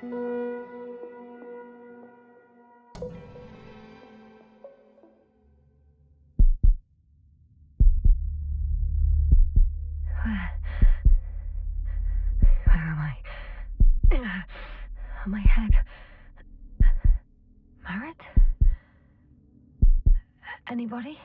My head. Merritt? Anybody?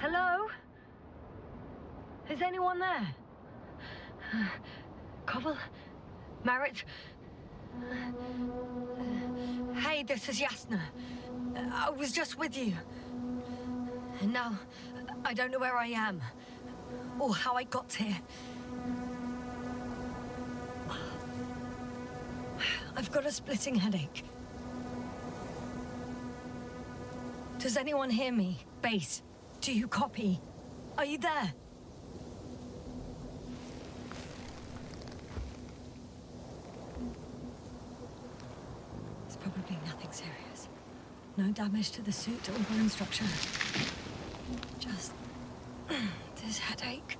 Hello? Is anyone there? Koval? Merritt? Hey, this is Yasna. I was just with you. And now, I don't know where I am. Or how I got here. I've got a splitting headache. Does anyone hear me? Base, do you copy? Are you there? It's probably nothing serious. No damage to the suit or bone structure. Just this headache.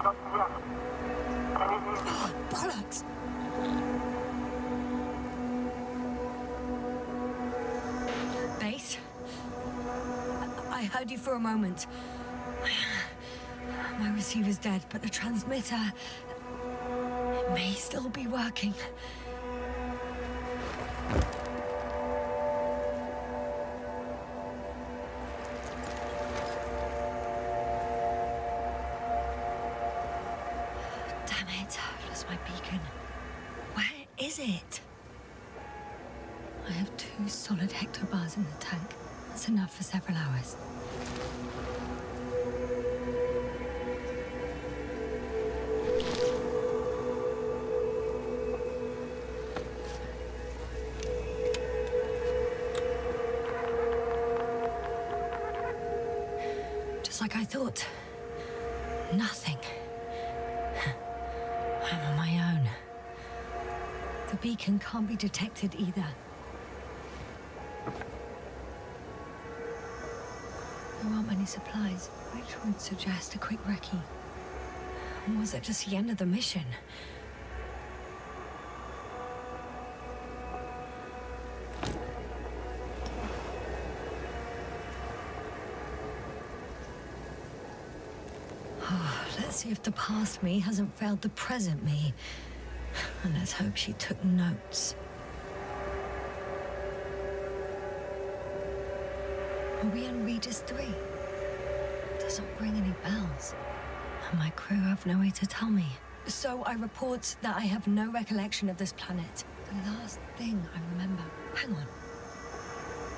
Oh, bollocks! Base? I heard you for a moment. My receiver's dead, but the transmitter may still be working. Damn it, I've lost my beacon. Where is it? I have 2 solid hectobars in the tank. That's enough for several hours. Just like I thought. Nothing. I'm on my own. The beacon can't be detected either. There aren't many supplies, which would suggest a quick recce. Or was it just the end of the mission? Oh, let's see if the past me hasn't failed the present me. And let's hope she took notes. Are we on Regis 3? Doesn't ring any bells. And my crew have no way to tell me. So I report that I have no recollection of this planet. The last thing I remember. Hang on.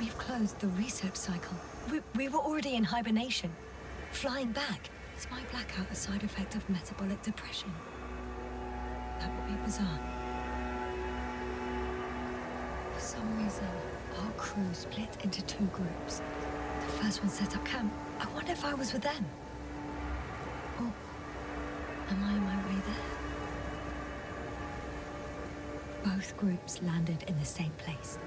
We've closed the research cycle. We were already in hibernation. Flying back. Is my blackout a side effect of metabolic depression? That would be bizarre. For some reason, our crew split into 2 groups. The first one set up camp. I wonder if I was with them. Or am I on my way there? Both groups landed in the same place.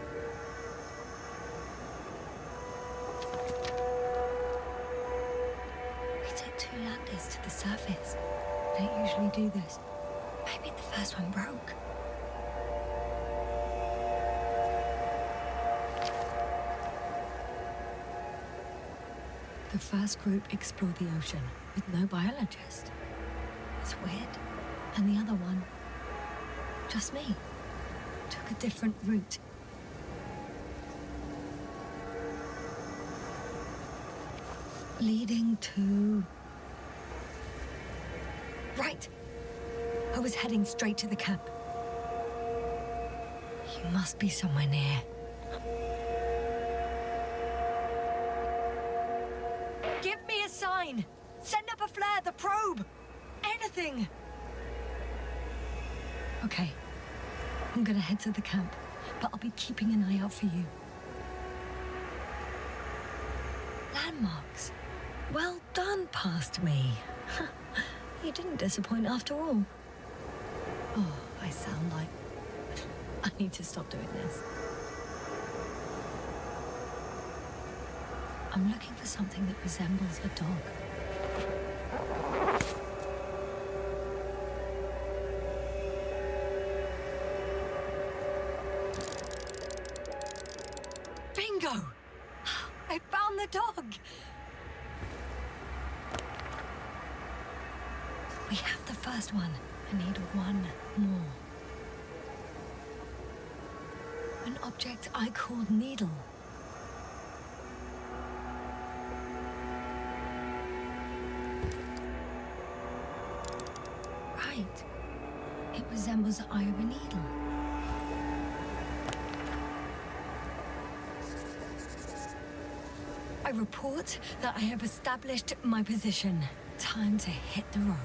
We took 2 landers to the surface. Don't usually do this. Maybe the first one broke. The first group explored the ocean with no biologist. It's weird. And the other one, just me, took a different route. Leading to... Right! I was heading straight to the camp. You must be somewhere near. Fine! Send up a flare, the probe! Anything! Okay. I'm gonna head to the camp, but I'll be keeping an eye out for you. Landmarks. Well done, past me. You didn't disappoint after all. Oh, I sound like... I need to stop doing this. I'm looking for something that resembles a dog. Bingo! I found the dog! We have the first one. I need one more. An object I called Needle. Right. It resembles the eye of a needle. I report that I have established my position. Time to hit the road.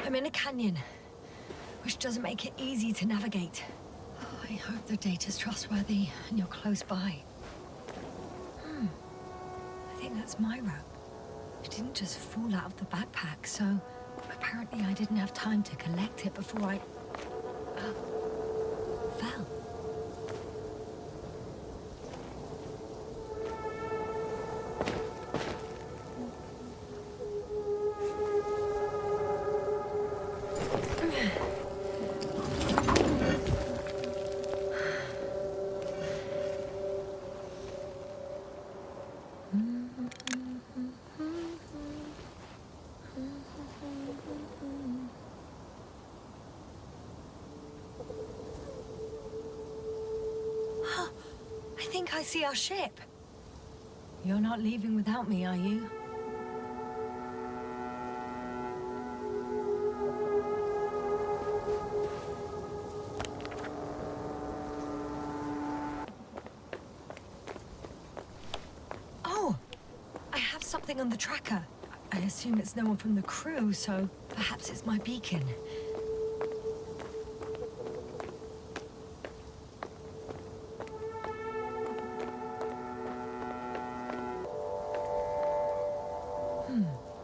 I'm in a canyon, which doesn't make it easy to navigate. Oh, I hope the data's trustworthy and you're close by. I think that's my rope. It didn't just fall out of the backpack, so apparently I didn't have time to collect it before I... fell. I think I see our ship. You're not leaving without me, are you? Oh! I have something on the tracker. I assume it's no one from the crew, so perhaps it's my beacon.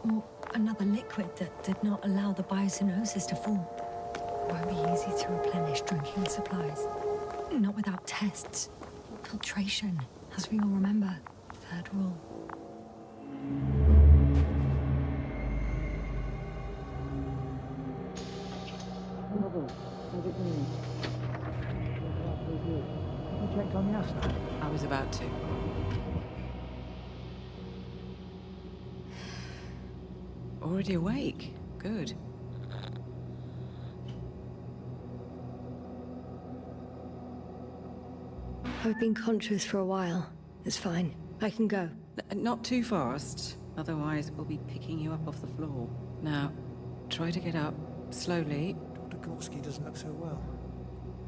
Or another liquid that did not allow the biocenosis to form. Won't be easy to replenish drinking supplies. Not without tests. Filtration, as we all remember. Third rule. You checked on the astronaut? I was about to. Already awake. Good. I've been conscious for a while. It's fine. I can go. Not too fast, otherwise we'll be picking you up off the floor. Now, try to get up slowly. Dr. Gorski doesn't look so well.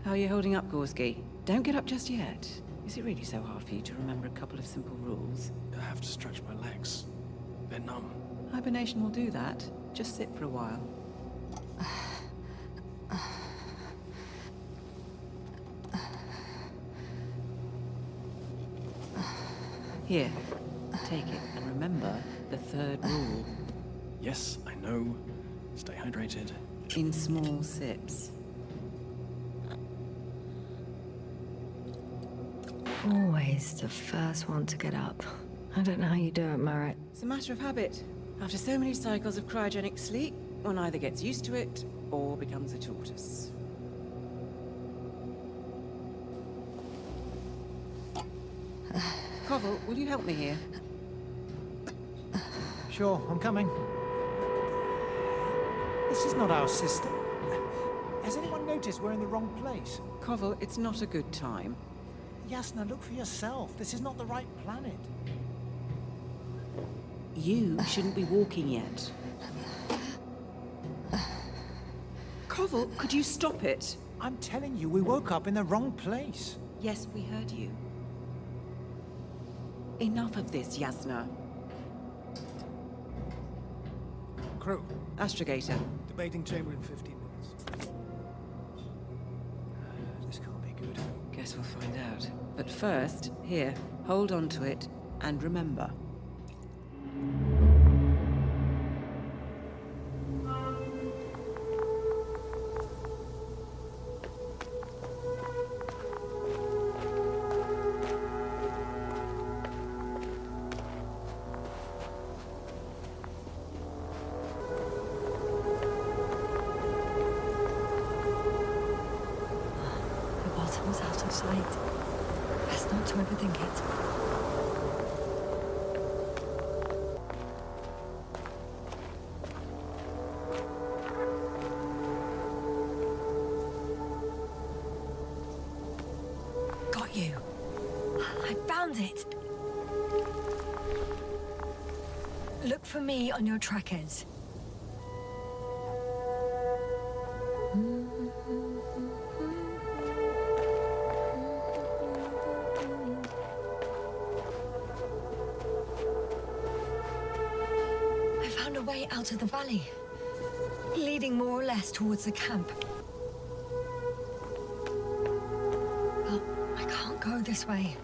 How are you holding up, Gorski? Don't get up just yet. Is it really so hard for you to remember a couple of simple rules? I have to stretch my legs. They're numb. Hibernation will do that. Just sit for a while. Here, take it, and remember the third rule. Yes, I know. Stay hydrated. In small sips. Always the first one to get up. I don't know how you do it, Merritt. It's a matter of habit. After so many cycles of cryogenic sleep, one either gets used to it or becomes a tortoise. Koval, will you help me here? Sure, I'm coming. This is not our system. Has anyone noticed we're in the wrong place? Koval, it's not a good time. Yasna, look for yourself. This is not the right planet. You shouldn't be walking yet. Koval, could you stop it? I'm telling you, we woke up in the wrong place. Yes, we heard you. Enough of this, Yasna. Crew, Astrogator. debating chamber in 15 minutes. This can't be good. Guess we'll find out. But first, here, hold on to it, and remember. The bottom's out of sight. Best not to overthink it. Got you. I found it. Look for me on your trackers. I found a way out of the valley, leading more or less towards the camp. But I can't go this way.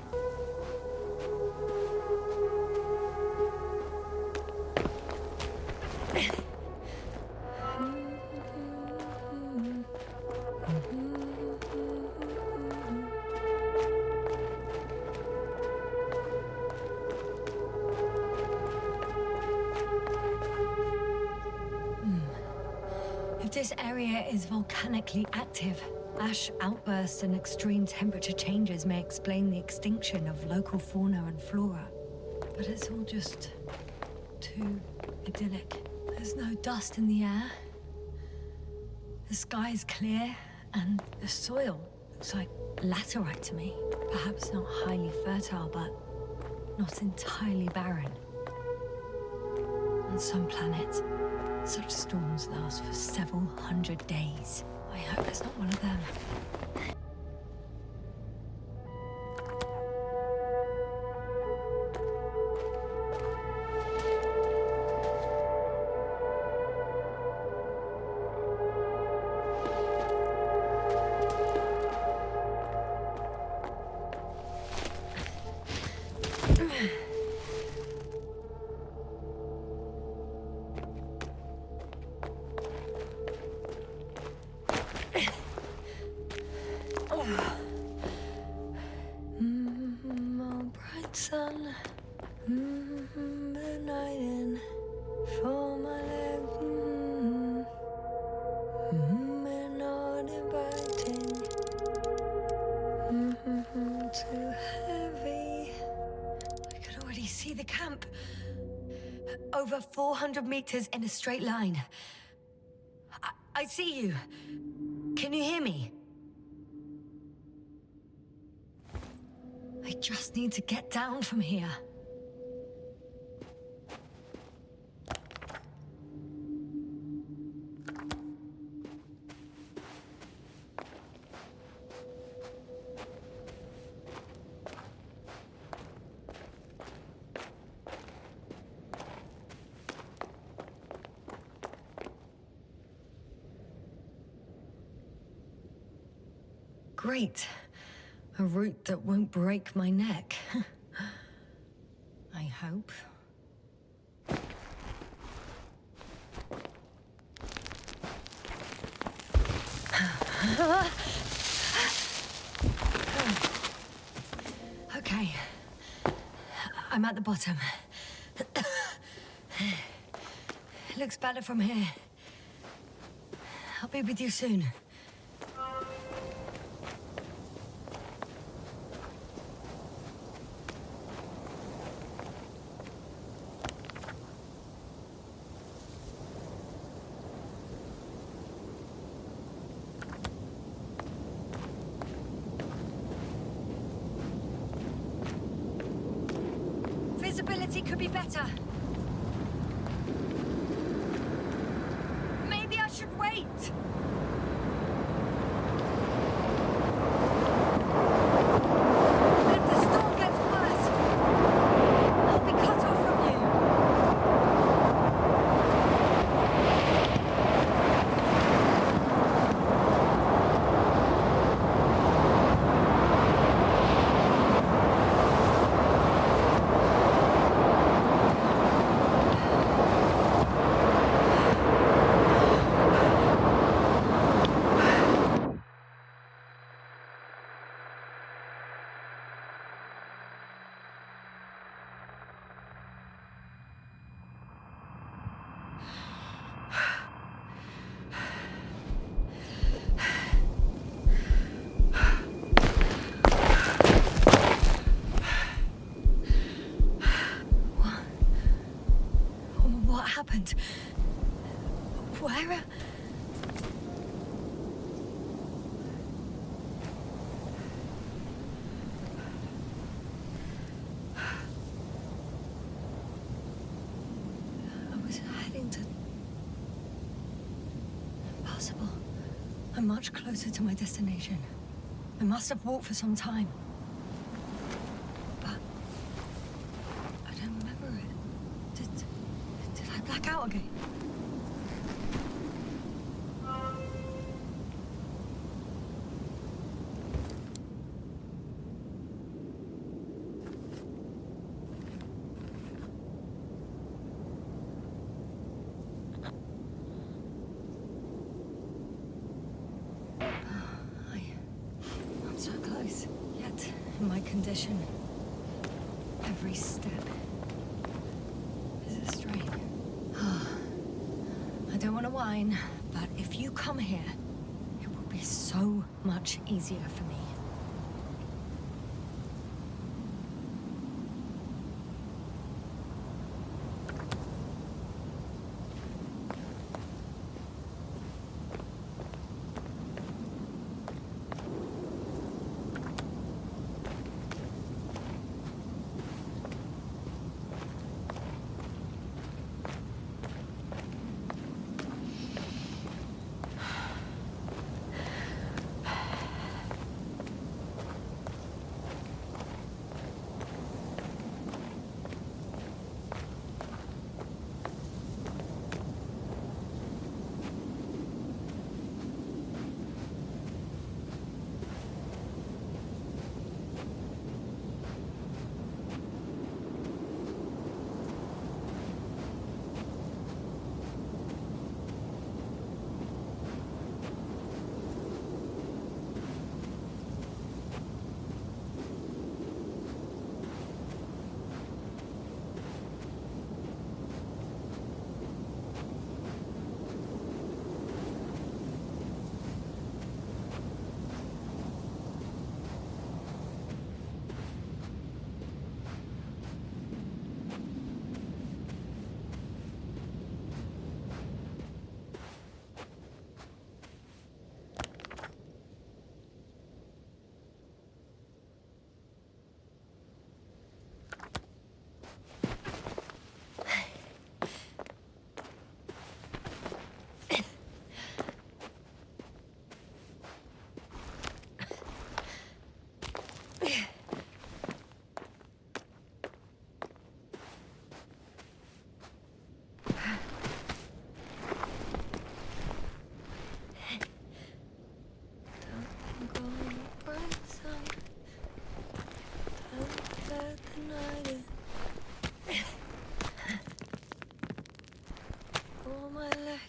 If this area is volcanically active, ash outbursts and extreme temperature changes may explain the extinction of local fauna and flora. But it's all just too idyllic. There's no dust in the air. The sky's clear, and the soil looks like laterite to me. Perhaps not highly fertile, but not entirely barren. On some planets, such storms last for several hundred days. I hope it's not one of them. Oh, bright sun, the night in for my leg. We're not inviting. Too heavy. I can already see the camp. Over 400 meters in a straight line. I see you. Can you hear me? I just need to get down from here. Great. A route that won't break my neck. I hope. Okay. I'm at the bottom. Looks better from here. I'll be with you soon. Visibility could be better. Maybe I should wait. If the storm gets worse, I'll be cut off from you. What happened? Where? I was heading to... Impossible. I'm much closer to my destination. I must have walked for some time. But... I don't remember it. Did I black out again? I'm so close, yet in my condition, every step is a strain. I don't want to whine, but if you come here, it will be so much easier for me.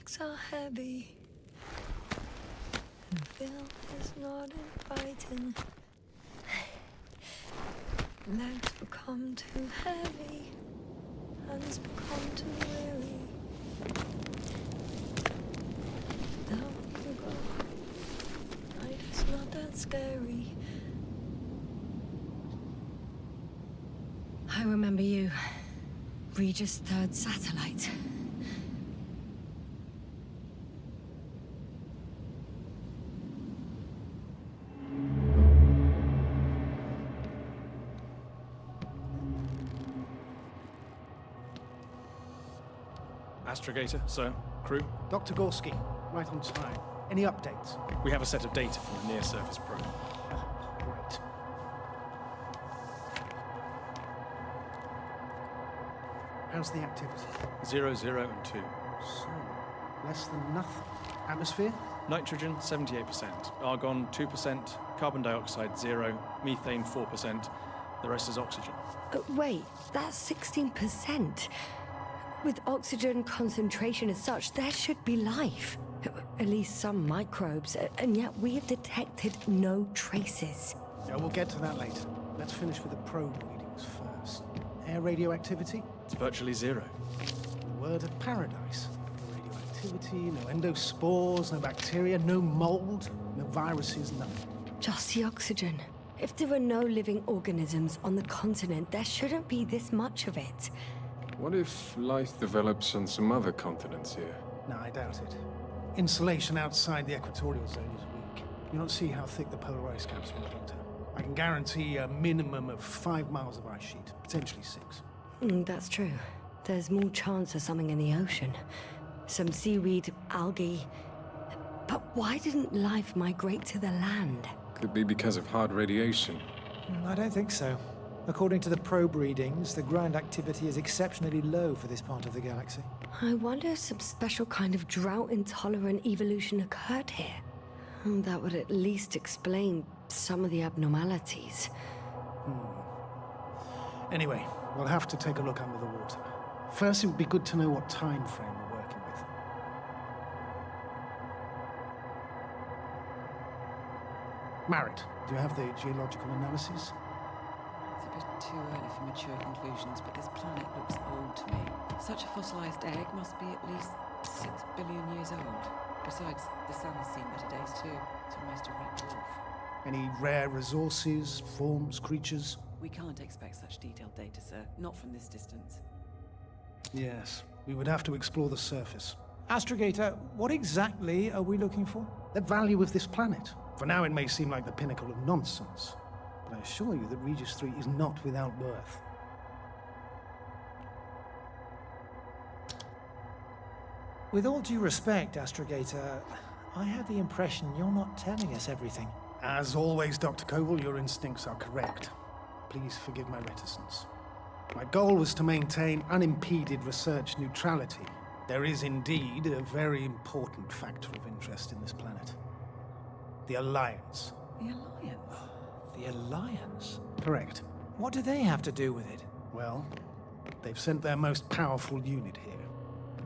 So heavy, and film is not inviting. Legs become too heavy, hands become too weary. Down you go. Night is not that scary. I remember you, Regis' third satellite. Astrogator, sir. Crew? Dr. Gorski, right on time. Any updates? We have a set of data from the near-surface probe. Great. How's the activity? 0, 0, and 2. So, less than nothing. Atmosphere? Nitrogen, 78%. Argon, 2%. Carbon dioxide, 0. Methane, 4%. The rest is oxygen. Wait, that's 16%. With oxygen concentration as such, there should be life. At least some microbes, and yet we have detected no traces. Yeah, we'll get to that later. Let's finish with the probe readings first. Air radioactivity? It's virtually 0. The word of paradise. No radioactivity, no endospores, no bacteria, no mold, no viruses, nothing. Just the oxygen. If there are no living organisms on the continent, there shouldn't be this much of it. What if life develops on some other continents here? No, I doubt it. Insulation outside the equatorial zone is weak. You don't see how thick the polar ice caps were, Doctor. I can guarantee a minimum of 5 miles of ice sheet, potentially 6. That's true. There's more chance of something in the ocean. Some seaweed, algae. But why didn't life migrate to the land? Could be because of hard radiation. I don't think so. According to the probe readings, the ground activity is exceptionally low for this part of the galaxy. I wonder if some special kind of drought-intolerant evolution occurred here. That would at least explain some of the abnormalities. Anyway, we'll have to take a look under the water. First, it would be good to know what time frame we're working with. Marit, do you have the geological analysis? It's a bit too early for mature conclusions, but this planet looks old to me. Such a fossilized egg must be at least 6 billion years old. Besides, the sun has seen better days too. It's almost a red dwarf. Any rare resources, forms, creatures? We can't expect such detailed data, sir. Not from this distance. Yes, we would have to explore the surface. Astrogator, what exactly are we looking for? The value of this planet. For now, it may seem like the pinnacle of nonsense, but I assure you that Regis 3 is not without worth. With all due respect, Astrogator, I have the impression you're not telling us everything. As always, Dr. Koval, your instincts are correct. Please forgive my reticence. My goal was to maintain unimpeded research neutrality. There is indeed a very important factor of interest in this planet. The Alliance. The Alliance? The Alliance? Correct. What do they have to do with it? Well, they've sent their most powerful unit here.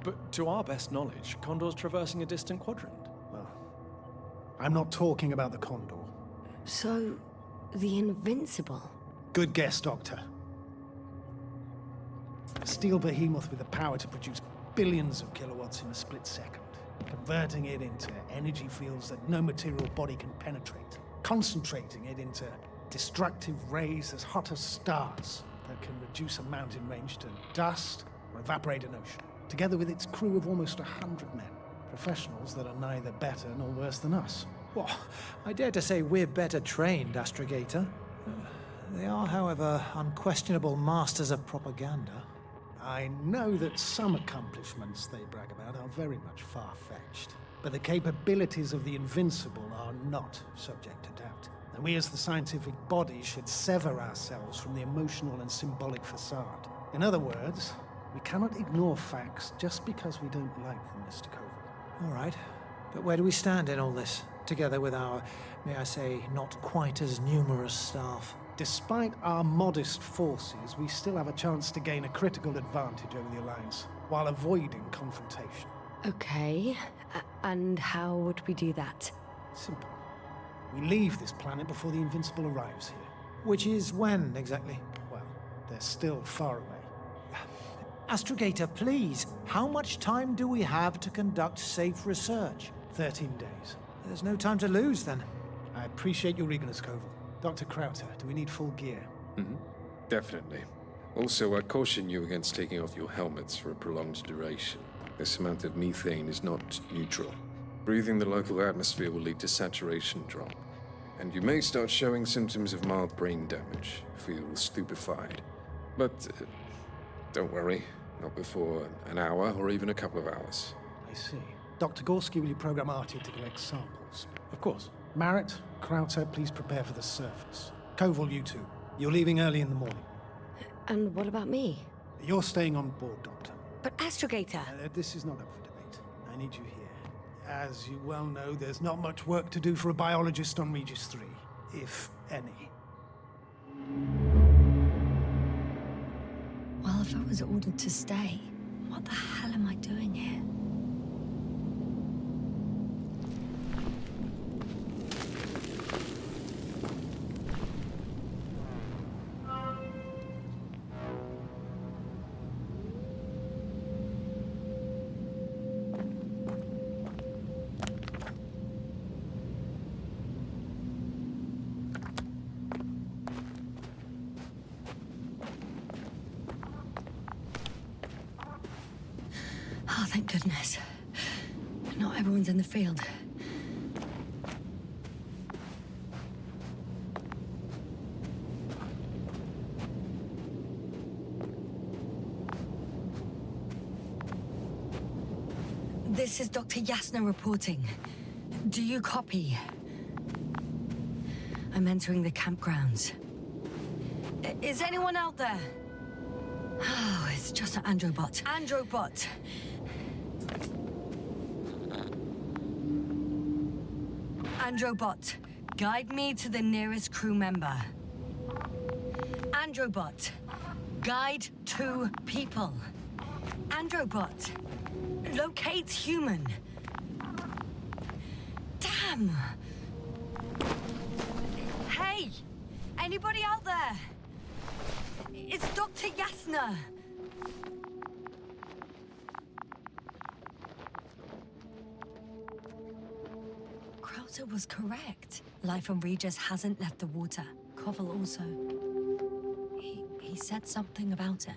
But to our best knowledge, Condor's traversing a distant quadrant. Well, I'm not talking about the Condor. So, the Invincible? Good guess, Doctor. A steel behemoth with the power to produce billions of kilowatts in a split second, converting it into energy fields that no material body can penetrate, concentrating it into destructive rays as hot as stars that can reduce a mountain range to dust or evaporate an ocean, together with its crew of almost 100 men, professionals that are neither better nor worse than us. Well, I dare to say we're better trained, Astrogator. They are, however, unquestionable masters of propaganda. I know that some accomplishments they brag about are very much far-fetched, but the capabilities of the Invincible are not subject to doubt. And we as the scientific body should sever ourselves from the emotional and symbolic facade. In other words, we cannot ignore facts just because we don't like them, Mr. Koval. All right. But where do we stand in all this, together with our, may I say, not quite as numerous staff? Despite our modest forces, we still have a chance to gain a critical advantage over the Alliance, while avoiding confrontation. Okay, and how would we do that? Simple. We leave this planet before the Invincible arrives here. Which is when, exactly? Well, they're still far away. Astrogator, please, how much time do we have to conduct safe research? 13 days. There's no time to lose, then. I appreciate your eagerness, Koval. Dr. Krauter, do we need full gear? Definitely. Also, I caution you against taking off your helmets for a prolonged duration. This amount of methane is not neutral. Breathing the local atmosphere will lead to saturation drop, and you may start showing symptoms of mild brain damage, feel stupefied. But don't worry, Not before an hour or even a couple of hours. I see. Dr. Gorski, will you program Artie to collect samples? Of course. Marrett, Krauter, please prepare for the surface. Koval, you two. You're leaving early in the morning. And what about me? You're staying on board, Doctor. But Astrogator... This is not up for debate. I need you here. As you well know, there's not much work to do for a biologist on Regis 3, if any. Well, if I was ordered to stay, what the hell am I doing here? Oh, thank goodness. Not everyone's in the field. This is Dr. Yasna reporting. Do you copy? I'm entering the campgrounds. Is anyone out there? Oh, it's just an Androbot. Androbot! Androbot, guide me to the nearest crew member. Androbot, guide 2 people. Androbot, locate human. Damn! Hey! Anybody out there? It's Dr. Yasna! Krauter was correct. Life on Regis hasn't left the water. Koval also. He said something about it.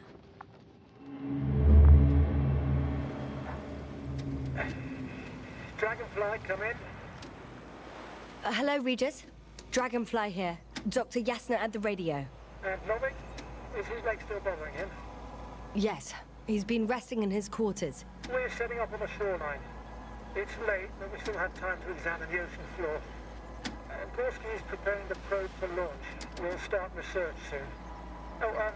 Dragonfly, come in. Hello, Regis. Dragonfly here. Dr. Yasna at the radio. Novik, is his leg still bothering him? Yes, he's been resting in his quarters. We're setting up on the shoreline. It's late, but we still have time to examine the ocean floor. Gorski is preparing the probe for launch. We'll start research soon. Oh,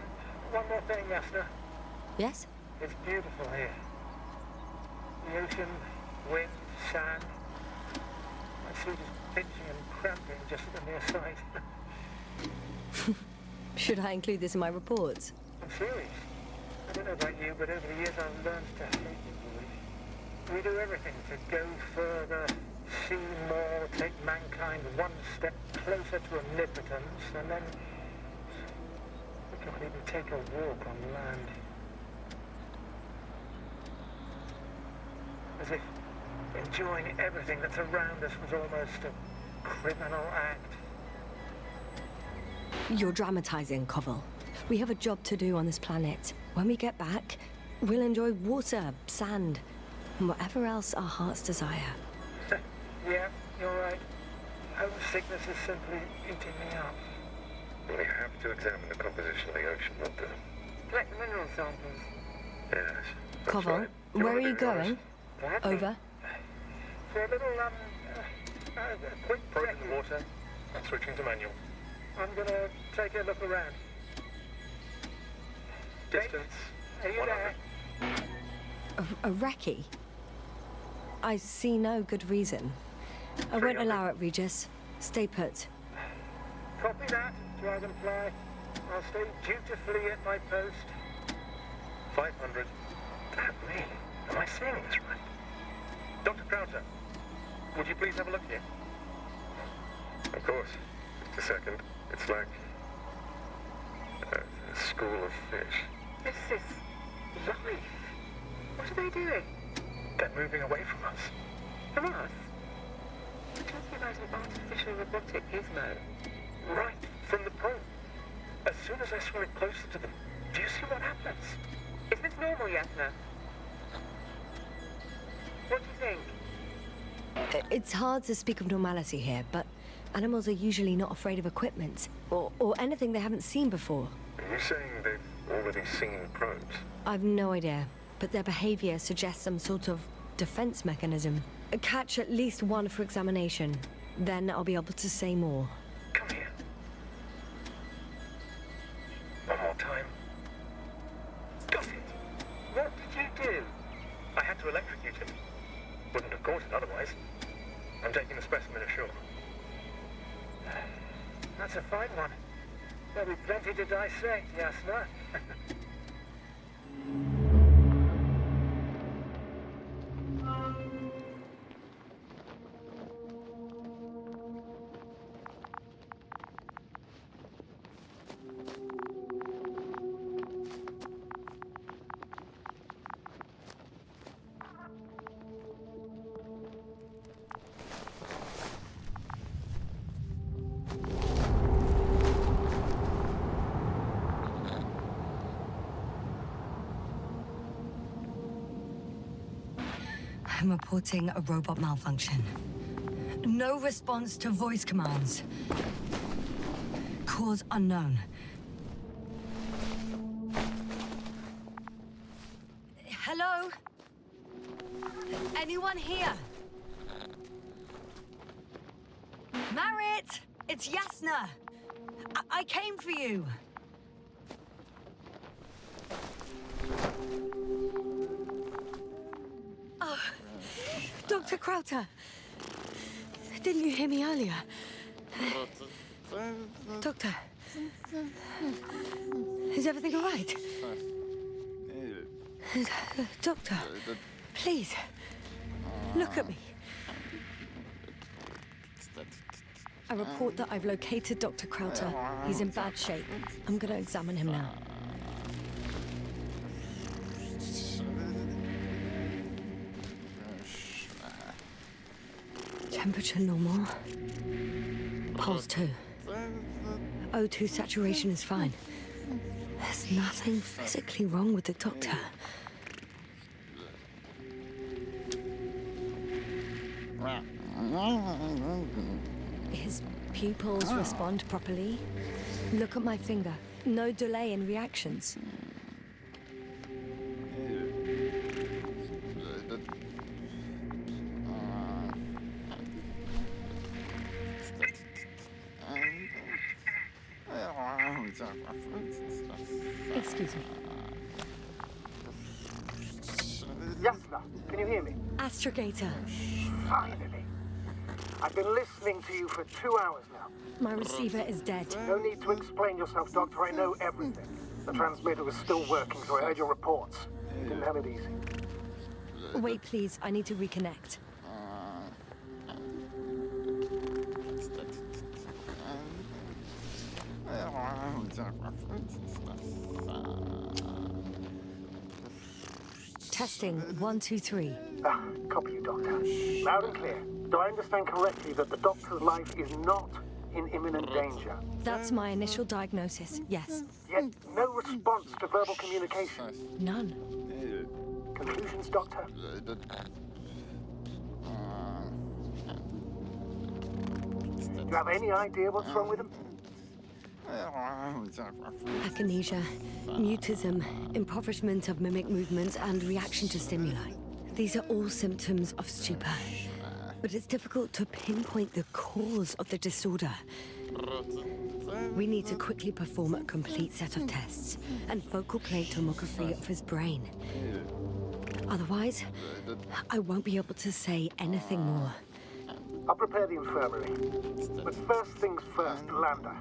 one more thing, Yasna. Yes? It's beautiful here. The ocean, wind, sand. My suit is pinching and cramping just at the near side. Should I include this in my reports? I'm serious. I don't know about you, but over the years I've learned to hate the void. We do everything to go further, see more, take mankind one step closer to omnipotence, and then we can't even take a walk on land. As if enjoying everything that's around us was almost a criminal act. You're dramatizing, Koval. We have a job to do on this planet. When we get back, we'll enjoy water, sand, and whatever else our hearts desire. Yeah, you're right. Homesickness is simply eating me up. We have to examine the composition of the ocean, Doctor. Collect the mineral samples. Yes. that's Koval, right. where are you going? Gladly. Over. For a little, quick Probe break. in the water and switching to manual. I'm gonna take a look around. Distance, Are you 100. there? A recce? I see no good reason. I won't allow it, Regis. Stay put. Copy that, Dragonfly. I'll stay dutifully at my post. 500. Damn me. Am I saying this right? Dr. Krauter, would you please have a look here? Of course. Just a second. It's like a school of fish. This is life. What are they doing? They're moving away from us. From us? We're talking about an artificial robotic gizmo. Right, from the probe. As soon as I swim it closer to them, do you see what happens? Is this normal, Yasna? What do you think? It's hard to speak of normality here, but animals are usually not afraid of equipment or anything they haven't seen before. Are you saying they've All with these singing probes. I've no idea, but their behavior suggests some sort of defense mechanism. Catch at least one for examination. Then I'll be able to say more. Come here. One more time. Got it! What did you do? I had to electrocute him. Wouldn't have caught it otherwise. I'm taking the specimen ashore. That's a fine one. There'll be plenty to dissect, Yasna. I'm reporting a robot malfunction. No response to voice commands. Cause unknown. Hello? Anyone here? Marit! It's Yasna! I came for you! Oh, Dr. Krauter! Didn't you hear me earlier? Doctor? Is everything all right? Doctor, please, look at me. I report that I've located Dr. Krauter. He's in bad shape. I'm gonna examine him now. Temperature normal. Pulse 2. O2 saturation is fine. There's nothing physically wrong with the doctor. His pupils respond properly. Look at my finger. No delay in reactions. Excuse me. Yasna, can you hear me? Astrogator. Finally. I've been listening to you for 2 hours now. My receiver is dead. No need to explain yourself, Doctor. I know everything. The transmitter was still working, so I heard your reports. Didn't have it easy. Wait, please. I need to reconnect. Testing 1, 2, 3. Copy you, Doctor. Loud and clear. Do I understand correctly that the Doctor's life is not in imminent danger? That's my initial diagnosis, yes. Yet no response to verbal communication. None. Conclusions, Doctor? Do you have any idea what's wrong with him? Akinesia, mutism, impoverishment of mimic movements, and reaction to stimuli. These are all symptoms of stupor. But it's difficult to pinpoint the cause of the disorder. We need to quickly perform a complete set of tests and focal plate tomography of his brain. Otherwise, I won't be able to say anything more. I'll prepare the infirmary. But first things first, Lander.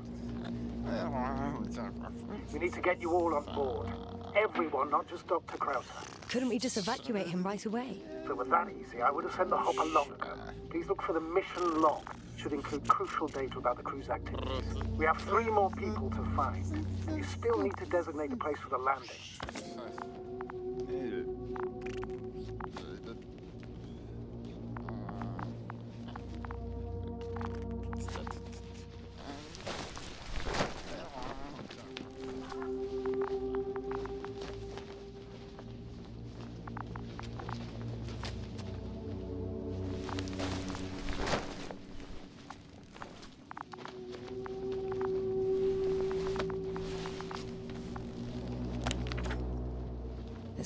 We need to get you all on board. Everyone, not just Dr. Krauter. Couldn't we just evacuate him right away? If it were that easy, I would have sent the hopper long ago. Please look for the mission log. It should include crucial data about the crew's activities. We have 3 more people to find. You still need to designate a place for the landing.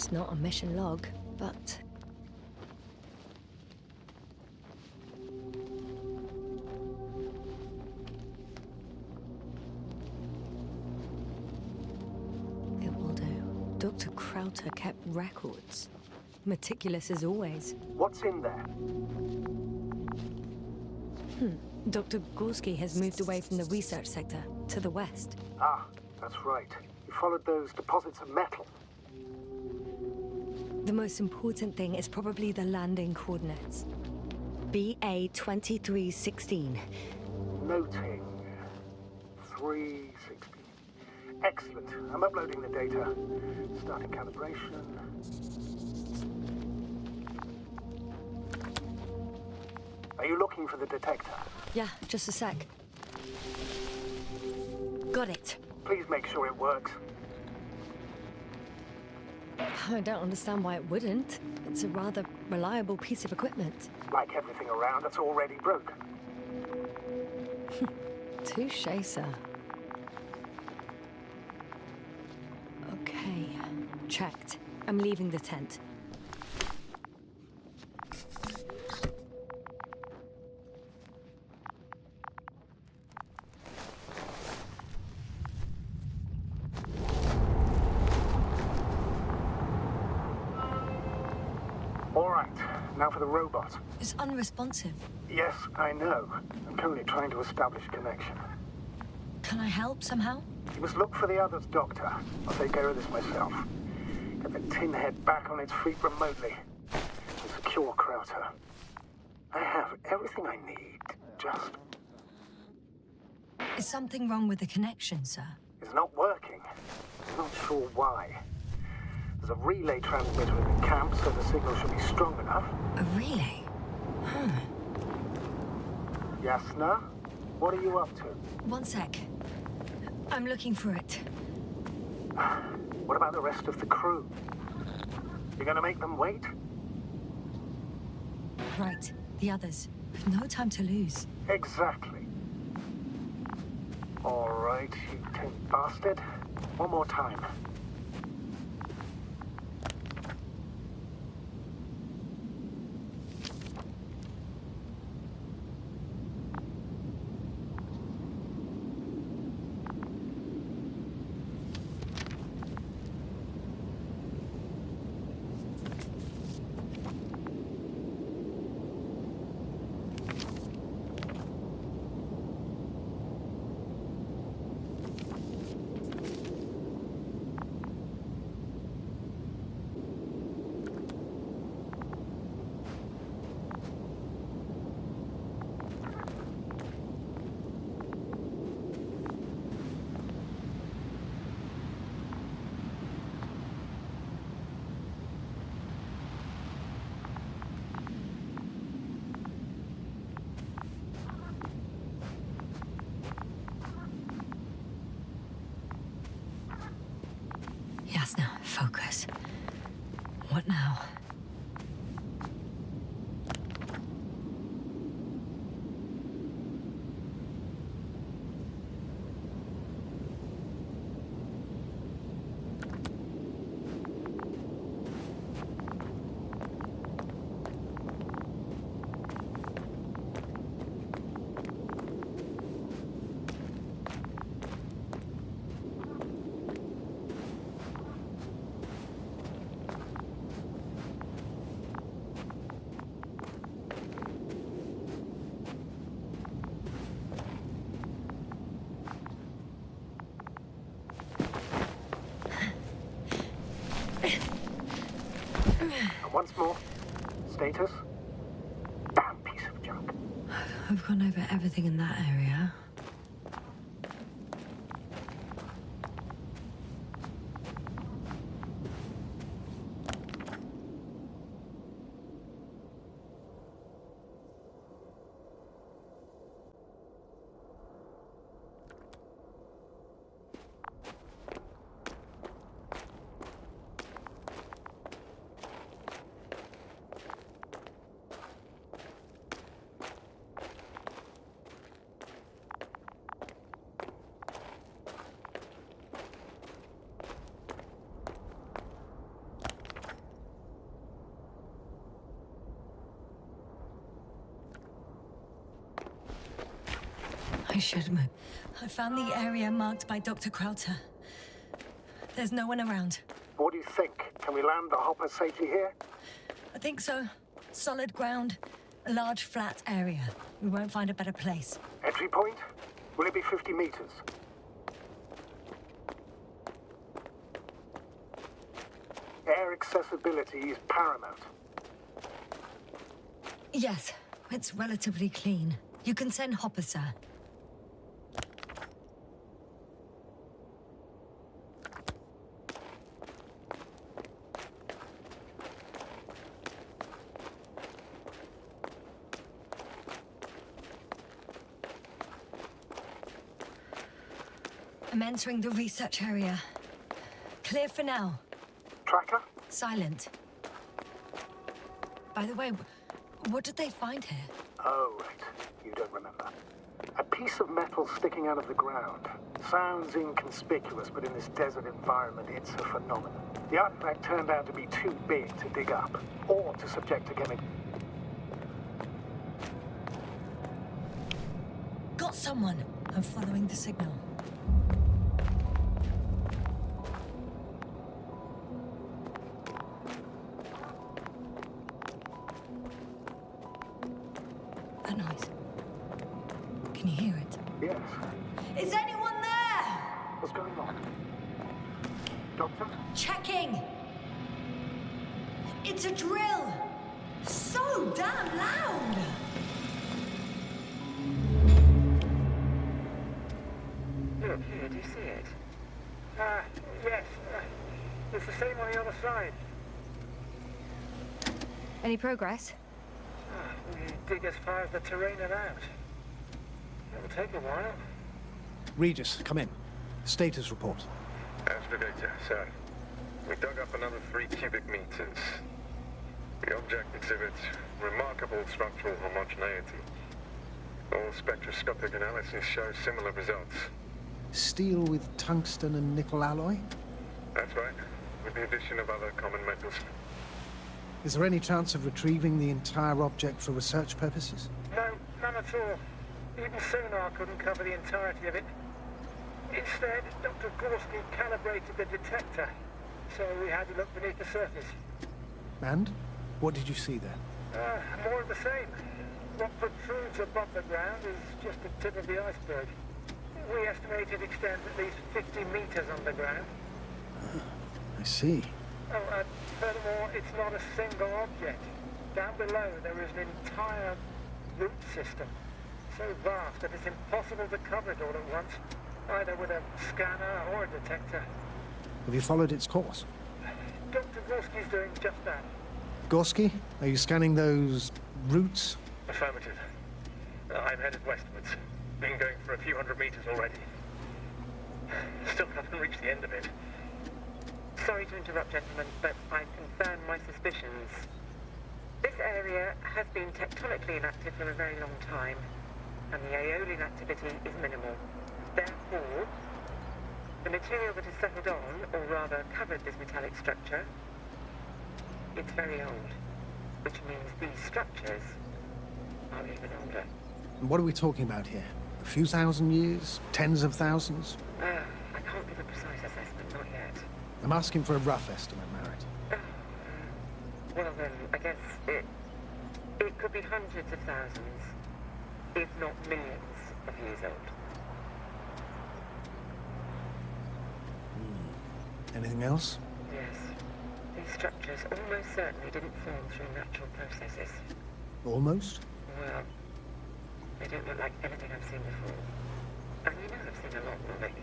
It's not a mission log, but... It will do. Dr. Krauter kept records. Meticulous as always. What's in there? Dr. Gorski has moved away from the research sector to the west. Ah, that's right. You followed those deposits of metal. The most important thing is probably the landing coordinates. BA 2316. Noting. 316. Excellent. I'm uploading the data. Starting calibration. Are you looking for the detector? Yeah, just a sec. Got it. Please make sure it works. I don't understand why it wouldn't. It's a rather reliable piece of equipment. Like everything around that's already broken. Touche, sir. Okay, checked. I'm leaving the tent. Now for the robot. It's unresponsive. Yes, I know. I'm currently trying to establish a connection. Can I help somehow? You must look for the others, Doctor. I'll take care of this myself. Get the tin head back on its feet remotely. And secure Krauter. I have everything I need. Just... Is something wrong with the connection, sir? It's not working. I'm not sure why. There's a relay transmitter in the camp, so the signal should be strong enough. A relay? Yasna? What are you up to? One sec. I'm looking for it. What about the rest of the crew? You're gonna make them wait? Right. The others. We've no time to lose. Exactly. All right, you tin bastard. One more time. Yasna, focus. What now? Once more. Status? Damn piece of junk. I've gone over everything in that area. should move. I found the area marked by Dr. Krauter. There's no one around. What do you think? Can we land the hopper safely here? I think so. Solid ground, a large flat area. We won't find a better place. Entry point? Will it be 50 meters? Air accessibility is paramount. Yes, it's relatively clean. You can send Hopper, sir. I'm entering the research area. Clear for now. Tracker? Silent. By the way, what did they find here? Oh, right. You don't remember. A piece of metal sticking out of the ground. Sounds inconspicuous, but in this desert environment, it's a phenomenon. The artifact turned out to be too big to dig up, or to subject to chemical. Got someone. I'm following the signal. That noise. Can you hear it? Yes. Is anyone there? What's going on? Doctor? Checking. It's a drill. So damn loud. Look here, do you see it? Yes. It's the same on the other side. Any progress? We dig as far as the terrain allows. It'll take a while. Regis, come in. Status report. Astrogator, sir. We dug up another 3 cubic meters. The object exhibits remarkable structural homogeneity. All spectroscopic analysis shows similar results. Steel with tungsten and nickel alloy? That's right, with the addition of other common metals. Is there any chance of retrieving the entire object for research purposes? No, none at all. Even sonar couldn't cover the entirety of it. Instead, Dr. Gorski calibrated the detector, so we had to look beneath the surface. And? What did you see there? More of the same. What protrudes above the ground is just the tip of the iceberg. We estimate it extends at least 50 meters underground. I see. Furthermore, it's not a single object. Down below, there is an entire root system, so vast that it's impossible to cover it all at once, either with a scanner or a detector. Have you followed its course? Dr. Gorski's doing just that. Gorski, are you scanning those roots? Affirmative. I'm headed westwards. Been going for a few hundred meters already. Still haven't reached the end of it. Sorry to interrupt, gentlemen, but I've confirmed my suspicions. This area has been tectonically inactive for a very long time, and the aeolian activity is minimal. Therefore, the material that has settled on, or rather covered this metallic structure, it's very old, which means these structures are even older. And what are we talking about here? A few thousand years? Tens of thousands? I can't give a precise assessment, not yet. I'm asking for a rough estimate, Merritt. Well then, I guess it could be hundreds of thousands, if not millions of years old. Anything else? Yes. These structures almost certainly didn't form through natural processes. Almost? Well, they don't look like anything I've seen before. And you know I've seen a lot, Molly.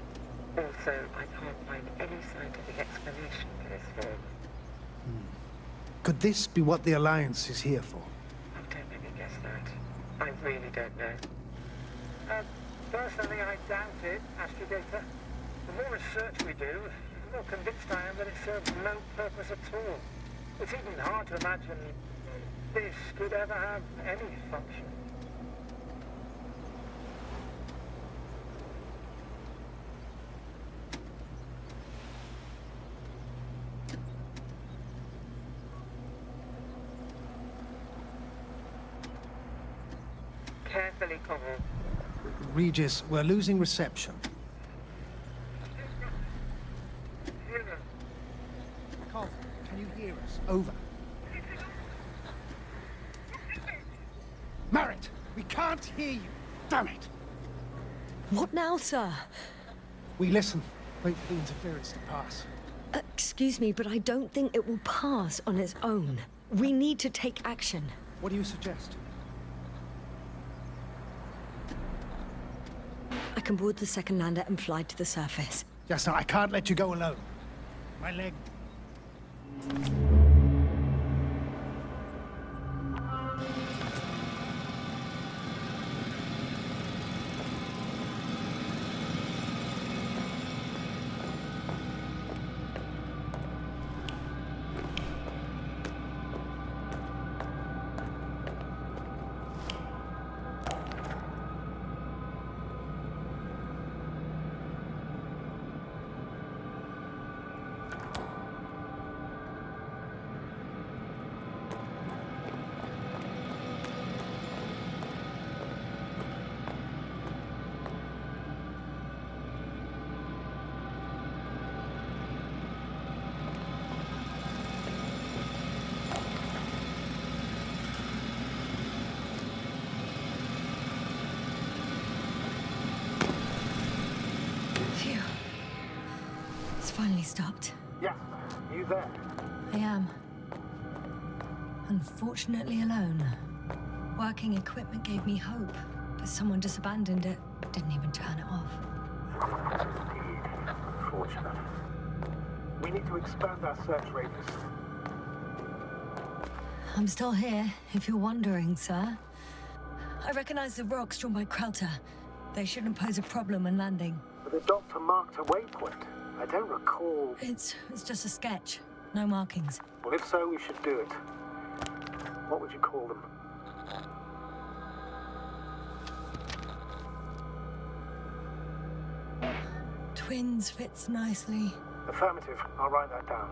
Also, I can't find any scientific explanation for this form. Could this be what the Alliance is here for? Oh, don't make me guess that. I really don't know. Personally, I doubt it, Astrogator. The more research we do, the more convinced I am that it serves no purpose at all. It's even hard to imagine this could ever have any function. Carefully, Connell. Regis, we're losing reception. Carl, can you hear us? Over. Merritt, we can't hear you. Damn it. What now, sir? We listen. Wait for the interference to pass. Excuse me, but I don't think it will pass on its own. We need to take action. What do you suggest? I can board the second lander and fly to the surface. Yes, no, I can't let you go alone. My leg. Phew. It's finally stopped. Yeah, you there? I am. Unfortunately alone. Working equipment gave me hope, but someone just abandoned it. Didn't even turn it off. Indeed. Unfortunate. We need to expand our search radius. I'm still here, if you're wondering, sir. I recognize the rocks drawn by Krauter. They shouldn't pose a problem when landing. But the doctor marked a waypoint. I don't recall... It's just a sketch. No markings. Well, if so, we should do it. What would you call them? Twins fits nicely. Affirmative. I'll write that down.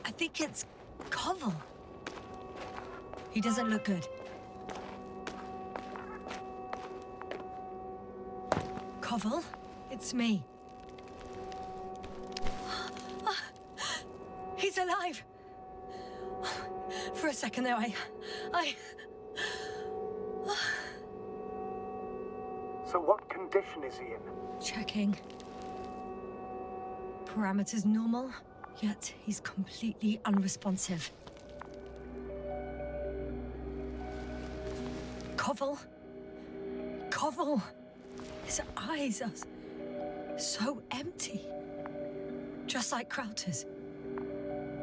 I think it's Koval. He doesn't look good. Koval, it's me. He's alive. For a second there, So what condition is he in? Checking. Parameters normal, yet he's completely unresponsive. Koval? Koval! His eyes are so empty. Just like Krauter's.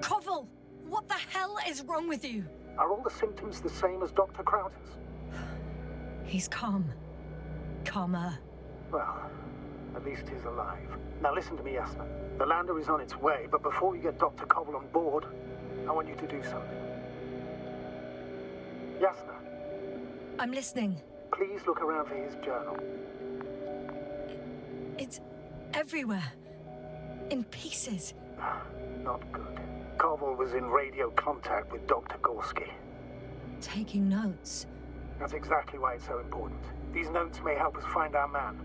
Koval! What the hell is wrong with you? Are all the symptoms the same as Dr. Krauter's? He's calm. Calmer. Well, at least he's alive. Now listen to me, Yasna. The lander is on its way, but before you get Dr. Koval on board, I want you to do something. Yasna, I'm listening. please look around for his journal. It's everywhere. In pieces. Not good. Koval was in radio contact with Dr. Gorski. Taking notes. That's exactly why it's so important. These notes may help us find our man.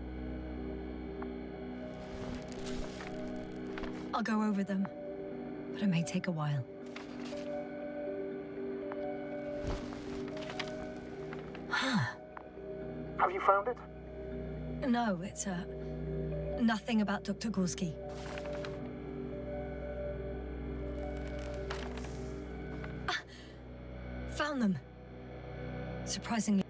I'll go over them. But it may take a while. Have you found it? No, it's nothing about Dr. Gorski. Found them. Surprisingly.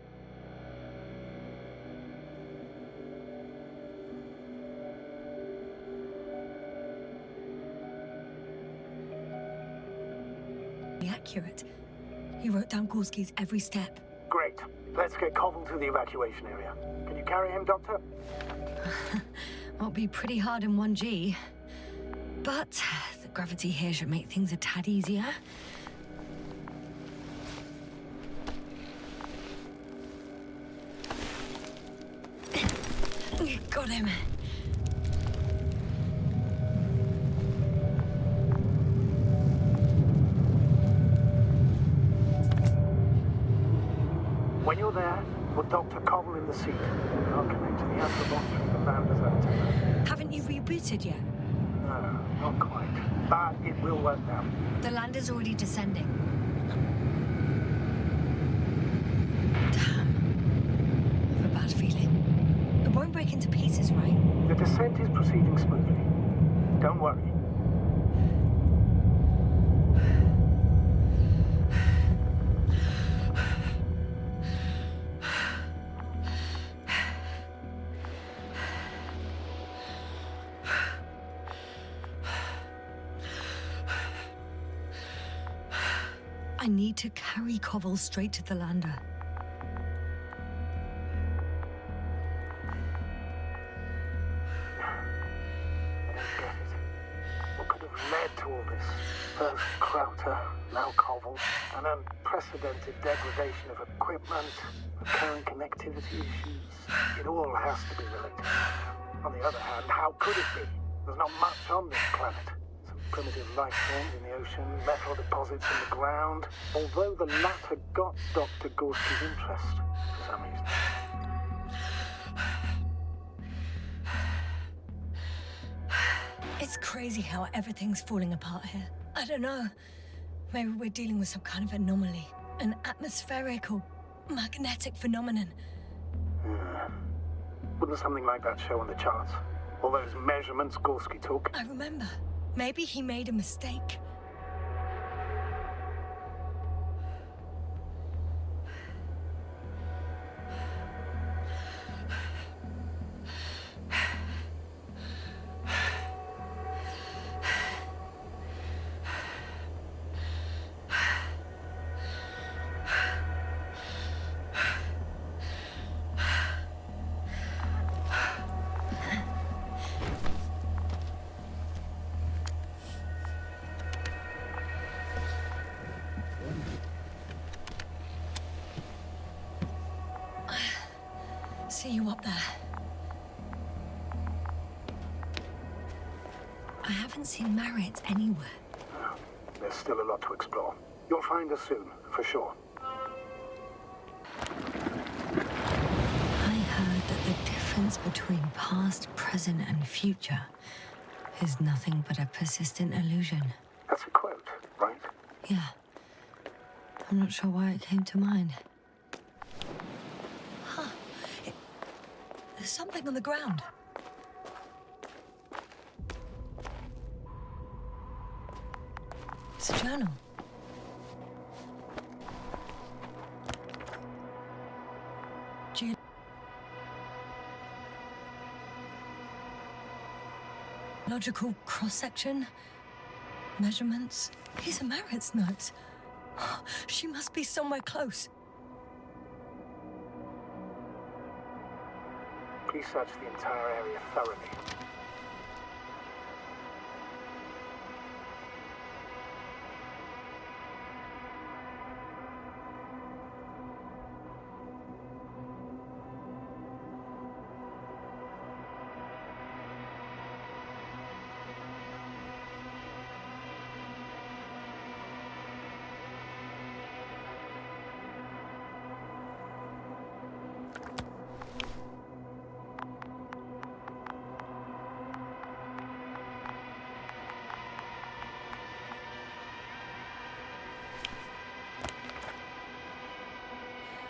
Accurate. Gorski's every step. Great. Let's get Koval to the evacuation area. Can you carry him, Doctor? Won't be pretty hard in 1G. But the gravity here should make things a tad easier. Got him. When you're there, put Dr. Koval in the seat. I'll connect to the Astrobot through the Landers antenna. Haven't you rebooted yet? No, not quite. But it will work now. The lander's already descending. Damn. I have a bad feeling. It won't break into pieces, right? The descent is proceeding smoothly. Don't worry. I need to carry Koval straight to the lander. I don't get it. What could have led to all this? First Crowter, now Koval, an unprecedented degradation of equipment, recurring connectivity issues. It all has to be related. On the other hand, how could it be? There's not much on this planet. Some primitive life forms in the ocean, metal deposits in the ground. Although the latter got Dr. Gorski's interest for some reason. It's crazy how everything's falling apart here. I don't know. Maybe we're dealing with some kind of anomaly. An atmospheric or magnetic phenomenon. Wouldn't something like that show on the charts? All those measurements Gorski took? I remember. Maybe he made a mistake. See you up there. I haven't seen Marit anywhere. There's still a lot to explore. You'll find us soon, for sure. I heard that the difference between past, present, and future is nothing but a persistent illusion. That's a quote, right? Yeah. I'm not sure why it came to mind. There's something on the ground. It's a journal. Geological cross-section. Measurements. These are Marit's notes. She must be somewhere close. Please search the entire area thoroughly.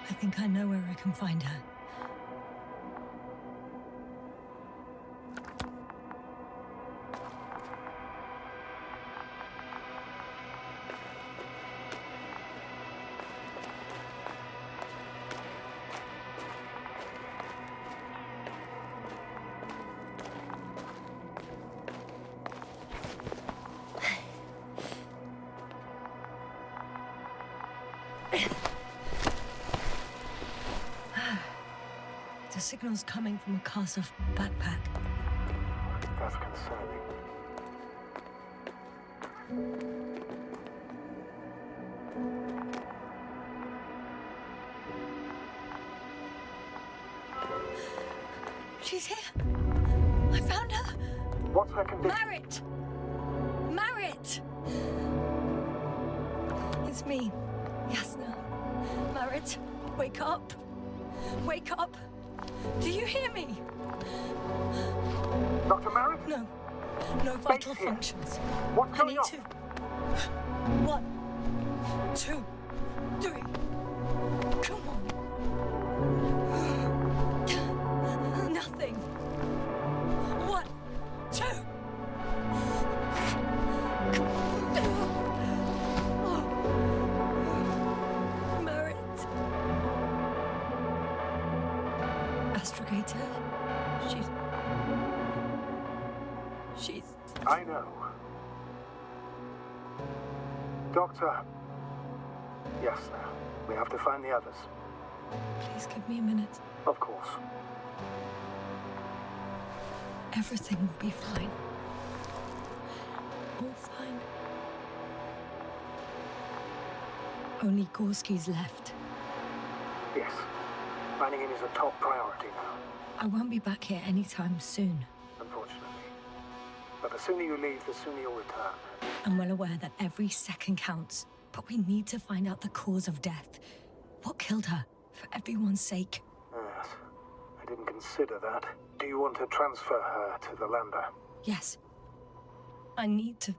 I think I know where I can find her. The signal's coming from a cast-off backpack. That's concerning. She's here. I found her. What's her condition? Marit! Marit! It's me, Yasna. Marit, wake up. Wake up. Do you hear me? Dr. Marit? No. No vital here. functions. What's I going need on? to. 1, 2, 3. Come on. Nothing. 1, 2. Marit. Astrogator. She's. I know. Doctor. Yes, sir. We have to find the others. Please give me a minute. Of course. Everything will be fine. All fine. Only Gorski's left. Yes. Finding him is a top priority now, I won't be back here anytime soon. unfortunately. But the sooner you leave, the sooner you'll return. I'm well aware that every second counts, but we need to find out the cause of death. What killed her? For everyone's sake. Yes. I didn't consider that. Do you want to transfer her to the lander? Yes. I need to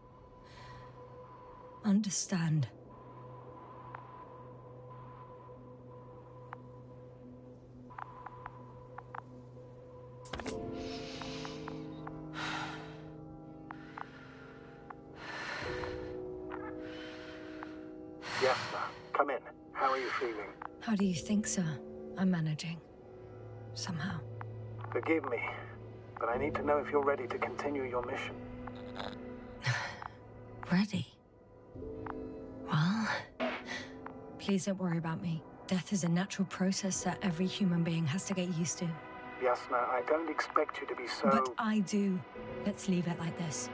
understand. Yes, sir. Come in. How are you feeling? How do you think, sir? I'm managing. Somehow. Forgive me, but I need to know if you're ready to continue your mission. Ready? Well, please don't worry about me. Death is a natural process that every human being has to get used to. Yasna, I don't expect you to be so... But I do. Let's leave it like this.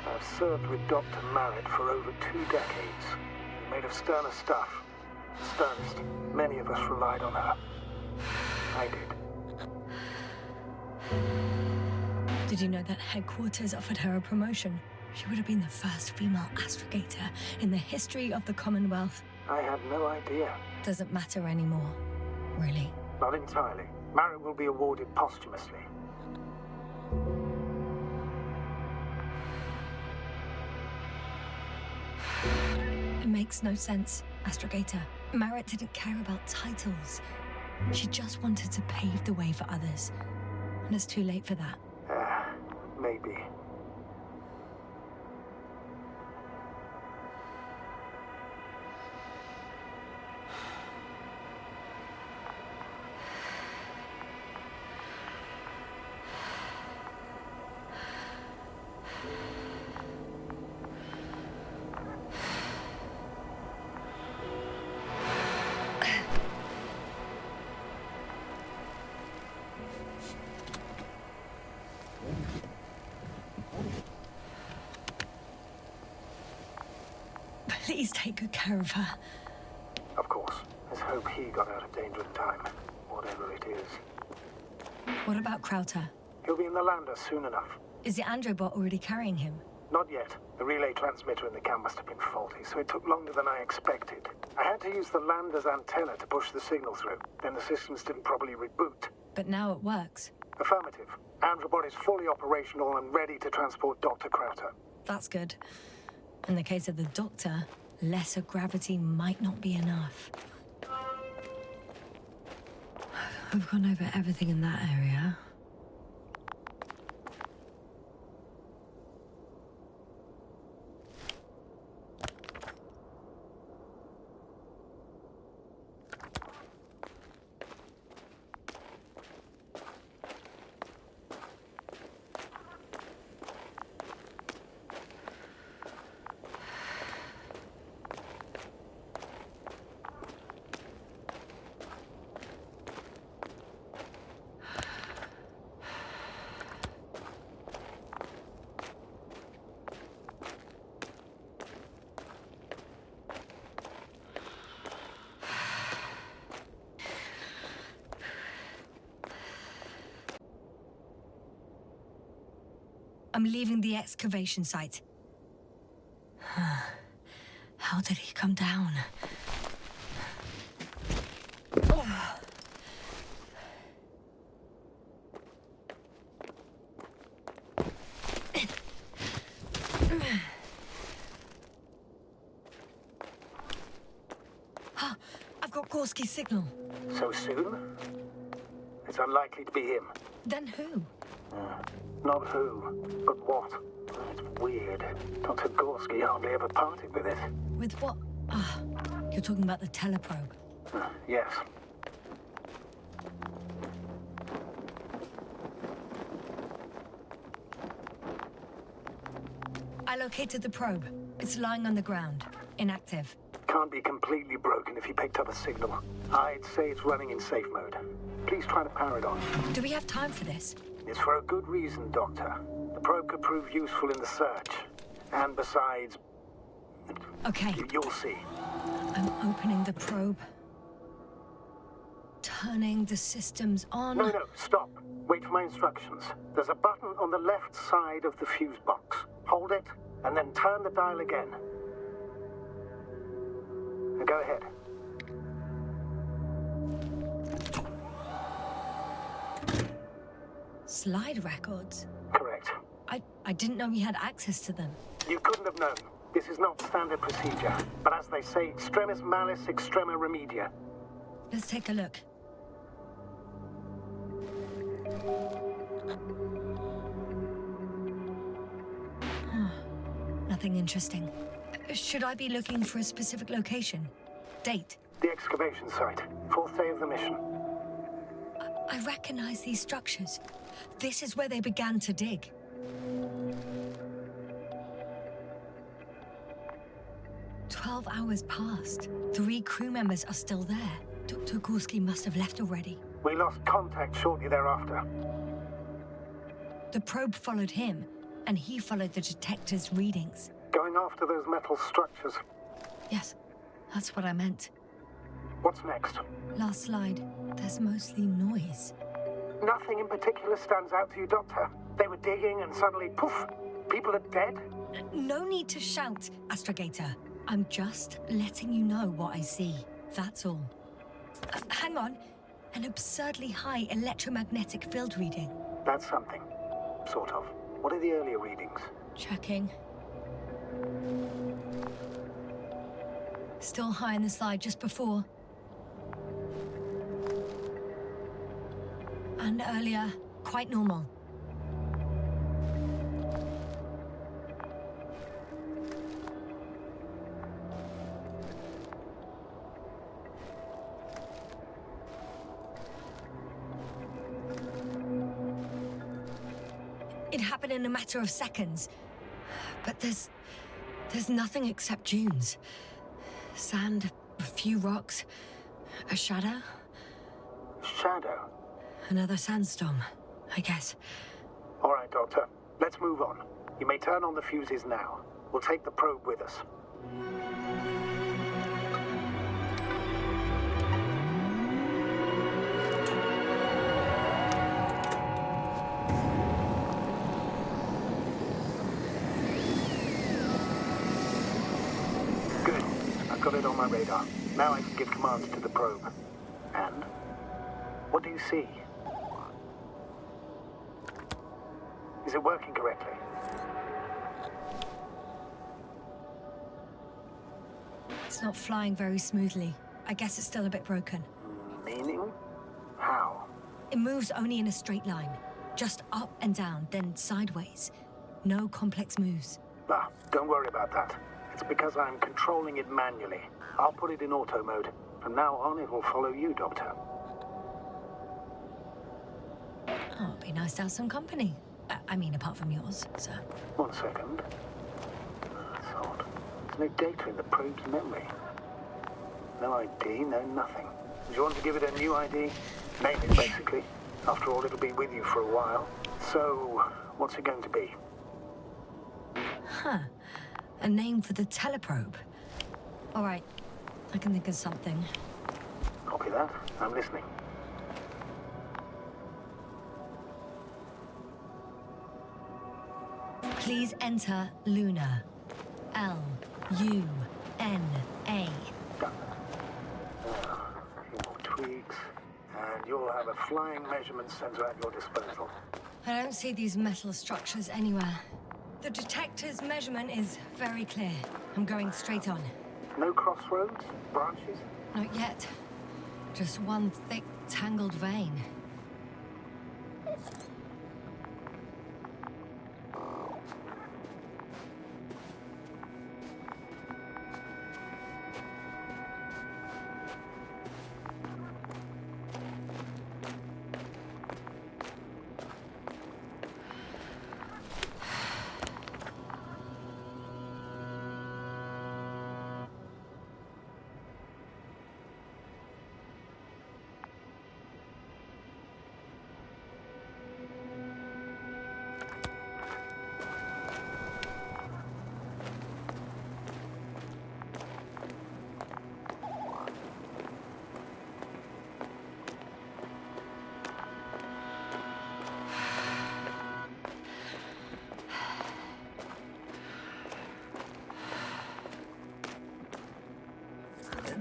I've served with Dr. Marit for over 2 decades. Made of sterner stuff. Sternest. Many of us relied on her. I did. Did you know that headquarters offered her a promotion? She would have been the first female astrogator in the history of the Commonwealth. I had no idea. Doesn't matter anymore, really. Not entirely. Marit will be awarded posthumously. It makes no sense, astrogator. Marit didn't care about titles. She just wanted to pave the way for others. And it's too late for that. Maybe. Please take good care of her. Of course. Let's hope he got out of danger in time. Whatever it is. What about Krauter? He'll be in the lander soon enough. Is the androbot already carrying him? Not yet. The relay transmitter in the cam must have been faulty, so it took longer than I expected. I had to use the lander's antenna to push the signal through. Then the systems didn't properly reboot. But now it works. Affirmative. Androbot is fully operational and ready to transport Dr. Krauter. That's good. In the case of the Doctor, lesser gravity might not be enough. I've gone over everything in that area. I'm leaving the excavation site. How did he come down? I've got Gorski's signal. So soon? It's unlikely to be him. Then who? Not who, but what. It's weird. Dr. Gorski hardly ever parted with it. With what? You're talking about the teleprobe. Yes. I located the probe. It's lying on the ground. Inactive. Can't be completely broken if you picked up a signal. I'd say it's running in safe mode. Please try to power it on. Do we have time for this? It's for a good reason, Doctor. The probe could prove useful in the search. And besides... Okay. You'll see. I'm opening the probe. Turning the systems on. No, stop. Wait for my instructions. There's a button on the left side of the fuse box. Hold it, and then turn the dial again. And go ahead. Slide records? Correct. I didn't know we had access to them. You couldn't have known. This is not standard procedure. But as they say, extremis malis extrema remedia. Let's take a look. Nothing interesting. Should I be looking for a specific location? Date? The excavation site. 4th day of the mission. I recognize these structures. This is where they began to dig. "12 hours passed. 3 crew members are still there. Dr. Gorski must have left already. We lost contact shortly thereafter. The probe followed him, and he followed the detector's readings. Going after those metal structures. Yes, that's what I meant. What's next? Last slide. There's mostly noise. Nothing in particular stands out to you, Doctor. They were digging and suddenly, poof, people are dead? No need to shout, Astrogator. I'm just letting you know what I see. That's all. Hang on. An absurdly high electromagnetic field reading. That's something. Sort of. What are the earlier readings? Checking. Still high in the slide just before. And earlier, quite normal. It happened in a matter of seconds. But there's nothing except dunes. Sand, a few rocks, a shadow. Shadow? Another sandstorm, I guess. All right, Doctor. Let's move on. You may turn on the fuses now. We'll take the probe with us. Good. I've got it on my radar. Now I can give commands to the probe. And? What do you see? Is it working correctly? It's not flying very smoothly. I guess it's still a bit broken. Meaning? How? It moves only in a straight line. Just up and down, then sideways. No complex moves. Don't worry about that. It's because I'm controlling it manually. I'll put it in auto mode. From now on, it will follow you, Doctor. Oh, it'd be nice to have some company. I mean, apart from yours, sir. 1 second. That's odd. There's no data in the probe's memory. No ID, no nothing. Do you want to give it a new ID? Name it, basically. After all, it'll be with you for a while. So, what's it going to be? Huh. A name for the teleprobe. All right. I can think of something. Copy that. I'm listening. Please enter Luna. L-U-N-A. Done. A few more tweaks, and you'll have a flying measurement center at your disposal. I don't see these metal structures anywhere. The detector's measurement is very clear. I'm going straight on. No crossroads? Branches? Not yet. Just one thick, tangled vein.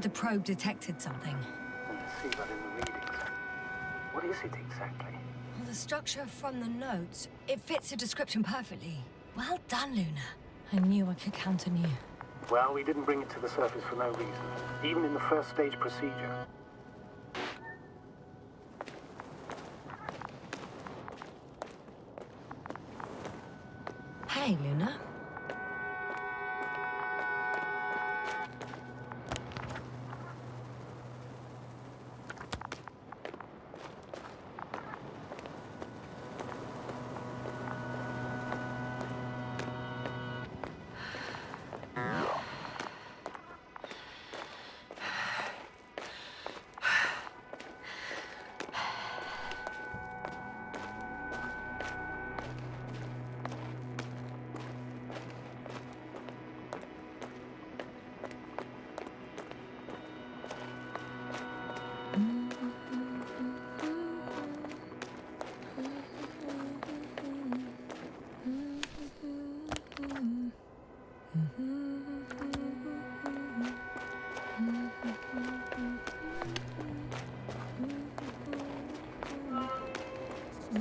The probe detected something. Let's see that in the readings. What is it exactly? Well, the structure from the notes, it fits the description perfectly. Well done, Luna. I knew I could count on you. Well, we didn't bring it to the surface for no reason, even in the first stage procedure. Hey, Luna.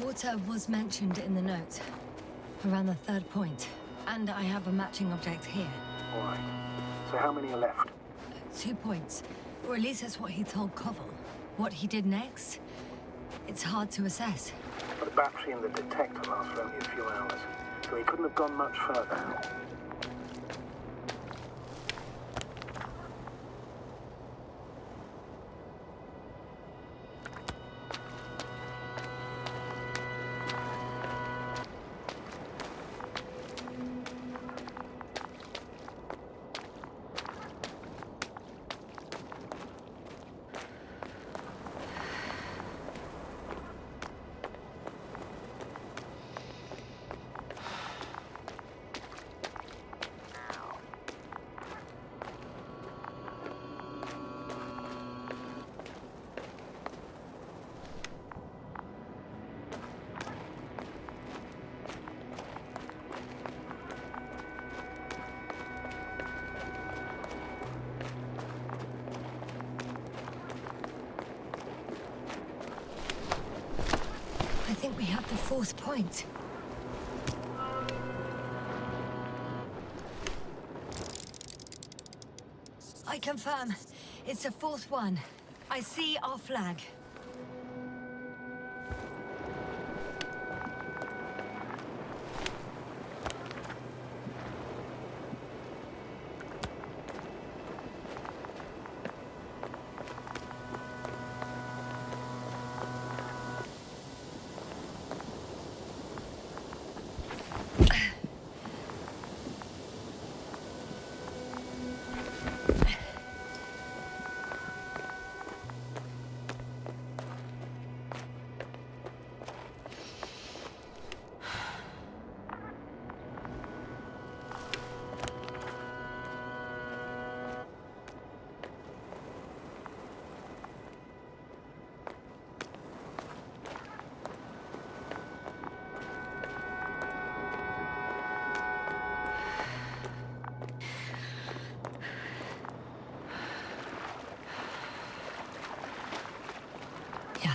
Water was mentioned in the note, around the third point, and I have a matching object here. All right. So how many are left? 2 points, or at least that's what he told Koval. What he did next, it's hard to assess. But the battery and the detector last for only a few hours, so he couldn't have gone much further. I think we have the 4th point. I confirm. It's the 4th one. I see our flag.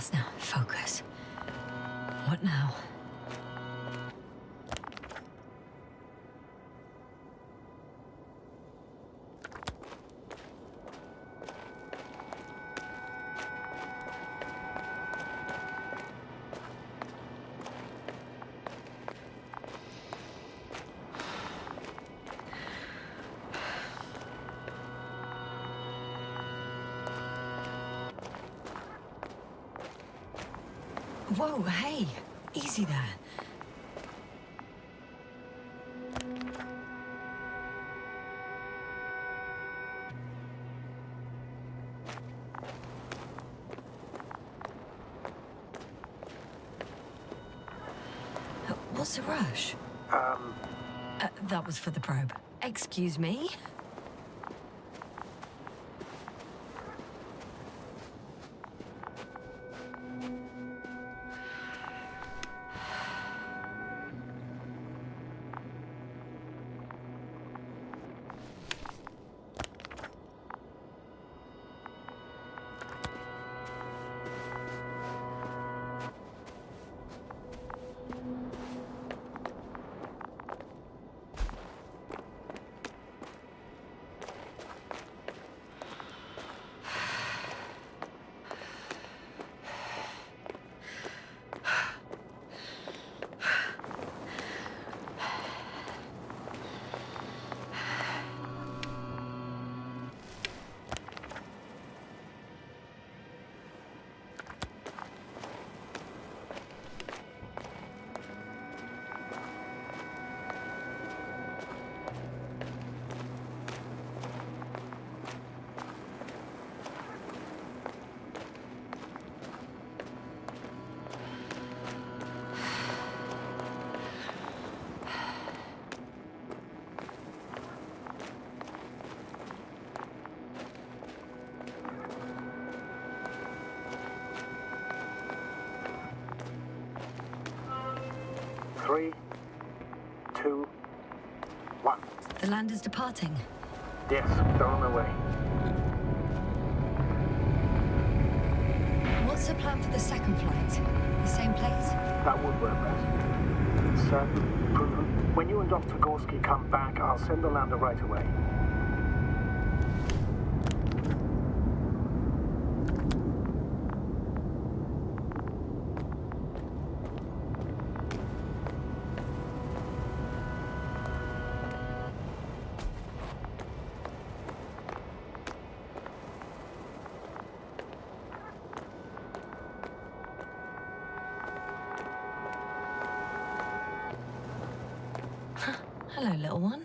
Asna, focus. What now? Whoa, hey! Easy there. What's the rush? That was for the probe. Excuse me? Three, two, one. The lander's departing. Yes, they're on their way. What's the plan for the second flight? The same place? That would work best. Certain, proven. When you and Dr. Gorski come back, I'll send the lander right away. Hello, little one.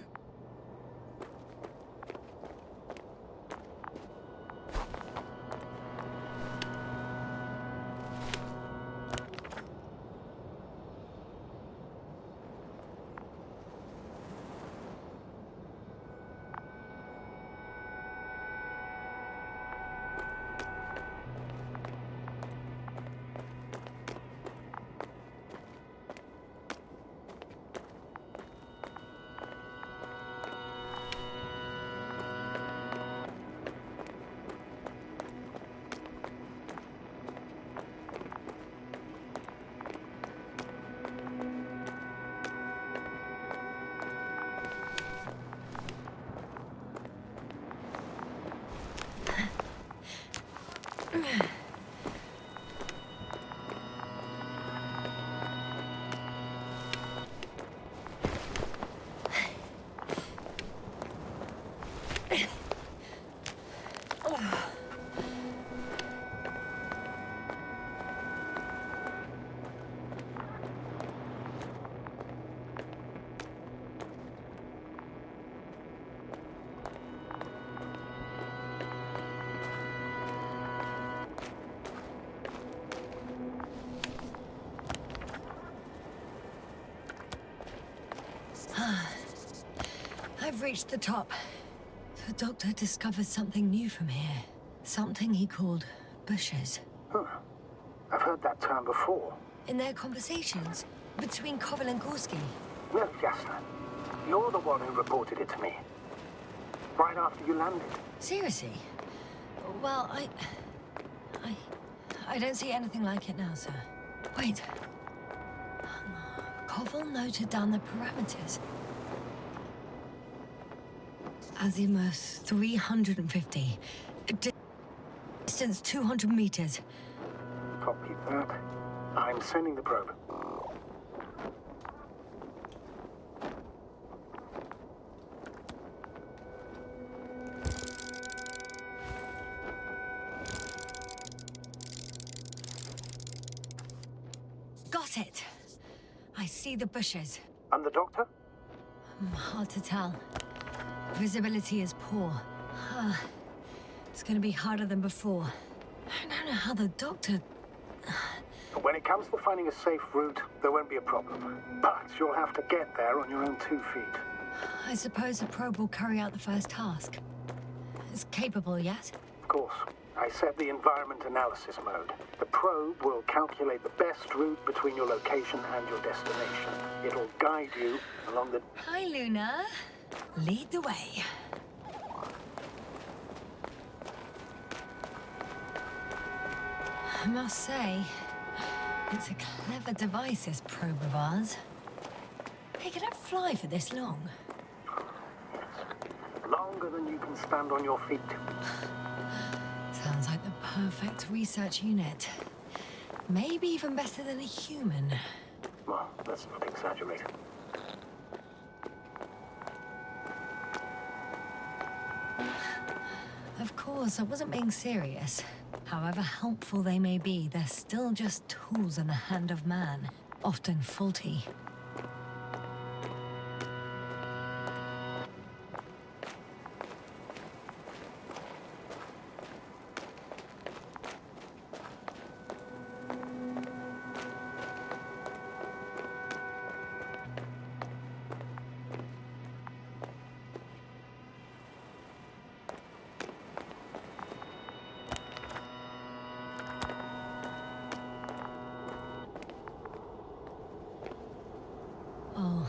I've reached the top. The doctor discovered something new from here. Something he called bushes. Huh. I've heard that term before. In their conversations between Koval and Gorski. No, Jasna. You're the one who reported it to me. Right after you landed. Seriously? Well, I don't see anything like it now, sir. Wait. Koval noted down the parameters. Azimuth 350. Distance 200 meters. Copy that. I'm sending the probe. Got it. I see the bushes. And the doctor? Hard to tell. Visibility is poor. It's gonna be harder than before. I don't know how the doctor... When it comes to finding a safe route, there won't be a problem. But you'll have to get there on your own 2 feet. I suppose the probe will carry out the first task. It's capable, yes? Of course. I set the environment analysis mode. The probe will calculate the best route between your location and your destination. It'll guide you along the... Hi, Luna. Lead the way. I must say, it's a clever device, this probe of ours. Hey, can it fly for this long? Longer than you can stand on your feet. Sounds like the perfect research unit. Maybe even better than a human. Well, let's not exaggerate. Of course, I wasn't being serious. However helpful they may be, they're still just tools in the hand of man, often faulty. Oh,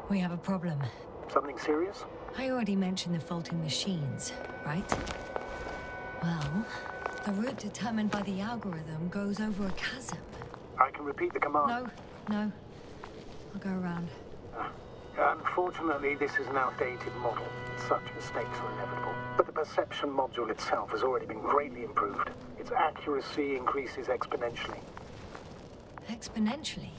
we have a problem. Something serious? I already mentioned the faulty machines, right? Well, the route determined by the algorithm goes over a chasm. I can repeat the command. No. I'll go around. Unfortunately, this is an outdated model. Such mistakes are inevitable. But the perception module itself has already been greatly improved. Its accuracy increases exponentially. Exponentially?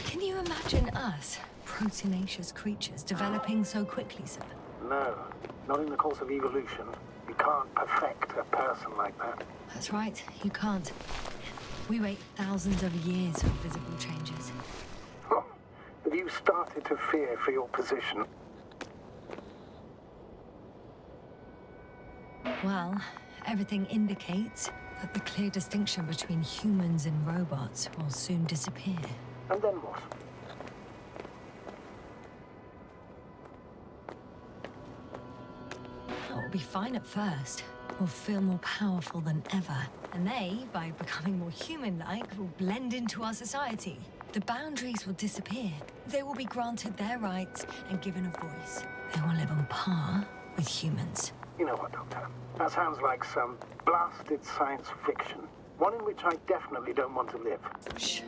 Can you imagine us, proteinaceous creatures, developing so quickly, sir? No, not in the course of evolution. You can't perfect a person like that. That's right, you can't. We wait thousands of years for visible changes. Have you started to fear for your position? Well, everything indicates that the clear distinction between humans and robots will soon disappear. And then what? We'll be fine at first. We'll feel more powerful than ever. And they, by becoming more human-like, will blend into our society. The boundaries will disappear. They will be granted their rights and given a voice. They will live on par with humans. You know what, Doctor? That sounds like some blasted science fiction. One in which I definitely don't want to live. Shh.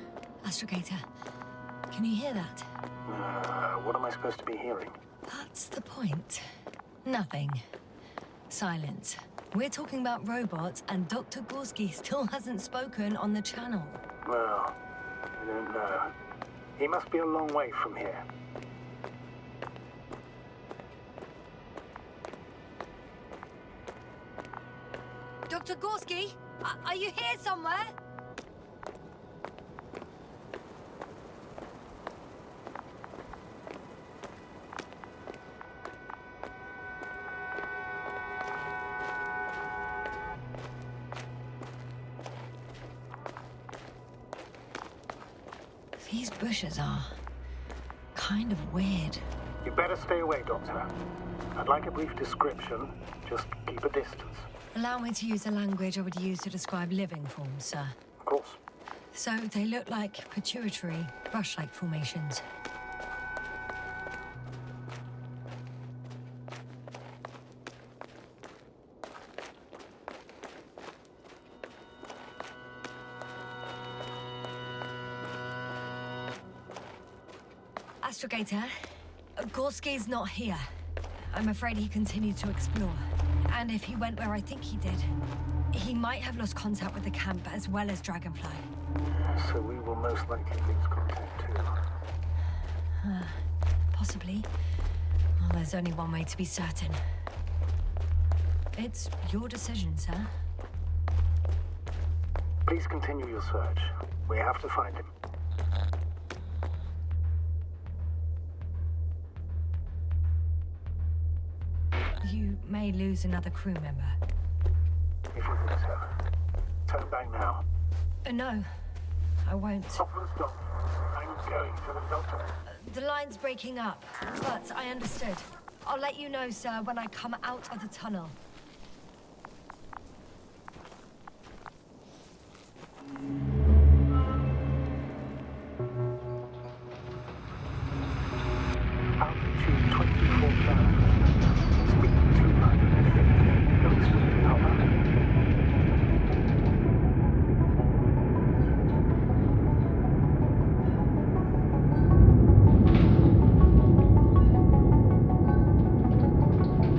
Astrogator, can you hear that? What am I supposed to be hearing? That's the point. Nothing. Silence. We're talking about robots, and Dr. Gorski still hasn't spoken on the channel. Well, I don't know. He must be a long way from here. Dr. Gorski, are you here somewhere? These bushes are kind of weird. You better stay away, Doctor. I'd like a brief description. Just keep a distance. Allow me to use the language I would use to describe living forms, sir. Of course. So they look like pituitary, brush-like formations. Astrogator, Gorski's not here. I'm afraid he continued to explore. And if he went where I think he did, he might have lost contact with the camp as well as Dragonfly. So we will most likely lose contact too. Possibly. Well, there's only one way to be certain. It's your decision, sir. Please continue your search. We have to find him. You may lose another crew member. If you think so. Turn back now. No, I won't. Stop and stop. I'm going to the doctor. The line's breaking up, but I understood. I'll let you know, sir, when I come out of the tunnel. Altitude 24,000. Speed 200. Don't speed me, Hopper.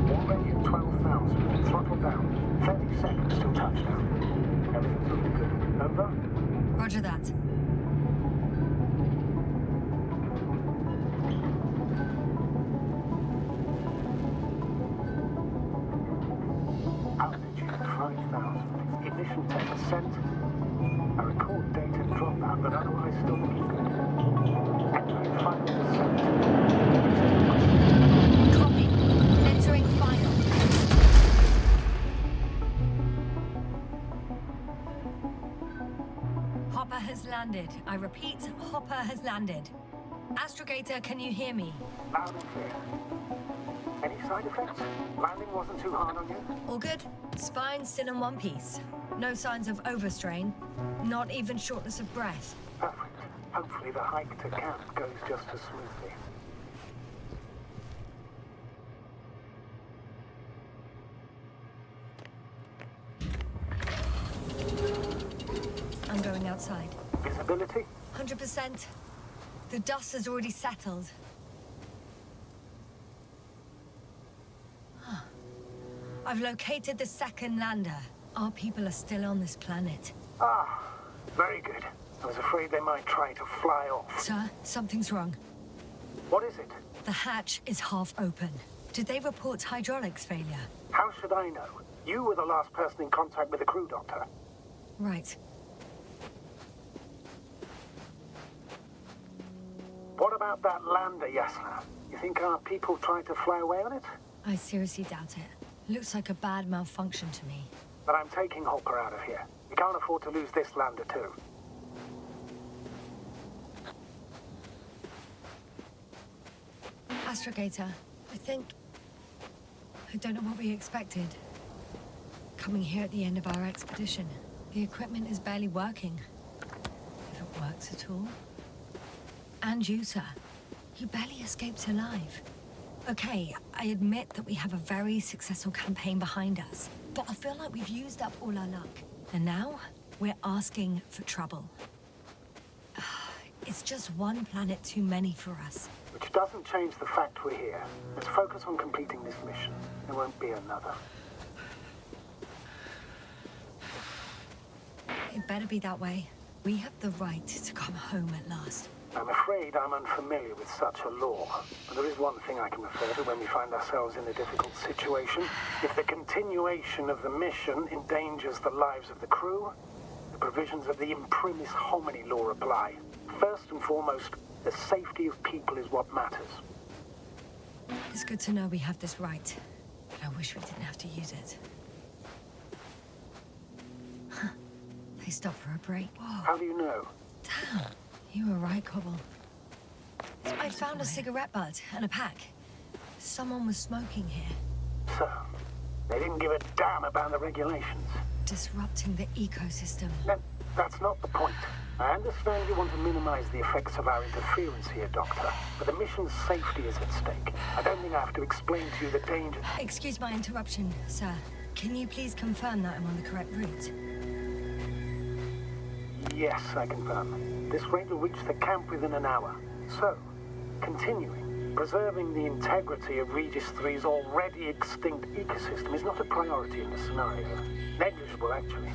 Already at 12,000. Throttle down. 30 seconds till touchdown. Everything's looking good. Over? Roger that. Altitude 5,000. Ignition 10%. A record data dropout, but otherwise still looking good. Entering final descent. Copy. Entering final. Hopper has landed. I repeat, Hopper has landed. Astrogator, can you hear me? Loud and clear. Any side effects? Landing wasn't too hard on you? All good? Spine still in one piece. No signs of overstrain. Not even shortness of breath. Perfect. Hopefully the hike to camp goes just as smoothly. I'm going outside. Visibility? 100%. The dust has already settled. I've located the second lander. Our people are still on this planet. Ah, very good. I was afraid they might try to fly off. Sir, something's wrong. What is it? The hatch is half open. Did they report hydraulics failure? How should I know? You were the last person in contact with the crew, Doctor. Right. What about that lander, Yasna? You think our people tried to fly away on it? I seriously doubt it. Looks like a bad malfunction to me. But I'm taking Hopper out of here. We can't afford to lose this lander, too. Astrogator, I don't know what we expected. Coming here at the end of our expedition. The equipment is barely working. If it works at all. And you, sir. You barely escaped alive. Okay, I admit that we have a very successful campaign behind us. But I feel like we've used up all our luck. And now, we're asking for trouble. It's just one planet too many for us. Which doesn't change the fact we're here. Let's focus on completing this mission. There won't be another. It better be that way. We have the right to come home at last. I'm afraid I'm unfamiliar with such a law. But there is one thing I can refer to when we find ourselves in a difficult situation. If the continuation of the mission endangers the lives of the crew, the provisions of the imprimis homini law apply. First and foremost, the safety of people is what matters. It's good to know we have this right. But I wish we didn't have to use it. Huh. They stopped for a break. Whoa. How do you know? Damn. You were right, Cobble. I found a cigarette butt and a pack. Someone was smoking here. So, they didn't give a damn about the regulations. Disrupting the ecosystem. No, that's not the point. I understand you want to minimize the effects of our interference here, Doctor, but the mission's safety is at stake. I don't think I have to explain to you the dangers. Excuse my interruption, sir. Can you please confirm that I'm on the correct route? Yes, I confirm. This rate will reach the camp within an hour. So, Continuing, preserving the integrity of Regis 3's already extinct ecosystem is not a priority in the scenario. Negligible, actually.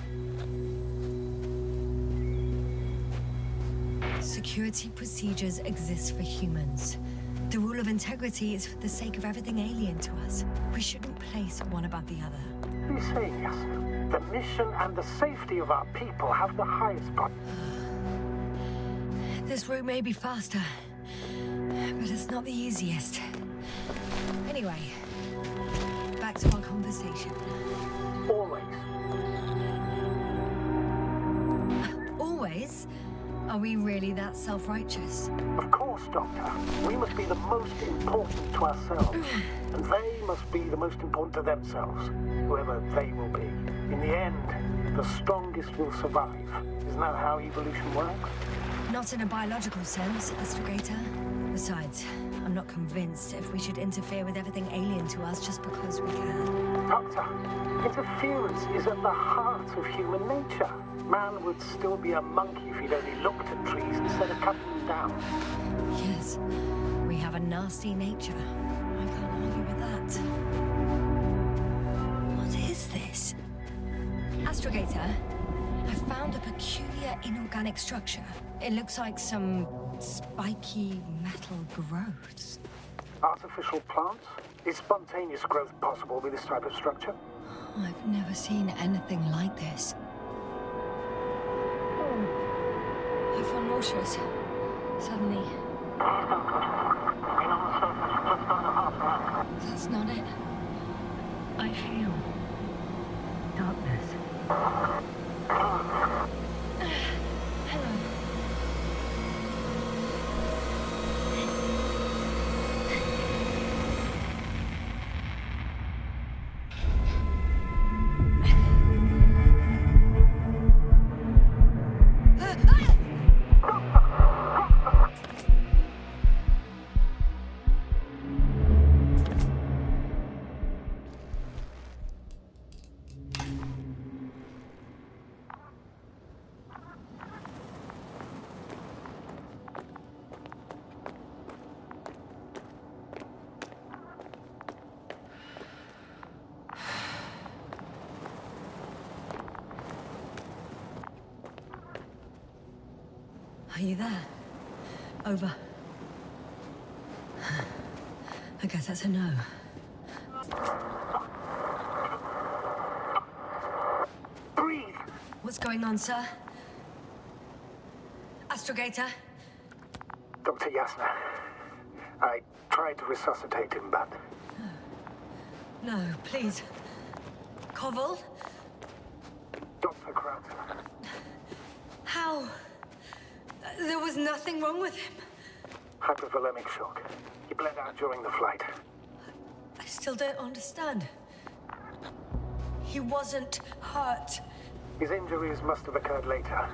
Security procedures exist for humans. The rule of integrity is for the sake of everything alien to us. We shouldn't place one above the other. What are you saying, Yasna? The mission and the safety of our people have the highest priority. This route may be faster, but it's not the easiest. Anyway, back to our conversation. Always. Always? Are we really that self-righteous? Of course, Doctor. We must be the most important to ourselves. And they must be the most important to themselves, whoever they will be. In the end, the strongest will survive. Isn't that how evolution works? Not in a biological sense, Astrogator. Besides, I'm not convinced if we should interfere with everything alien to us just because we can. Doctor, interference is at the heart of human nature. Man would still be a monkey if he'd only looked at trees instead of cutting them down. Yes, we have a nasty nature. I can't argue with that. What is this? Astrogator, I found a peculiar inorganic structure. It looks like some spiky metal growths. Artificial plants? Is spontaneous growth possible with this type of structure? I've never seen anything like this. I feel nauseous. Suddenly. That's not it. I feel darkness. Hello. Are you there? Over. I guess that's a no. Breathe! What's going on, sir? Astrogator? Dr. Yasna, I tried to resuscitate him, but... No, please. Koval? Dr. Krauser. How? There was nothing wrong with him. Hypovolemic shock. He bled out during the flight. I still don't understand. He wasn't hurt. His injuries must have occurred later.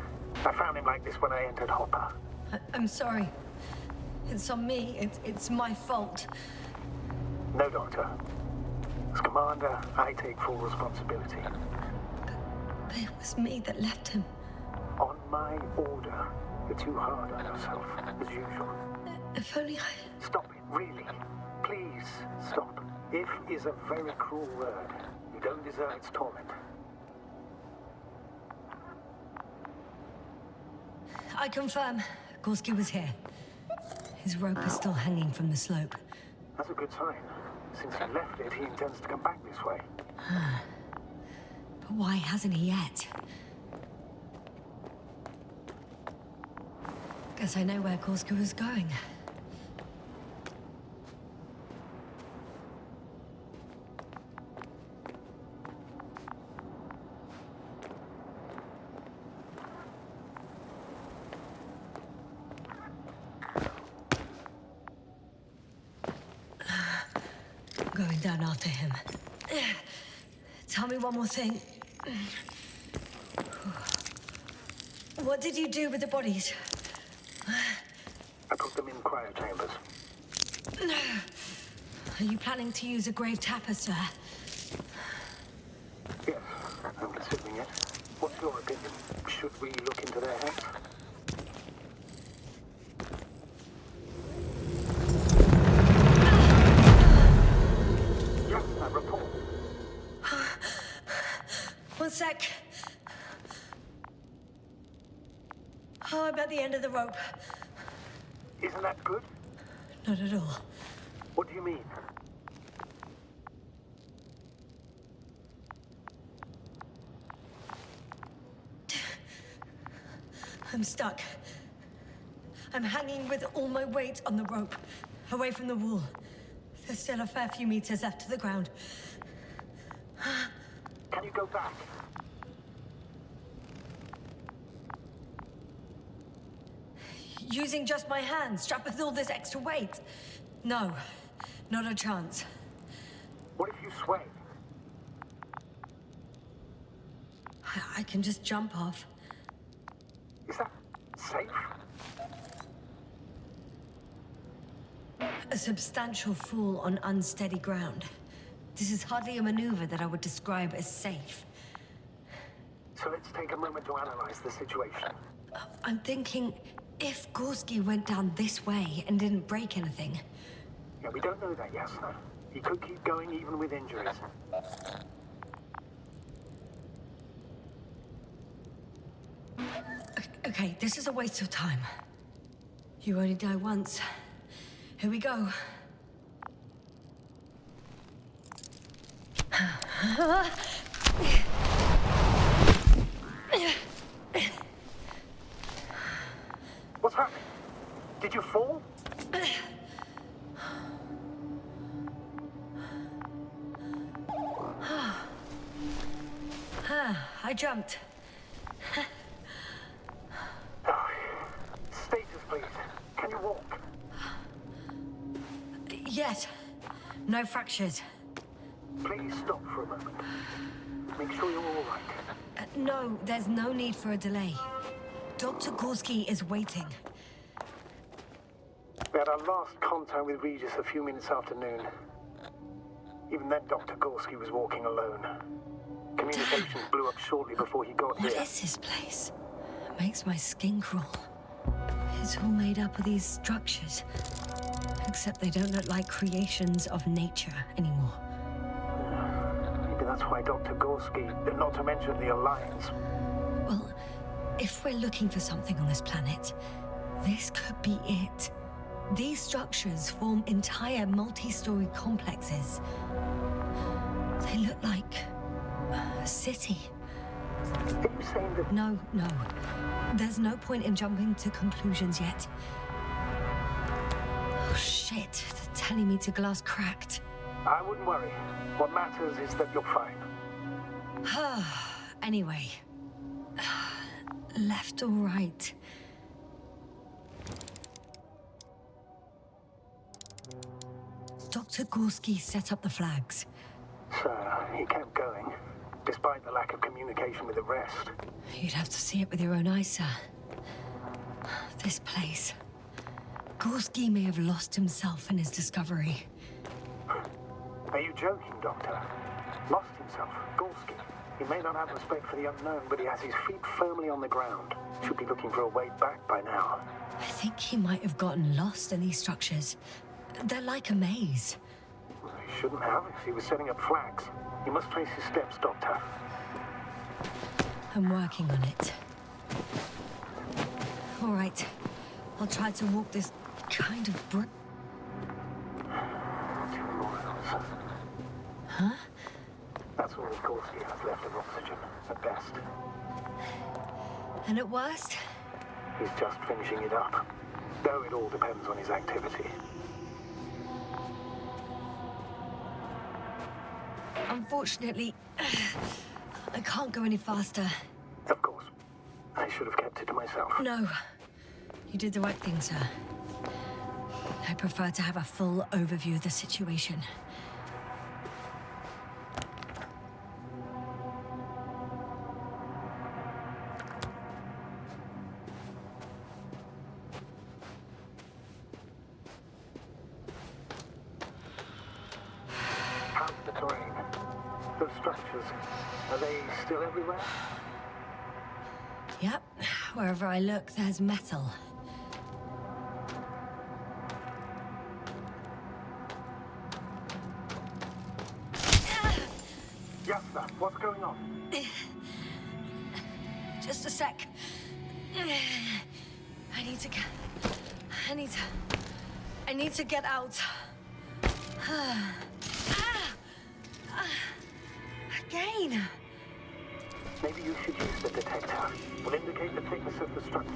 I found him like this when I entered Hopper. I'm sorry. It's on me. It's my fault. No, Doctor. As Commander, I take full responsibility. But it was me that left him. On my order. You're too hard on yourself, as usual. If only I... Stop it, really. Please, stop. If is a very cruel word. You don't deserve its torment. I confirm. Gorski was here. His rope is still hanging from the slope. That's a good sign. Since he left it, he intends to come back this way. But why hasn't he yet? Guess I know where Gorski was going. Going down after him. Tell me one more thing. What did you do with the bodies? I put them in cryo chambers. Are you planning to use a grave tapper, sir? Yes, I'm considering it. What's your opinion? Should we look into their heads? Oh, I'm at the end of the rope. Isn't that good? Not at all. What do you mean? I'm stuck. I'm hanging with all my weight on the rope, away from the wall. There's still a fair few meters left to the ground. Can you go back? Using just my hands, strapped with all this extra weight? No, not a chance. What if you sway? I can just jump off. Is that safe? A substantial fall on unsteady ground. This is hardly a maneuver that I would describe as safe. So let's take a moment to analyze the situation. I'm thinking, if Gorski went down this way and didn't break anything... Yeah, we don't know that, Yasna. He could keep going even with injuries. Okay, this is a waste of time. You only die once. Here we go. What's happening? Did you fall? I jumped. Status, please. Can you walk? Yes. No fractures. Please stop for a moment. Make sure you're all right. No, there's no need for a delay. Dr. Gorski is waiting. We had our last contact with Regis a few minutes after noon. Even then, Dr. Gorski was walking alone. Communications blew up shortly before he got here. What is this place? It makes my skin crawl. It's all made up of these structures. Except they don't look like creations of nature anymore. Maybe that's why Dr. Gorski, not to mention the Alliance. Well, if we're looking for something on this planet, this could be it. These structures form entire multi-story complexes. They look like a city. Are you saying that... No. There's no point in jumping to conclusions yet. Oh shit, they're telling me the glass cracked. I wouldn't worry. What matters is that you're fine. Anyway. Left or right? Dr. Gorski set up the flags. So, he kept going, despite the lack of communication with the rest. You'd have to see it with your own eyes, sir. This place. Gorski may have lost himself in his discovery. Are you joking, Doctor? Lost himself, Gorski. He may not have respect for the unknown, but he has his feet firmly on the ground. Should be looking for a way back by now. I think he might have gotten lost in these structures. They're like a maze. He shouldn't have if he was setting up flags. He must trace his steps, Doctor. I'm working on it. All right. I'll try to walk this kind of 2 miles. Huh? That's all Gorski has left of oxygen, at best. And at worst? He's just finishing it up. Though it all depends on his activity. Unfortunately, I can't go any faster. Of course. I should have kept it to myself. No. You did the right thing, sir. I prefer to have a full overview of the situation. How's the terrain? Those structures, are they still everywhere? Yep. Wherever I look, there's metal. Yasna, what's going on? Just a sec. need to get out. Again. Maybe you should use the detector. Will indicate the thickness of the structure.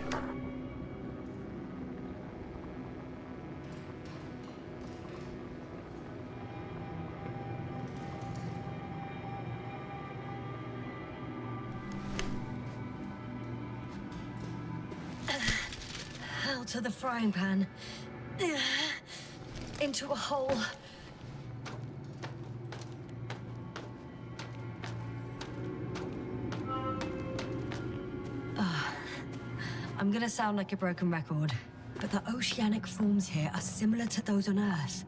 Out of the frying pan. Into a hole. I'm gonna sound like a broken record, but the oceanic forms here are similar to those on Earth.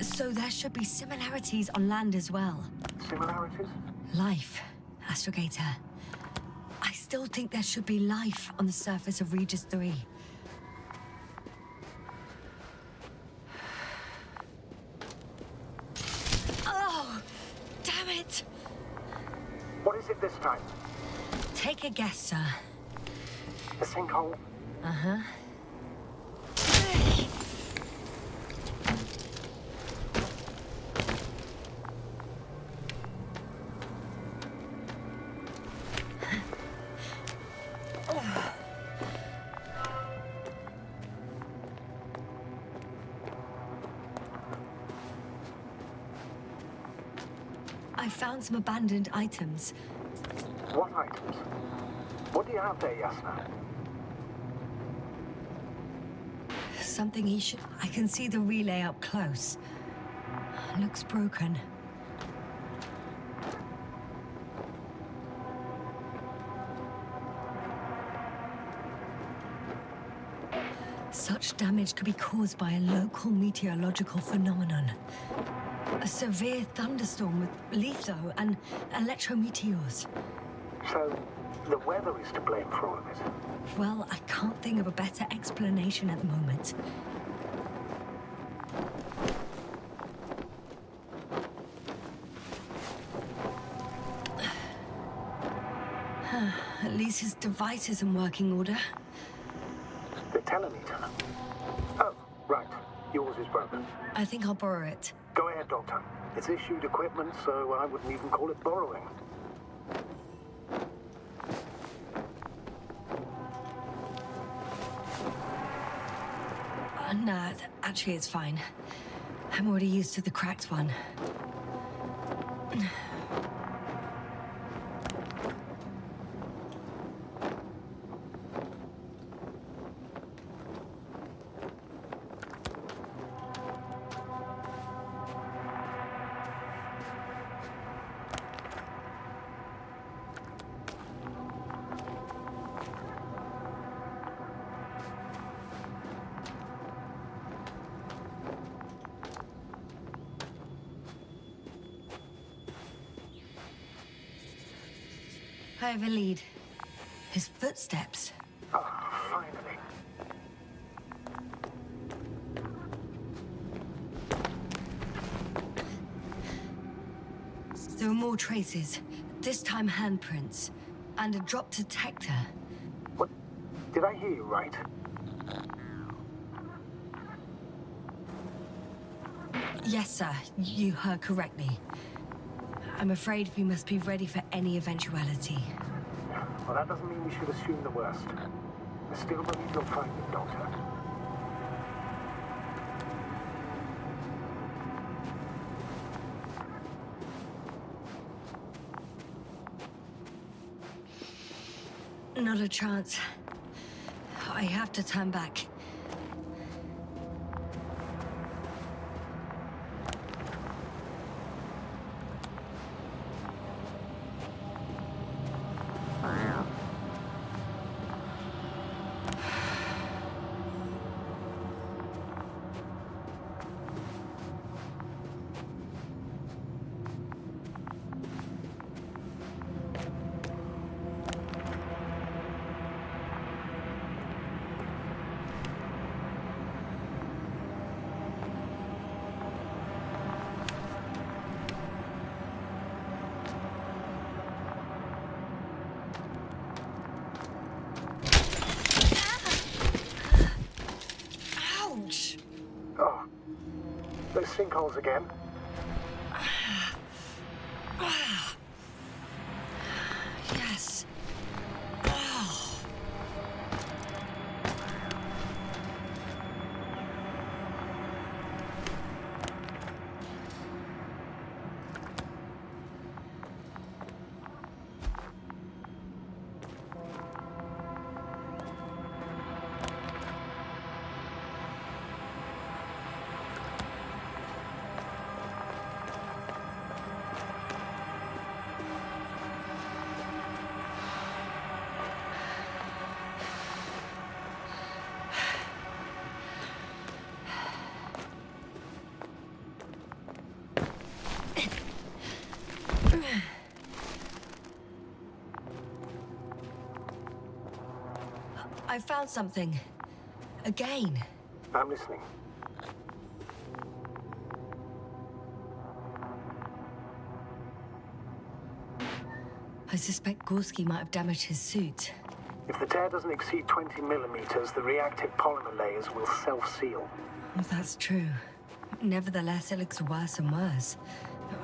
So there should be similarities on land as well. Similarities? Life, Astrogator. I still think there should be life on the surface of Regis 3. What is it this time? Take a guess, sir. A sinkhole? Uh-huh. I found some abandoned items. What items? What do you have there, Yasna? Something he should... I can see the relay up close. Looks broken. Such damage could be caused by a local meteorological phenomenon. A severe thunderstorm with litho and electrometeors. So, the weather is to blame for all of it? Well, I can't think of a better explanation at the moment. At least his device is in working order. The telemeter? Oh, right. Yours is broken. I think I'll borrow it. Go ahead, Doctor. It's issued equipment, so I wouldn't even call it borrowing. Nah, actually it's fine. I'm already used to the cracked one. I have a lead. His footsteps. Oh, finally. There are more traces. This time handprints. And a drop detector. What? Did I hear you right? Yes, sir. You heard correctly. I'm afraid we must be ready for any eventuality. Well, that doesn't mean we should assume the worst. I still believe you'll find it, Doctor. Not a chance. I have to turn back. Those sinkholes again? Yes. I found something. Again. I'm listening. I suspect Gorski might have damaged his suit. If the tear doesn't exceed 20 millimeters, the reactive polymer layers will self-seal. If that's true. Nevertheless, it looks worse and worse.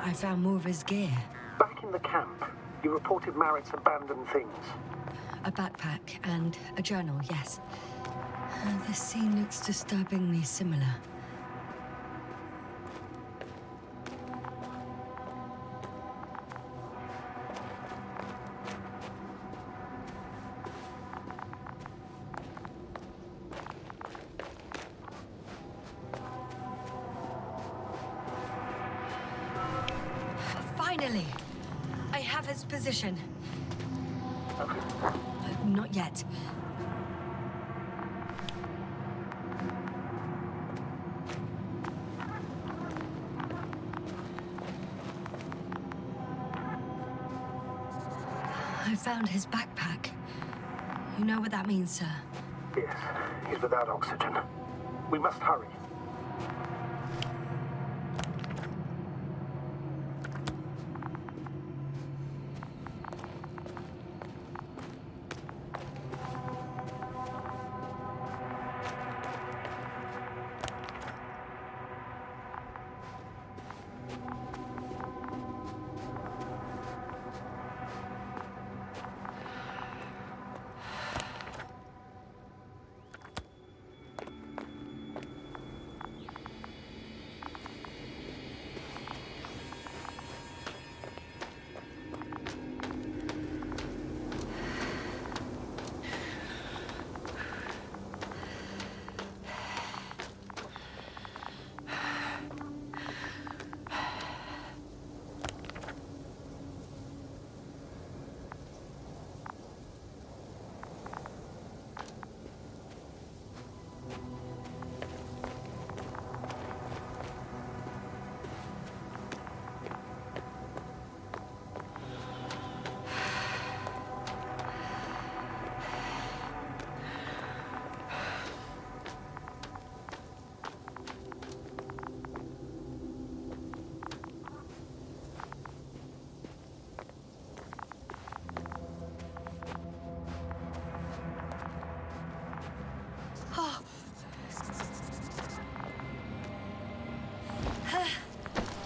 I found more of his gear. Back in the camp, you reported Marrett's abandoned things. A backpack and a journal, yes. This scene looks disturbingly similar. Finally! I have his position. Not yet. I found his backpack. You know what that means, sir? Yes, he's without oxygen. We must hurry.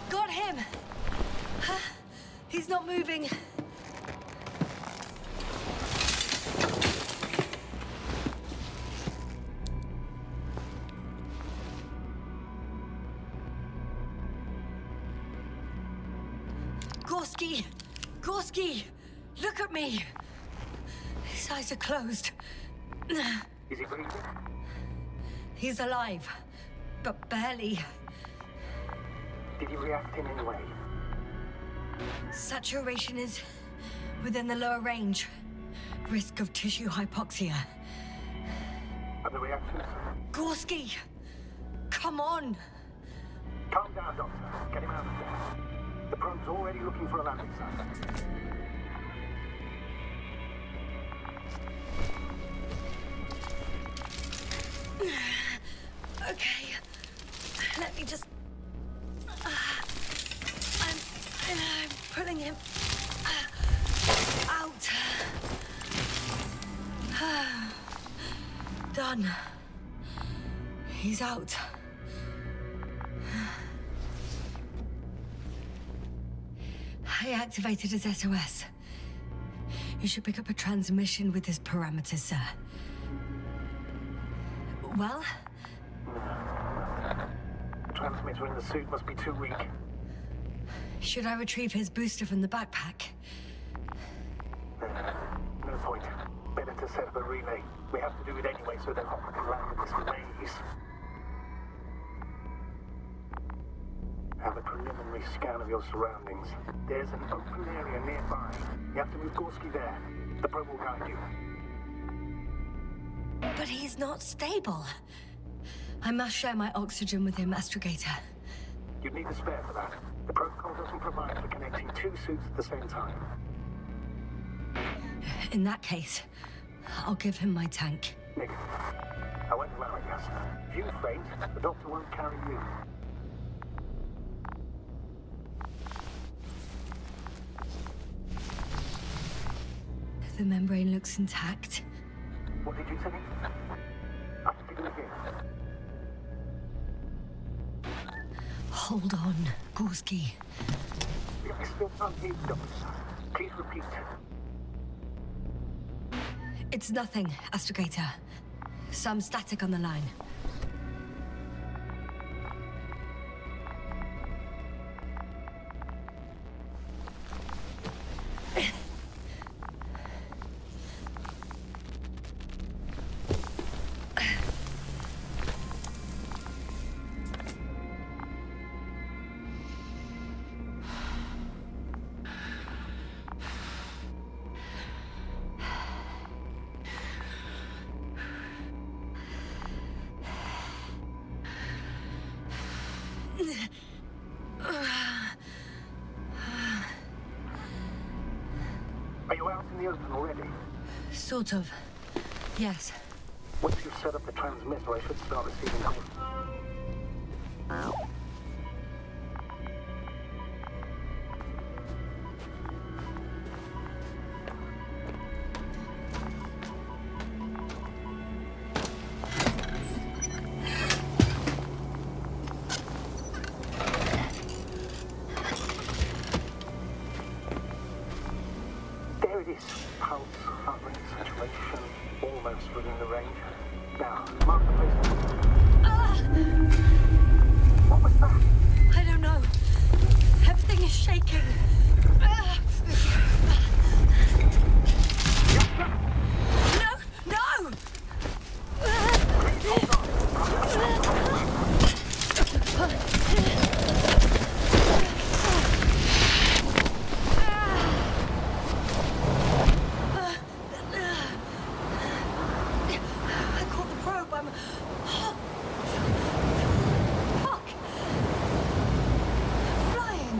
Got him! He's not moving. Gorski! Gorski! Look at me! His eyes are closed. Is he breathing? He's alive, but barely. Did he react in any way? Saturation is within the lower range. Risk of tissue hypoxia. And the reactions? Gorski! Come on! Calm down, Doctor. Get him out of there. The probe's already looking for a landing site. Okay. Let me just... I'm pulling him out. Done. He's out. I activated his SOS. You should pick up a transmission with his parameters, sir. Well? The transmitter in the suit must be too weak. Should I retrieve his booster from the backpack? No point. Better to set up a relay. We have to do it anyway so that Hopper can land in this maze. Have a preliminary scan of your surroundings. There's an open area nearby. You have to move Gorski there. The probe will guide you. But he's not stable. I must share my oxygen with him, Astrogator. You'd need a spare for that. The protocol doesn't provide for connecting two suits at the same time. In that case, I'll give him my tank. Negative. I won't allow it, yes. If you faint, the doctor won't carry you. The membrane looks intact. What did you say? I can begin again. Hold on, Gorski. I still can't hear you, Doctor. Please repeat. It's nothing, Astrogator. Some static on the line. Are you out in the open already? Sort of. Yes. Once you've set up the transmitter, I should start receiving calls. There it is. Pulse, heart rate, saturation, almost within the range. Now, mark the place. What was that? I don't know. Everything is shaking. No! No! I caught the probe. I'm... Fuck! Flying!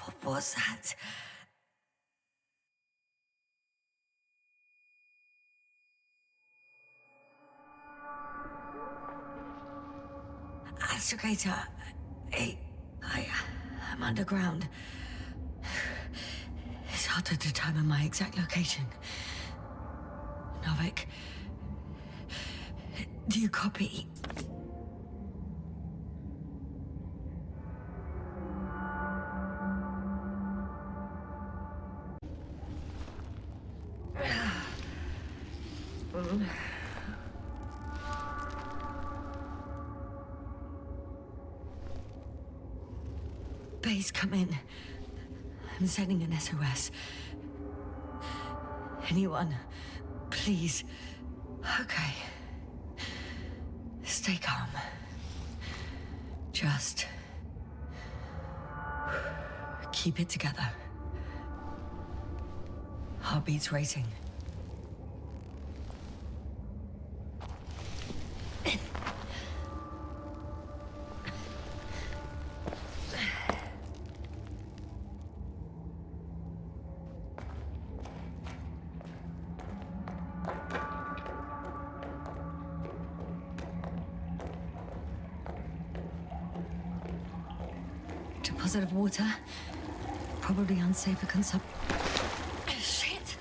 What was that? Astrogator, I'm underground. It's hard to determine my exact location. Novik, do you copy? Base, come in. I'm sending an SOS. Anyone, please. Okay. Stay calm. Just keep it together. Heartbeats racing. deposit of water. Probably unsafe for consumption. Shit!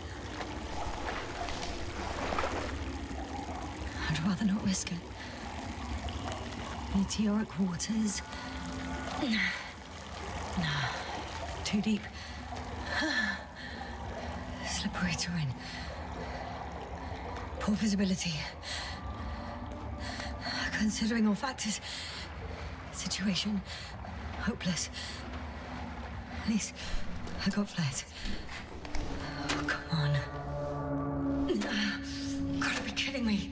I'd rather not risk it. Meteoric waters. No. Too deep. Slippery terrain. Poor visibility. Considering all factors, situation hopeless. At least I got flight. Oh, come on. Gotta be kidding me.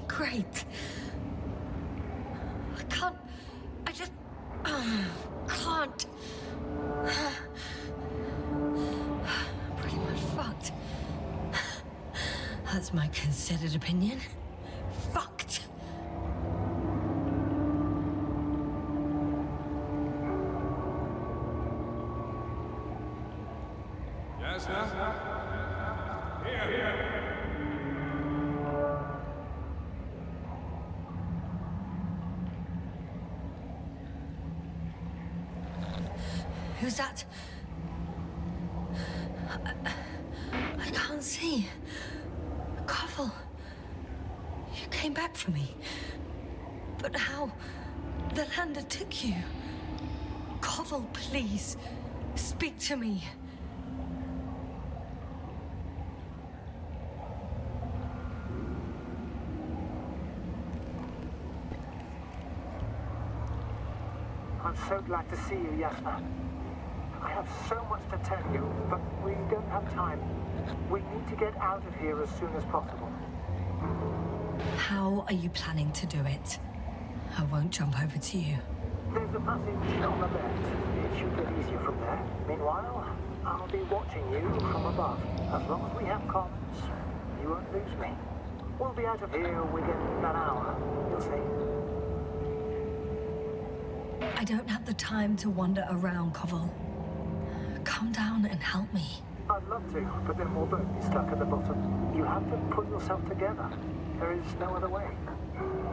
Great. I just can't. Pretty much fucked. That's my considered opinion. Fucked. Yes, sir? Here. Who's that? I can't see. Koval, you came back for me. But how? The lander took you. Koval, please, speak to me. I'm so glad to see you, Yasna. I have so much to tell you, but we don't have time. We need to get out of here as soon as possible. How are you planning to do it? I won't jump over to you. There's a passage on the left. It should get easier from there. Meanwhile, I'll be watching you from above. As long as we have comms, you won't lose me. We'll be out of here within an hour. You'll see. I don't have the time to wander around, Koval. Come down and help me. I'd love to, but then we'll both be stuck at the bottom. You have to pull yourself together. There is no other way.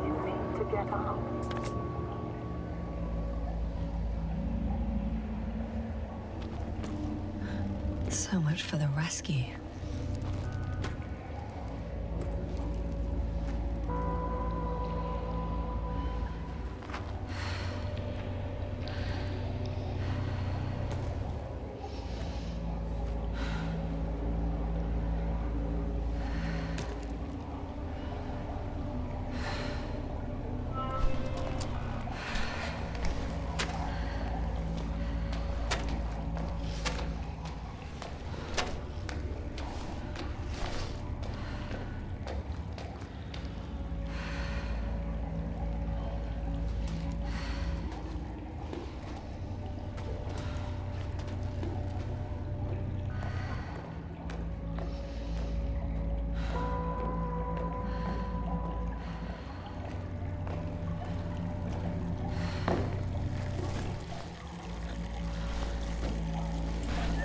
You need to get out. So much for the rescue.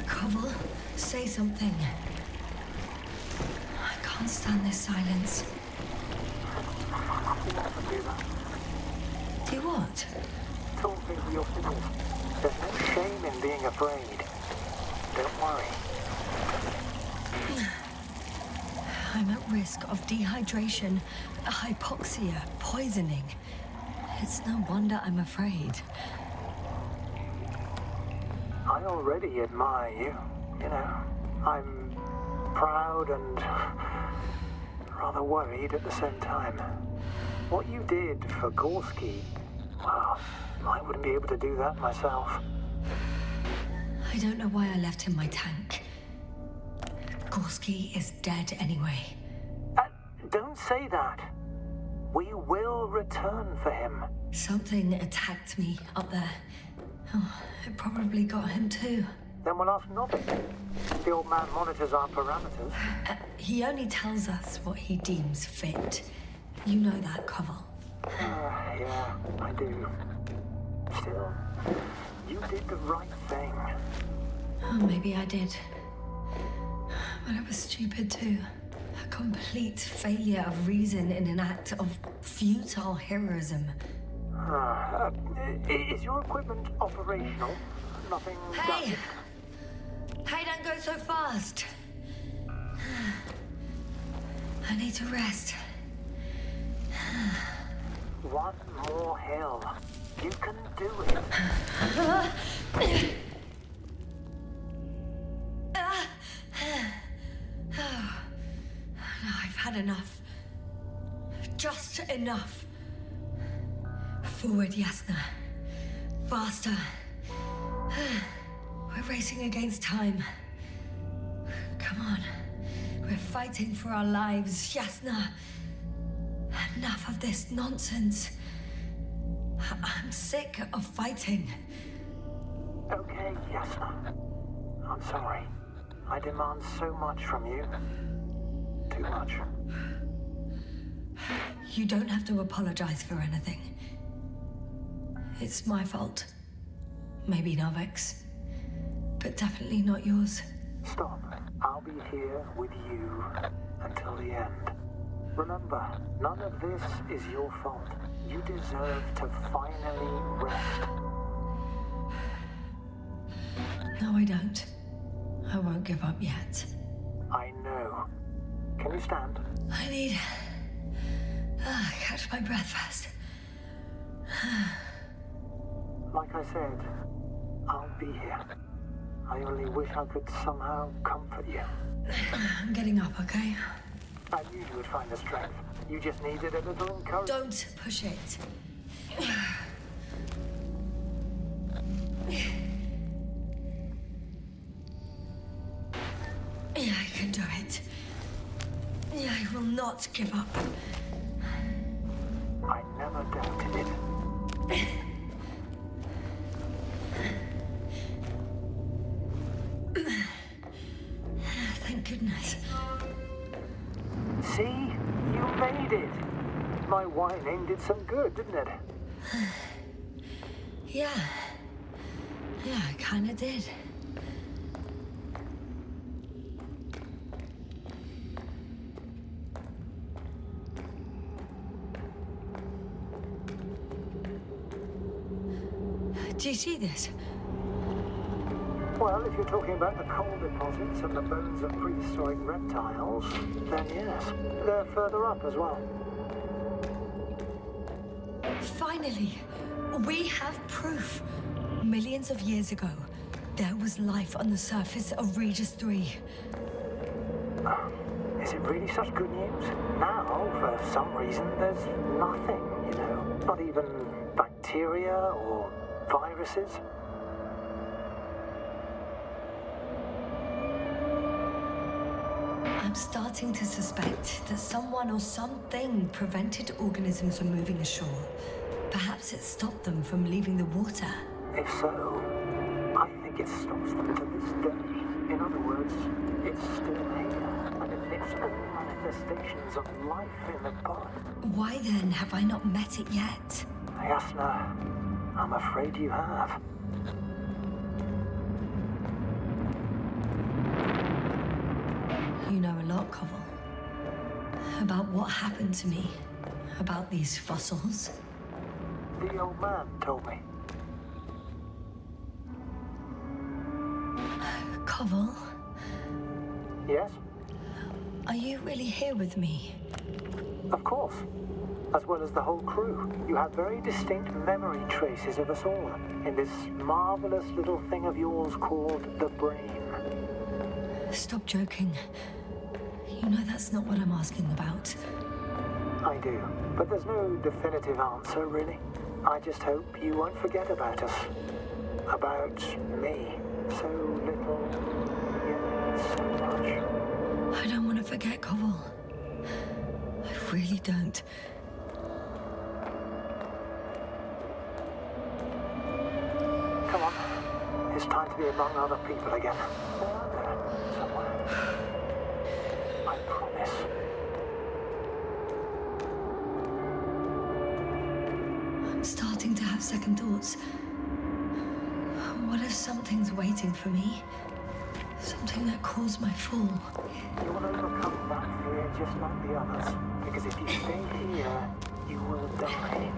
Koval, say something. I can't stand this silence. Do what? Talk over your signals. There's no shame in being afraid. Don't worry. I'm at risk of dehydration, hypoxia, poisoning. It's no wonder I'm afraid. I already admire you. You know, I'm proud and rather worried at the same time. What you did for Gorski, well, I wouldn't be able to do that myself. I don't know why I left him my tank. Gorski is dead anyway. Don't say that. We will return for him. Something attacked me up there. Oh, it probably got him too. Then we'll ask nothing. The old man monitors our parameters. He only tells us what he deems fit. You know that, Koval. Yeah, I do. Still, you did the right thing. Oh, maybe I did. But it was stupid too. A complete failure of reason in an act of futile heroism. Is your equipment operational? Nothing... Hey! Hey, don't go so fast. I need to rest. One more hill. You can do it. I've had enough. Just enough. Forward, Yasna. Faster. We're racing against time. Come on. We're fighting for our lives, Yasna. Enough of this nonsense. I'm sick of fighting. Okay, Yasna. I'm sorry. I demand so much from you. Too much. You don't have to apologize for anything. It's my fault. Maybe Novik's. But definitely not yours. Stop. I'll be here with you until the end. Remember, none of this is your fault. You deserve to finally rest. No, I don't. I won't give up yet. I know. Can you stand? I need... catch my breath first. Like I said, I'll be here. I only wish I could somehow comfort you. I'm getting up, okay? I knew you would find the strength. You just needed a little encouragement. Don't push it. Yeah, I can do it. Yeah, I will not give up. I never doubted it. Thank goodness. See? You made it. My whining did some good, didn't it? Yeah. Yeah, I kinda did. Do you see this? Well, if you're talking about the coal deposits and the bones of prehistoric reptiles, then yes, they're further up as well. Finally, we have proof. Millions of years ago, there was life on the surface of Regis 3. Is it really such good news? Now, for some reason, there's nothing, you know? Not even bacteria or viruses? I'm starting to suspect that someone or something prevented organisms from moving ashore. Perhaps it stopped them from leaving the water. If so, I think it stops them to this day. In other words, it's still here, and it lifts all manifestations of life in the pod. Why then have I not met it yet? Yasna, I'm afraid you have. You know a lot, Koval. About what happened to me. About these fossils. The old man told me. Koval, Yes? are you really here with me? Of course. As well as the whole crew. You have very distinct memory traces of us all in this marvelous little thing of yours called the brain. Stop joking. You know that's not what I'm asking about. I do, but there's no definitive answer, really. I just hope you won't forget about us. About me. So little, yet so much. I don't want to forget, Koval. I really don't. Come on. It's time to be among other people again. They're out there, somewhere. I promise. I'm starting to have second thoughts. What if something's waiting for me? Something that caused my fall. You will overcome that fear just like the others. Because if you stay here, you will die.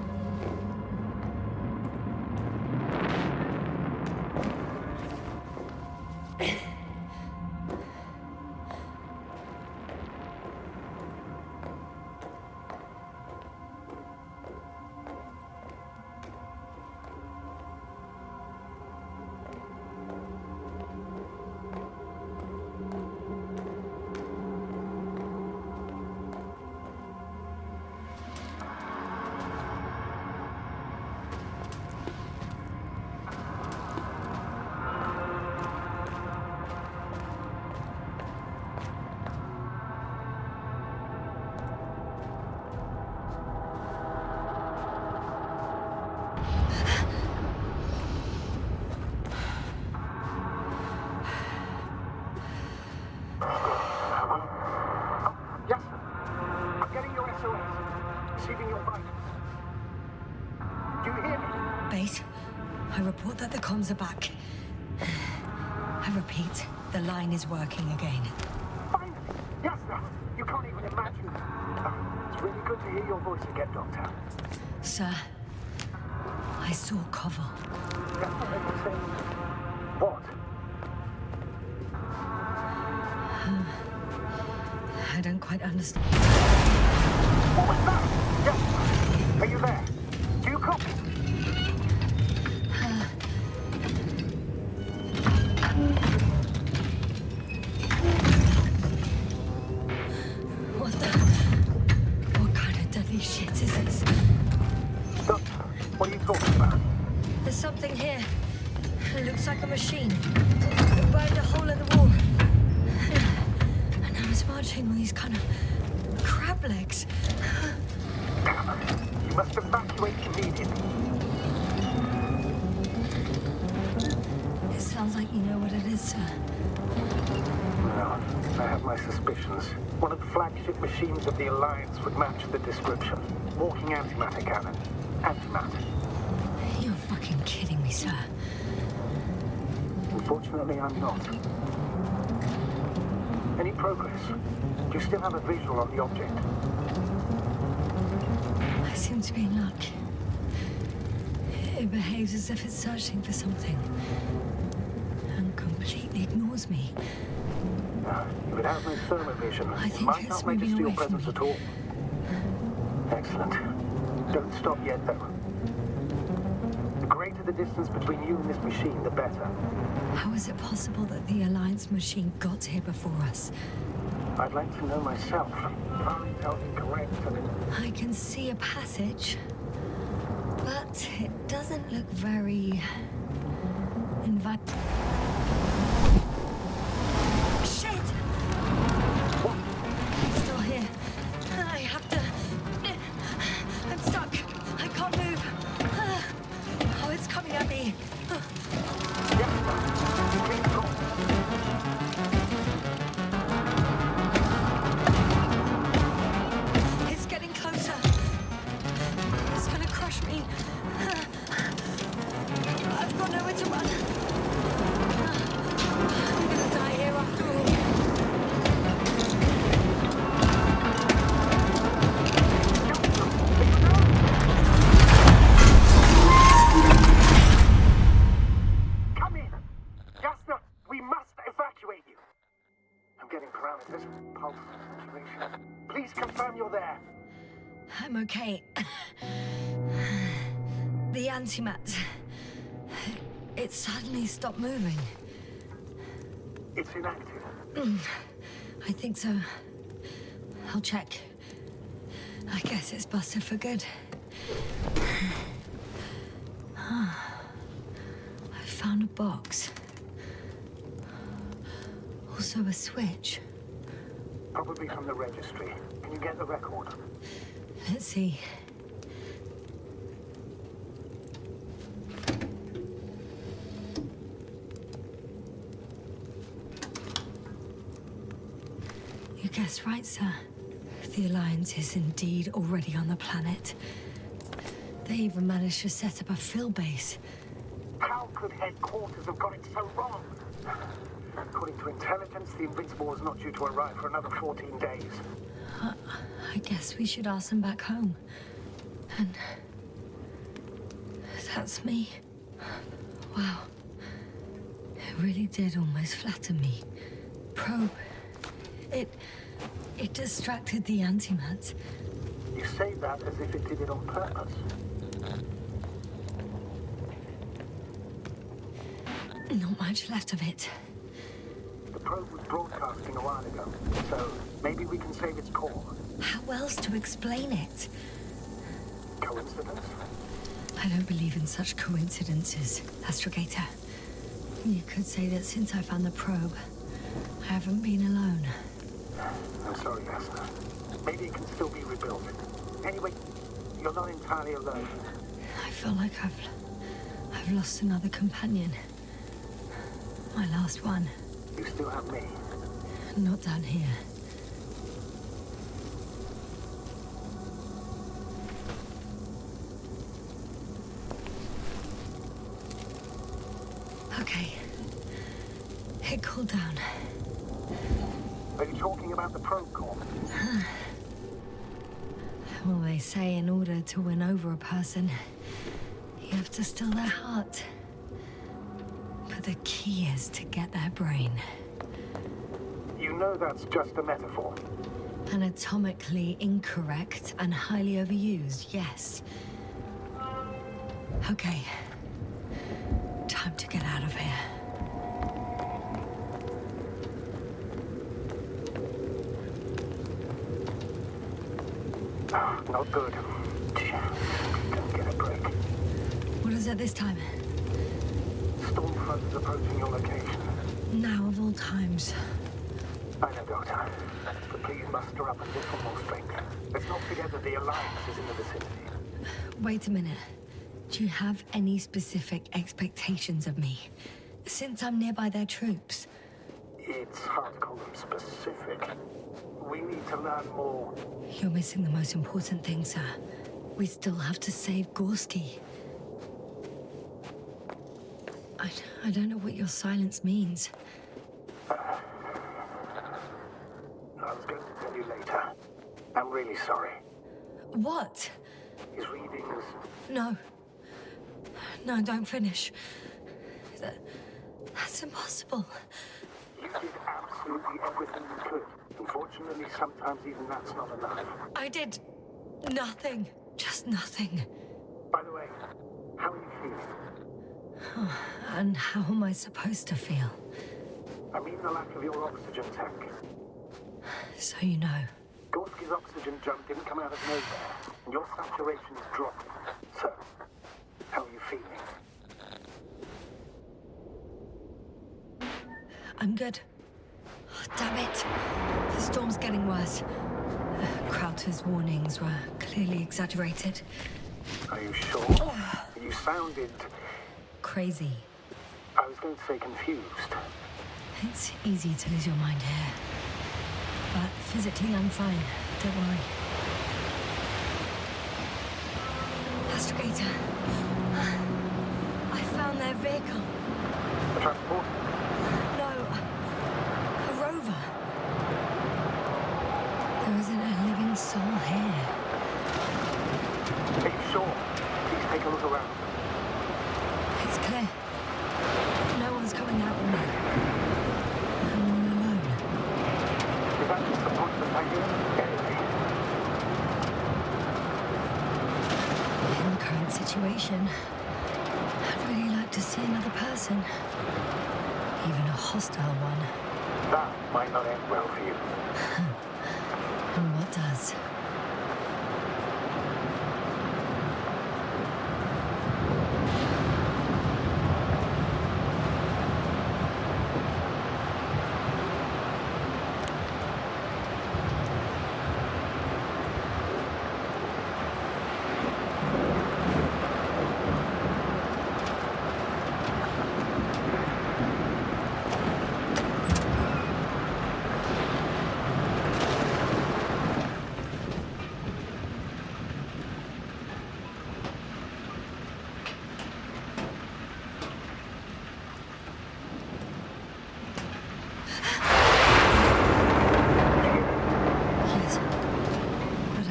I report that the comms are back. I repeat, the line is working again. Finally! Yes, sir! You can't even imagine. It's really good to hear your voice again, Doctor. Sir, I saw Koval. That's what they were saying. What? I don't quite understand. What was that? Yes. Are you there? Do you copy? What kind of deadly shit is this? Doctor, what are you talking about? There's something here. It looks like a machine. It burned a hole in the wall. And now it's marching on these kind of crab legs. You must evacuate immediately. It sounds like you know what it is, sir. No, I have my suspicions. One of the flagship machines of the Alliance would match the description. Walking antimatter cannon. Antimatter. You're fucking kidding me, sir. Unfortunately, I'm not. Any progress? Do you still have a visual on the object? I seem to be in luck. It behaves as if it's searching for something. And completely ignores me. If it has no thermovision, I it think might it's not moving register your away from presence me. at all. Excellent. Don't stop yet, though. The greater the distance between you and this machine, the better. How is it possible that the Alliance machine got here before us? I'd like to know myself. If our intel's incorrect, I can see a passage, but it doesn't look very inviting. Shit! It's still here. I have to... I'm stuck. I can't move. Oh, it's coming at me. It's getting closer. It's gonna crush me. I've got nowhere to run. I'm gonna die here after all. Come in! Jasper, we must evacuate you. I'm getting parameters. Pulse, saturation. Please confirm you're there. I'm okay. The antimat. It suddenly stopped moving. It's inactive. I think so. I'll check. I guess it's busted for good. I found a box. Also a switch. Probably from the registry. Can you get the record? Let's see. You guessed right, sir. The Alliance is indeed already on the planet. They even managed to set up a field base. How could headquarters have got it so wrong? According to intelligence, the Invincible was not due to arrive for another 14 days. I guess we should ask them back home. And that's me. Wow. It really did almost flatter me. Probe. It distracted the antimats. You say that as if it did it on purpose. Not much left of it. The probe was broadcasting a while ago, so maybe we can save its call. How else to explain it? Coincidence? I don't believe in such coincidences, Astrogator. You could say that since I found the probe, I haven't been alone. I'm sorry, Asta. Maybe it can still be rebuilt. Anyway, you're not entirely alone. I feel like I've lost another companion. My last one. You still have me. Not down here. Okay. It cooled down. Are you talking about the probe core? Well, they say in order to win over a person, you have to steal their heart. But the key is to get their brain. You know that's just a metaphor. Anatomically incorrect and highly overused, yes. Okay. Time to get out of here. Not good. Don't get a break. What is it this time? Storm front is approaching your location. Now of all times. I know, Doctor. But please muster up a little more strength. Let's not forget that the Alliance is in the vicinity. Wait a minute. Do you have any specific expectations of me? Since I'm nearby their troops. It's hard to call them specific. We need to learn more. You're missing the most important thing, sir. We still have to save Gorski. I don't know what your silence means. I was going to tell you later. I'm really sorry. What? His readings... No. No, don't finish. That's impossible. You did absolutely everything you could. Unfortunately, sometimes even that's not enough. I did nothing. Just nothing. By the way, how are you feeling? And how am I supposed to feel? I mean the lack of your oxygen tank. So you know. Gorski's oxygen jump didn't come out of nowhere, and your saturation's dropped. So, how are you feeling? I'm good. Oh, damn it. The storm's getting worse. Crowther's warnings were clearly exaggerated. Are you sure? You sounded... Crazy. I was going to say confused. It's easy to lose your mind here. But physically, I'm fine. Don't worry. Astrogator. I found their vehicle. A transport? No. A rover. There isn't a living soul here. Are you sure? Please take a look around. It's clear. No one's coming out with me. I'm all alone. Is that just a pointless idea? Anyway. In the current situation, I'd really like to see another person. Even a hostile one. That might not end well for you. And what does?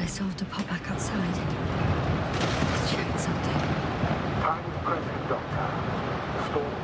Solved to pop back outside. Let's check something. Time is pressing, Doctor. The storm.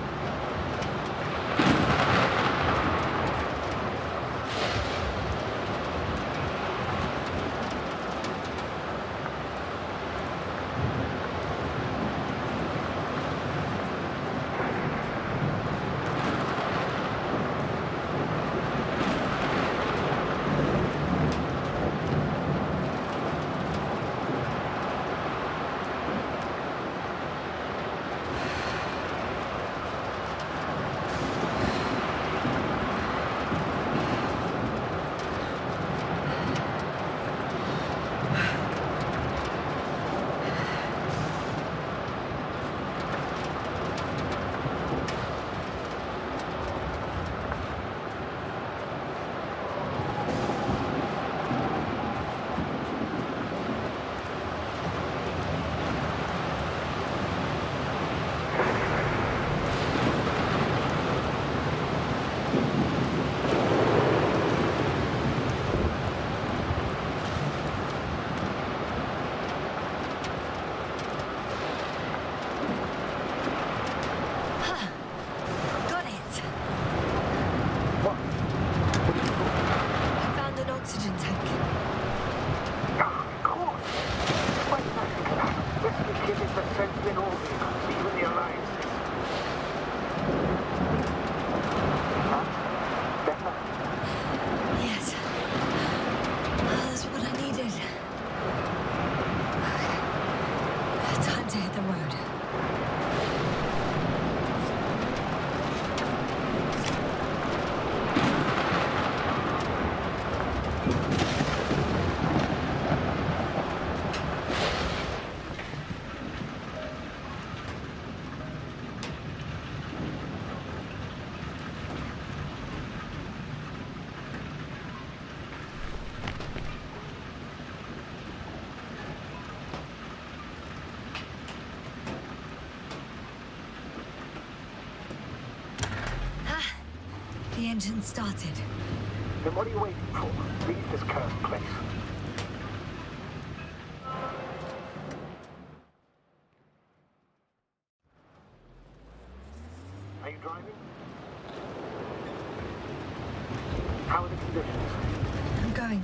The engine started. Then what are you waiting for? Leave this cursed place. Are you driving? How are the conditions? I'm going.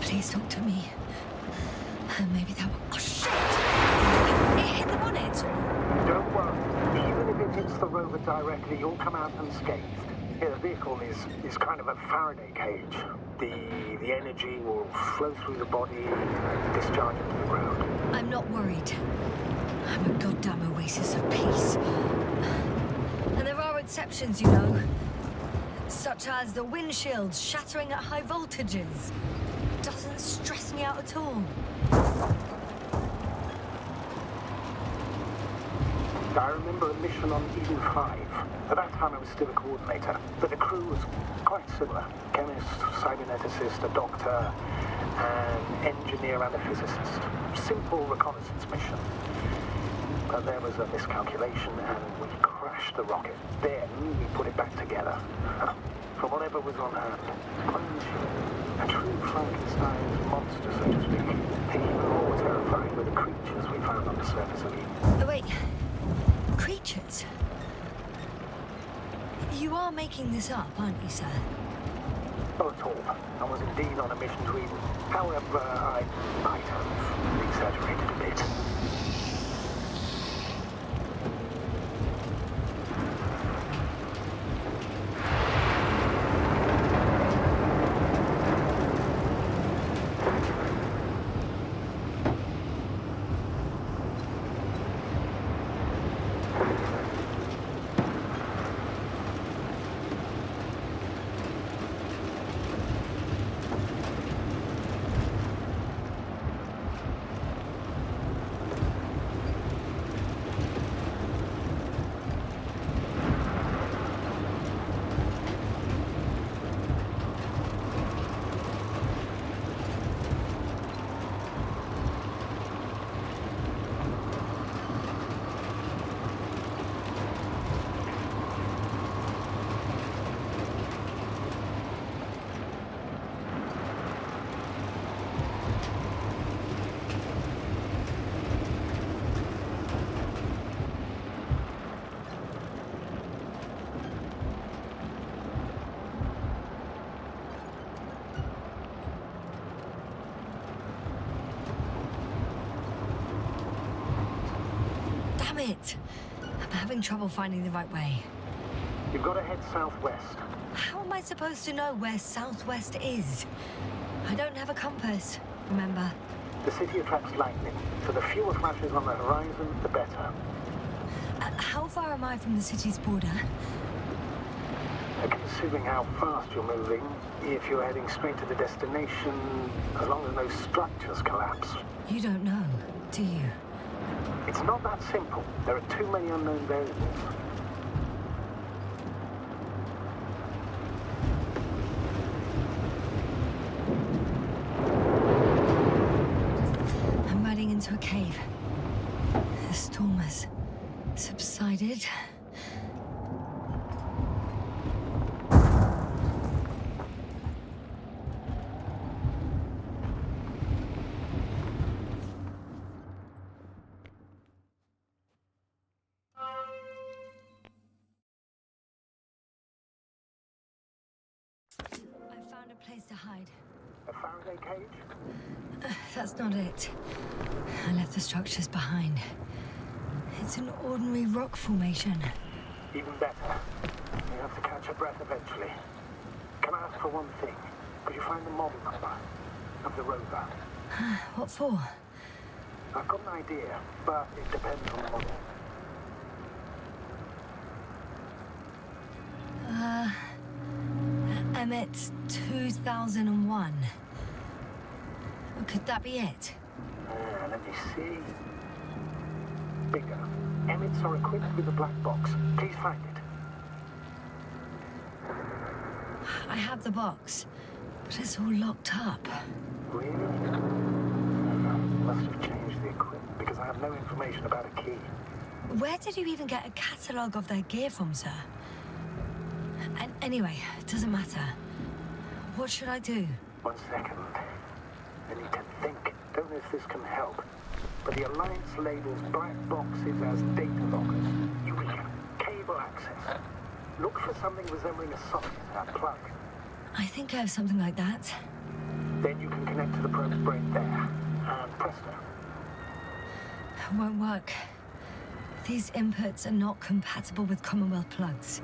Please talk to me. Maybe that will... Oh, shit! It hit the bonnet! Don't worry. Even if it hits the rover directly, you'll come out unscathed. Yeah, the vehicle is kind of a Faraday cage. The energy will flow through the body, discharge into the ground. I'm not worried. I'm a goddamn oasis of peace. And there are exceptions, you know. Such as the windshield shattering at high voltages. Doesn't stress me out at all. I remember a mission on Eden 5. At that time I was still a coordinator, but the crew was quite similar. Chemist, cyberneticist, a doctor, an engineer and a physicist. Simple reconnaissance mission. But there was a miscalculation and we crashed the rocket. Then we put it back together. From whatever was on hand. A true Frankenstein's monster, so to speak. Even more terrifying were the creatures we found on the surface of Eden. Oh, wait. Creatures? You are making this up, aren't you, sir? Not at all. I was indeed on a mission to Eden. However, I might have exaggerated a bit. Damn it! I'm having trouble finding the right way. You've got to head southwest. How am I supposed to know where southwest is? I don't have a compass, remember? The city attracts lightning, so the fewer flashes on the horizon, the better. How far am I from the city's border? Considering how fast you're moving, if you're heading straight to the destination, as long as no structures collapse. You don't know, do you? It's not that simple. There are too many unknown variables. I'm riding into a cave. The storm has subsided. Place to hide. A Faraday cage? That's not it. I left the structures behind. It's an ordinary rock formation. Even better. You have to catch your breath eventually. Can I ask for one thing? Could you find the model number of the rover? What for? I've got an idea, but it depends on the model. Emmet 2001. Could that be it? Let me see. Bigger. Emmets are equipped with a black box. Please find it. I have the box, but it's all locked up. Really? Must have changed the equipment because I have no information about a key. Where did you even get a catalogue of their gear from, sir? Anyway, it doesn't matter. What should I do? 1 second. I need to think. Don't know if this can help. But the Alliance labels black boxes as data lockers. Eureka. Cable access. Look for something resembling a socket, a plug. I think I have something like that. Then you can connect to the probe's brain there. And presto. It won't work. These inputs are not compatible with Commonwealth plugs.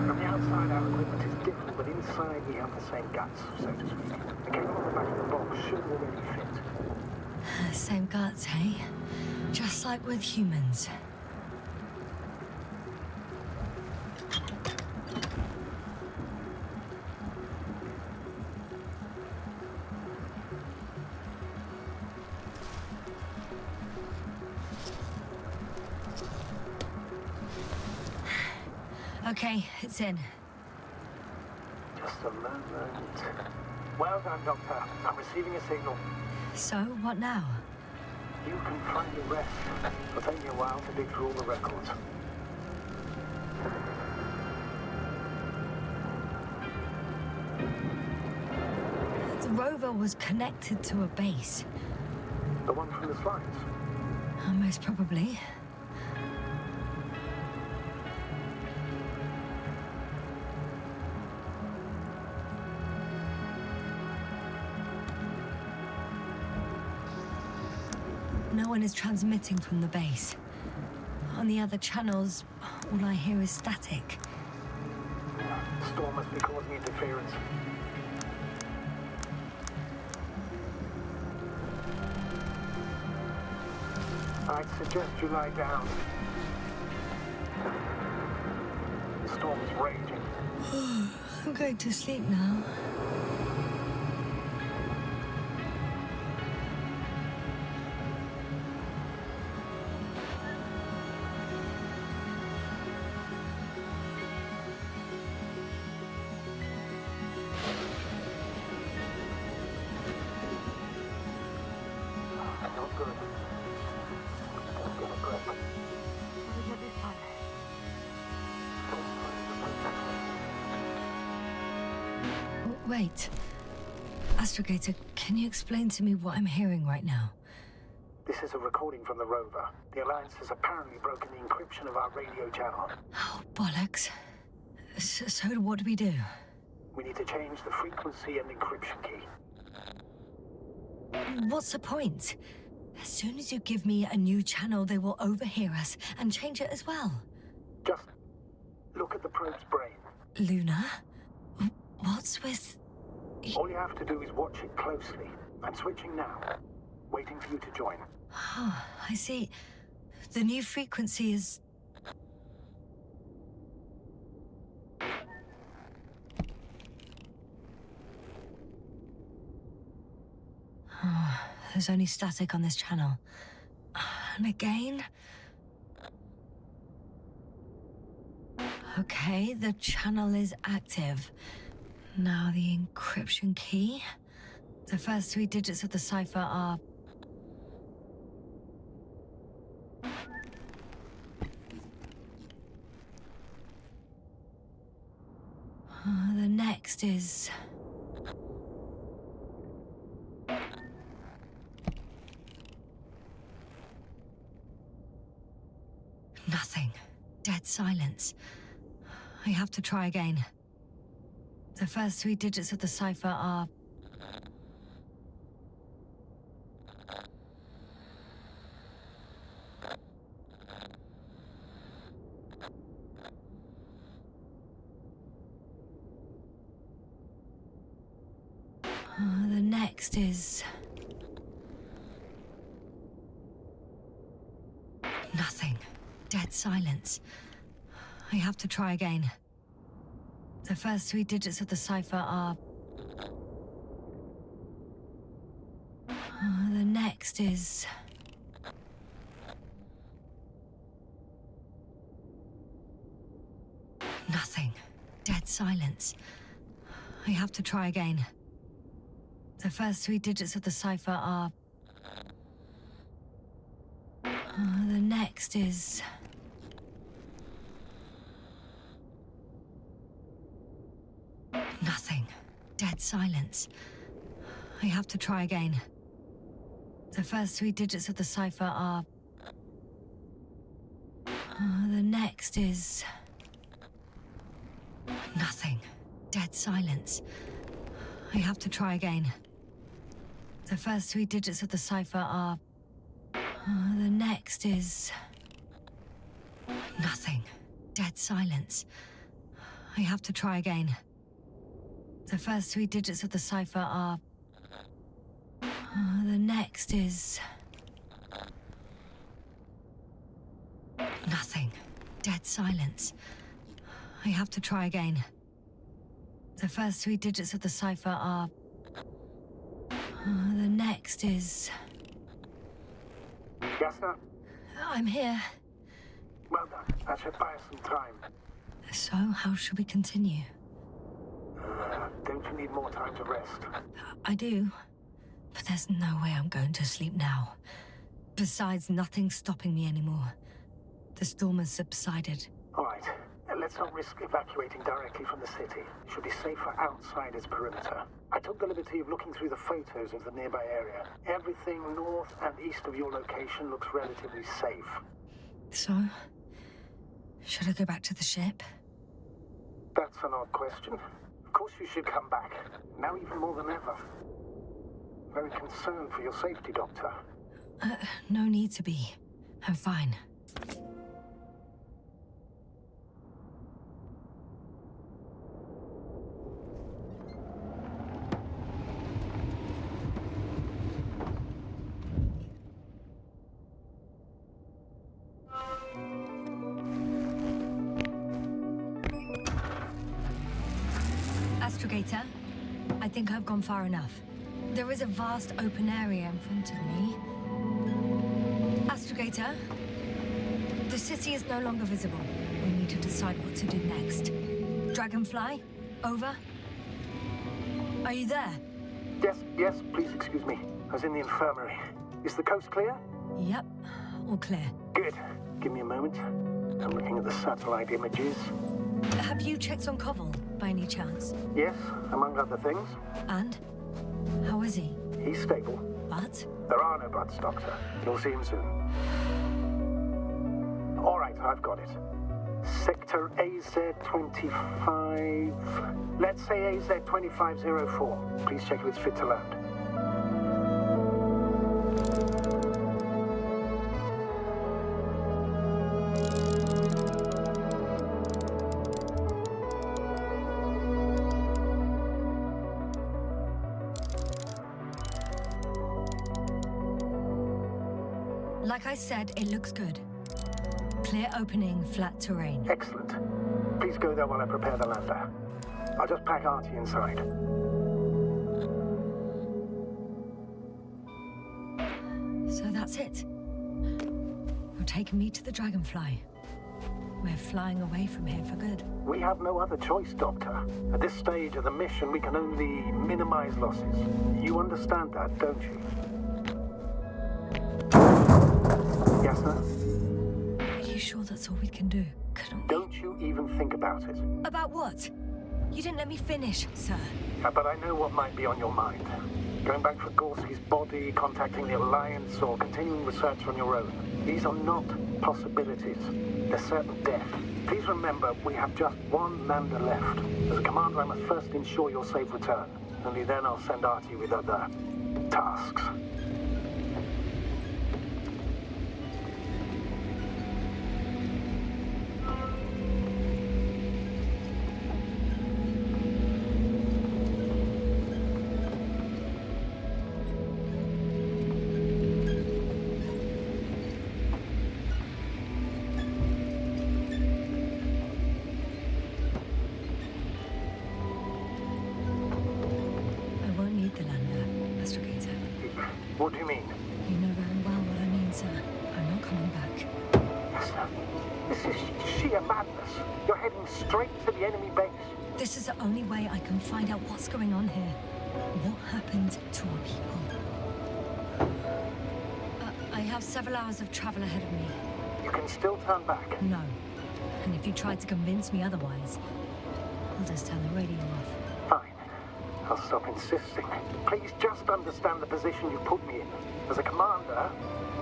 From the outside, our equipment is different, but inside we have the same guts, so to speak. The cable on the back of the box should already fit. Same guts, eh? Just like with humans. Okay, it's in. Just a moment. Well done, Doctor. I'm receiving a signal. So, what now? You can find your rest. It'll take me a while to dig through all the records. The rover was connected to a base. The one from the slides? Most probably. No one is transmitting from the base. On the other channels, all I hear is static. The storm must be causing interference. I'd suggest you lie down. The storm is raging. I'm going to sleep now. Not good. Don't get a breath. What is it this time? Wait. Astrogator, can you explain to me what I'm hearing right now? This is a recording from the rover. The Alliance has apparently broken the encryption of our radio channel. Oh, bollocks. So what do we do? We need to change the frequency and encryption key. What's the point? As soon as you give me a new channel, they will overhear us and change it as well. Just look at the probe's brain. Luna? What's with... All you have to do is watch it closely. I'm switching now. Waiting for you to join. Oh, I see. The new frequency is... Oh, there's only static on this channel. And again... Okay, the channel is active. Now the encryption key. The first 3 digits of the cipher are... The next is... Nothing. Dead silence. I have to try again. The first 3 digits of the cipher are... The next is... Nothing. Dead silence. I have to try again. The first 3 digits of the cipher are... The next is... Nothing. Dead silence. I have to try again. The first 3 digits of the cipher are... The next is... Nothing. Dead silence. I have to try again. The first 3 digits of the cipher are... The next is... Nothing. Dead silence. I have to try again. The first 3 digits of the cipher are... The next is... Nothing. Dead silence. I have to try again. The first 3 digits of the cipher are... The next is... Nothing. Dead silence. I have to try again. The first 3 digits of the cipher are... The next is... Yes, sir? I'm here. Well done. That should buy us some time. So, how should we continue? Don't you need more time to rest? I do. But there's no way I'm going to sleep now. Besides, nothing's stopping me anymore. The storm has subsided. All right. Let's not risk evacuating directly from the city. It should be safer outside its perimeter. I took the liberty of looking through the photos of the nearby area. Everything north and east of your location looks relatively safe. So? Should I go back to the ship? That's an odd question. Of course you should come back. Now even more than ever. Very concerned for your safety, Doctor. No need to be. I'm fine. Astrogator, I think I've gone far enough. There is a vast open area in front of me. Astrogator, the city is no longer visible. We need to decide what to do next. Dragonfly, over. Are you there? Yes, please excuse me. I was in the infirmary. Is the coast clear? Yep, all clear. Good. Give me a moment. I'm looking at the satellite images. Have you checked on Koval, by any chance? Yes, among other things. And? How is he? He's stable. But? There are no buts, Doctor. You'll see him soon. All right, I've got it. Sector AZ-25... Let's say AZ-2504. Please check if it's fit to land. Like I said, it looks good. Clear opening, flat terrain. Excellent. Please go there while I prepare the lander. I'll just pack Artie inside. So that's it. You're taking me to the Dragonfly. We're flying away from here for good. We have no other choice, Doctor. At this stage of the mission, we can only minimize losses. You understand that, don't you? Yes, sir? Are you sure that's all we can do? Couldn't we? Don't you even think about it. About what? You didn't let me finish, sir. But I know what might be on your mind. Going back for Gorski's body, contacting the Alliance, or continuing research on your own. These are not possibilities. They're certain death. Please remember, we have just one lander left. As a commander, I must first ensure your safe return. Only then I'll send Artie with other tasks. What do you mean? You know very well what I mean, sir. I'm not coming back. Yes, sir. This is sheer madness. You're heading straight to the enemy base. This is the only way I can find out what's going on here. What happened to our people? I have several hours of travel ahead of me. You can still turn back. No. And if you try to convince me otherwise, I'll just turn the radio off. Fine. I'll stop insisting. Please just understand the position you put me in. As a commander,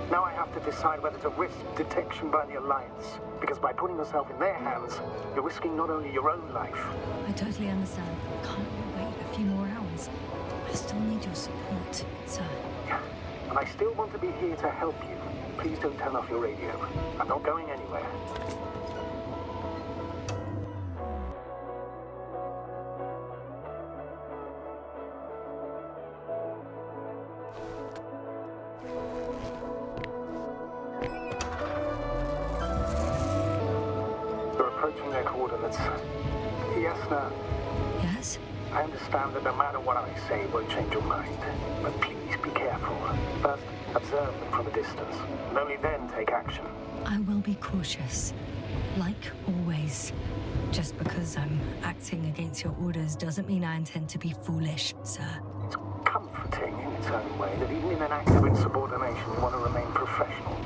now I have to decide whether to risk detection by the Alliance. Because by putting yourself in their hands, you're risking not only your own life. I totally understand. Can't you wait a few more hours? I still need your support, sir. Yeah. And I still want to be here to help you. Please don't turn off your radio. I'm not going anywhere. Their coordinates. Yes, sir. Yes? I understand that no matter what I say, it won't change your mind. But please be careful. First, observe them from a distance, and only then take action. I will be cautious. Like always. Just because I'm acting against your orders doesn't mean I intend to be foolish, sir. It's comforting in its own way that even in an act of insubordination, you want to remain professional.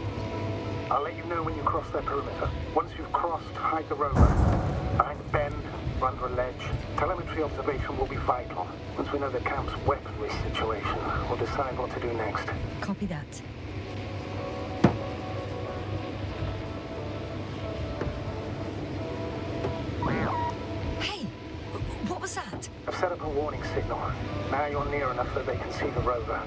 I'll let you know when you cross their perimeter. Once you've crossed, hide the rover. Behind a bend, or under a ledge. Telemetry observation will be vital. Once we know the camp's weaponry situation, we'll decide what to do next. Copy that. Hey! What was that? I've set up a warning signal. Now you're near enough that they can see the rover.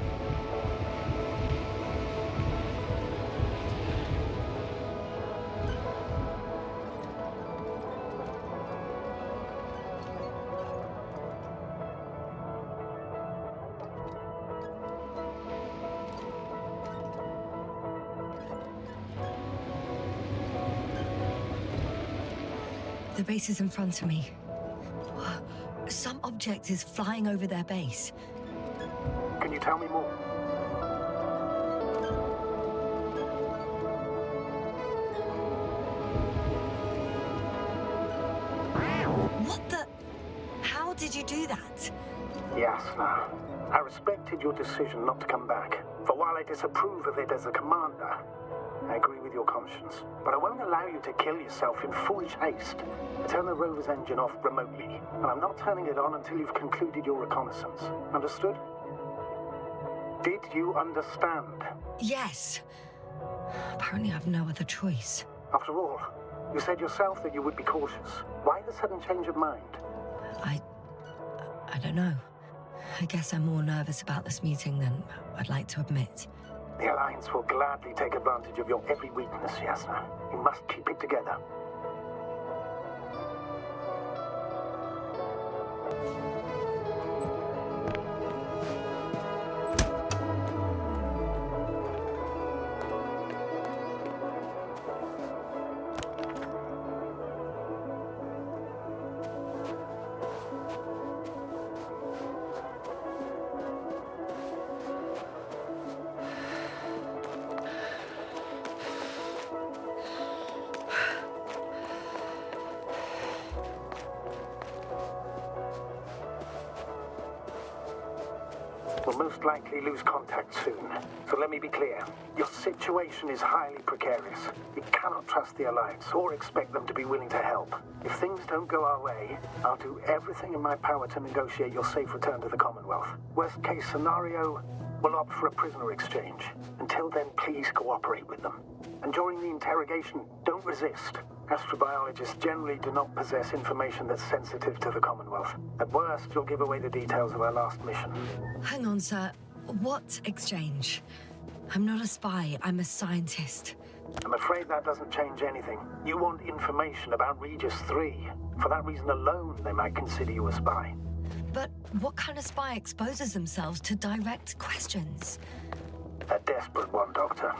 The base is in front of me. Some object is flying over their base. Can you tell me more? What the? How did you do that? Yasna, I respected your decision not to come back. For while I disapprove of it as a commander, I agree with your conscience. But I won't allow you to kill yourself in foolish haste. Turn the rover's engine off remotely, and I'm not turning it on until you've concluded your reconnaissance. Understood? Did you understand? Yes. Apparently I have no other choice. After all, you said yourself that you would be cautious. Why the sudden change of mind? I don't know. I guess I'm more nervous about this meeting than I'd like to admit. The Alliance will gladly take advantage of your every weakness, Yasna. You must keep it together. We'll most likely lose contact soon. So let me be clear. Your situation is highly precarious. You cannot trust the Alliance or expect them to be willing to help. If things don't go our way, I'll do everything in my power to negotiate your safe return to the Commonwealth. Worst case scenario, we'll opt for a prisoner exchange. Until then, please cooperate with them. And during the interrogation, don't resist. Astrobiologists generally do not possess information that's sensitive to the Commonwealth. At worst, you'll give away the details of our last mission. Hang on, sir. What exchange? I'm not a spy, I'm a scientist. I'm afraid that doesn't change anything. You want information about Regis 3. For that reason alone, they might consider you a spy. But what kind of spy exposes themselves to direct questions? A desperate one, Doctor.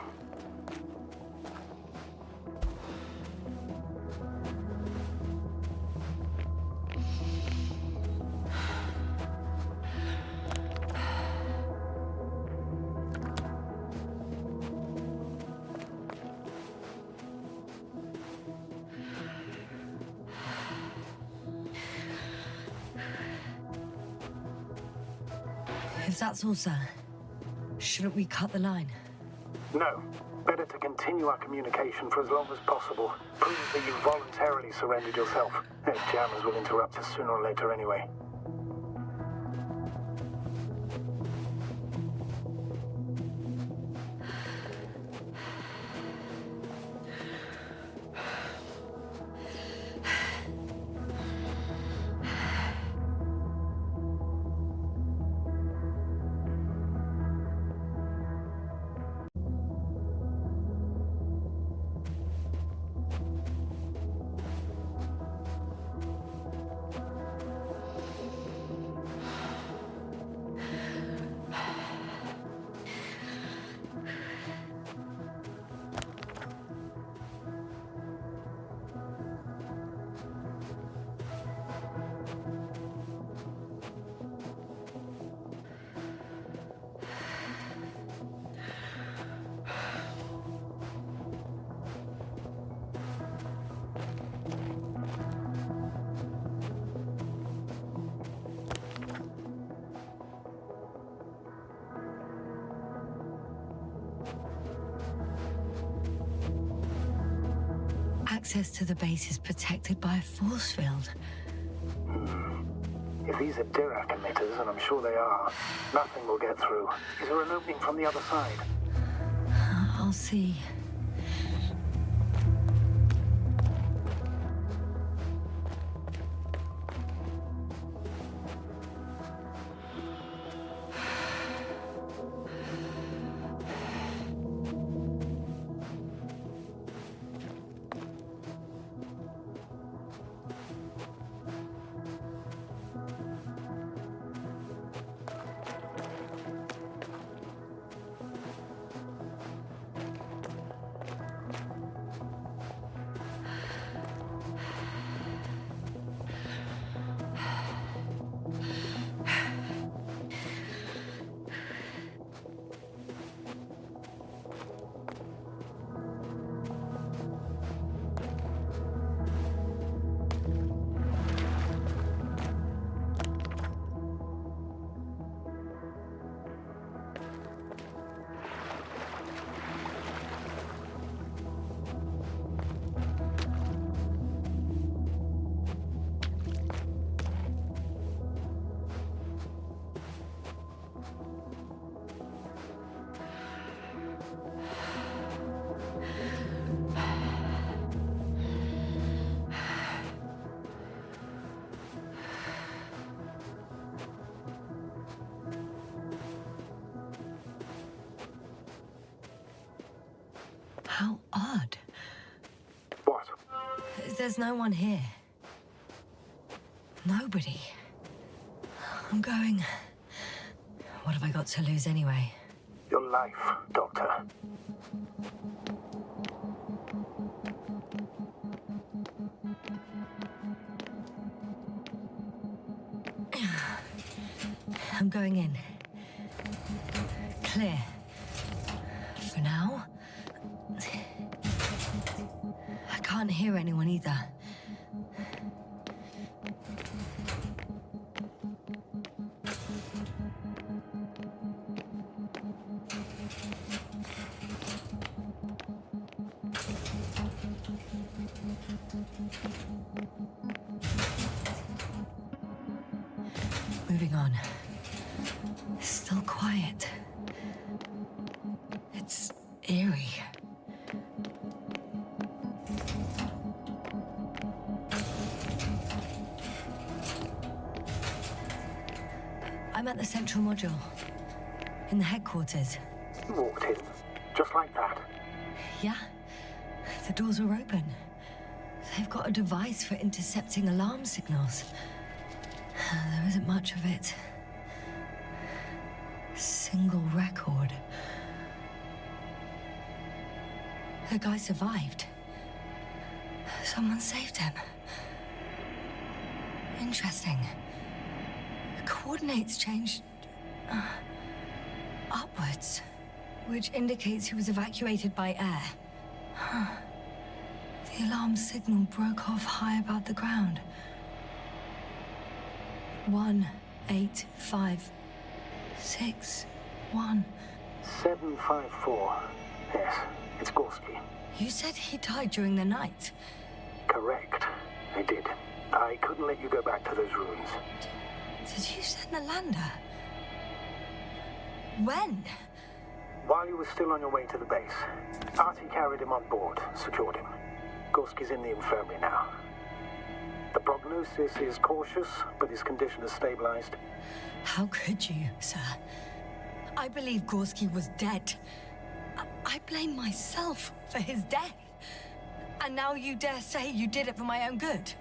If that's all, sir, shouldn't we cut the line? No. Better to continue our communication for as long as possible. Prove that you voluntarily surrendered yourself. Jammers will interrupt us sooner or later anyway. Access to the base is protected by a force field. If these are Dirac emitters, and I'm sure they are, nothing will get through. Is there an opening from the other side? I'll see. How odd. What? There's no one here. Nobody. I'm going. What have I got to lose anyway? Your life, Doctor. I'm going in. Clear. For now. I can't hear anyone either. Moving on. Still quiet. It's eerie. I'm at the central module. In the headquarters. You walked in, just like that. Yeah. The doors were open. They've got a device for intercepting alarm signals. There isn't much of it. Single record. The guy survived. Someone saved him. Interesting. Coordinates changed upwards, which indicates he was evacuated by air. The alarm signal broke off high above the ground. 18561. 754. Yes, it's Gorski. You said he died during the night. Correct. I did. I couldn't let you go back to those ruins. Did you send the lander? When? While you were still on your way to the base, Artie carried him on board, secured him. Gorski's in the infirmary now. The prognosis is cautious, but his condition has stabilized. How could you, sir? I believe Gorski was dead. I blame myself for his death. And now you dare say you did it for my own good.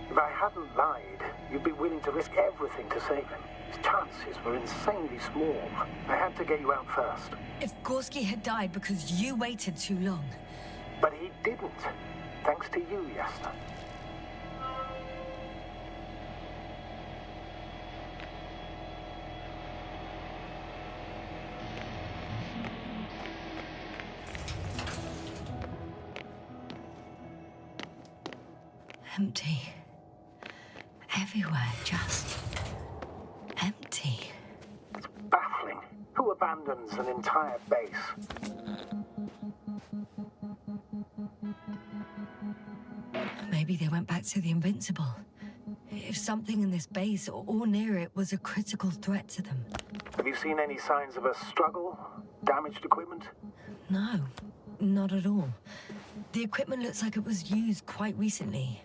If I hadn't lied, you'd be willing to risk everything to save him. His chances were insanely small. I had to get you out first. If Gorski had died because you waited too long... But he didn't. Thanks to you, Yasta. Empty. Everywhere, just empty. It's baffling. Who abandons an entire base? Maybe they went back to the Invincible. If something in this base or near it was a critical threat to them. Have you seen any signs of a struggle? Damaged equipment? No, not at all. The equipment looks like it was used quite recently.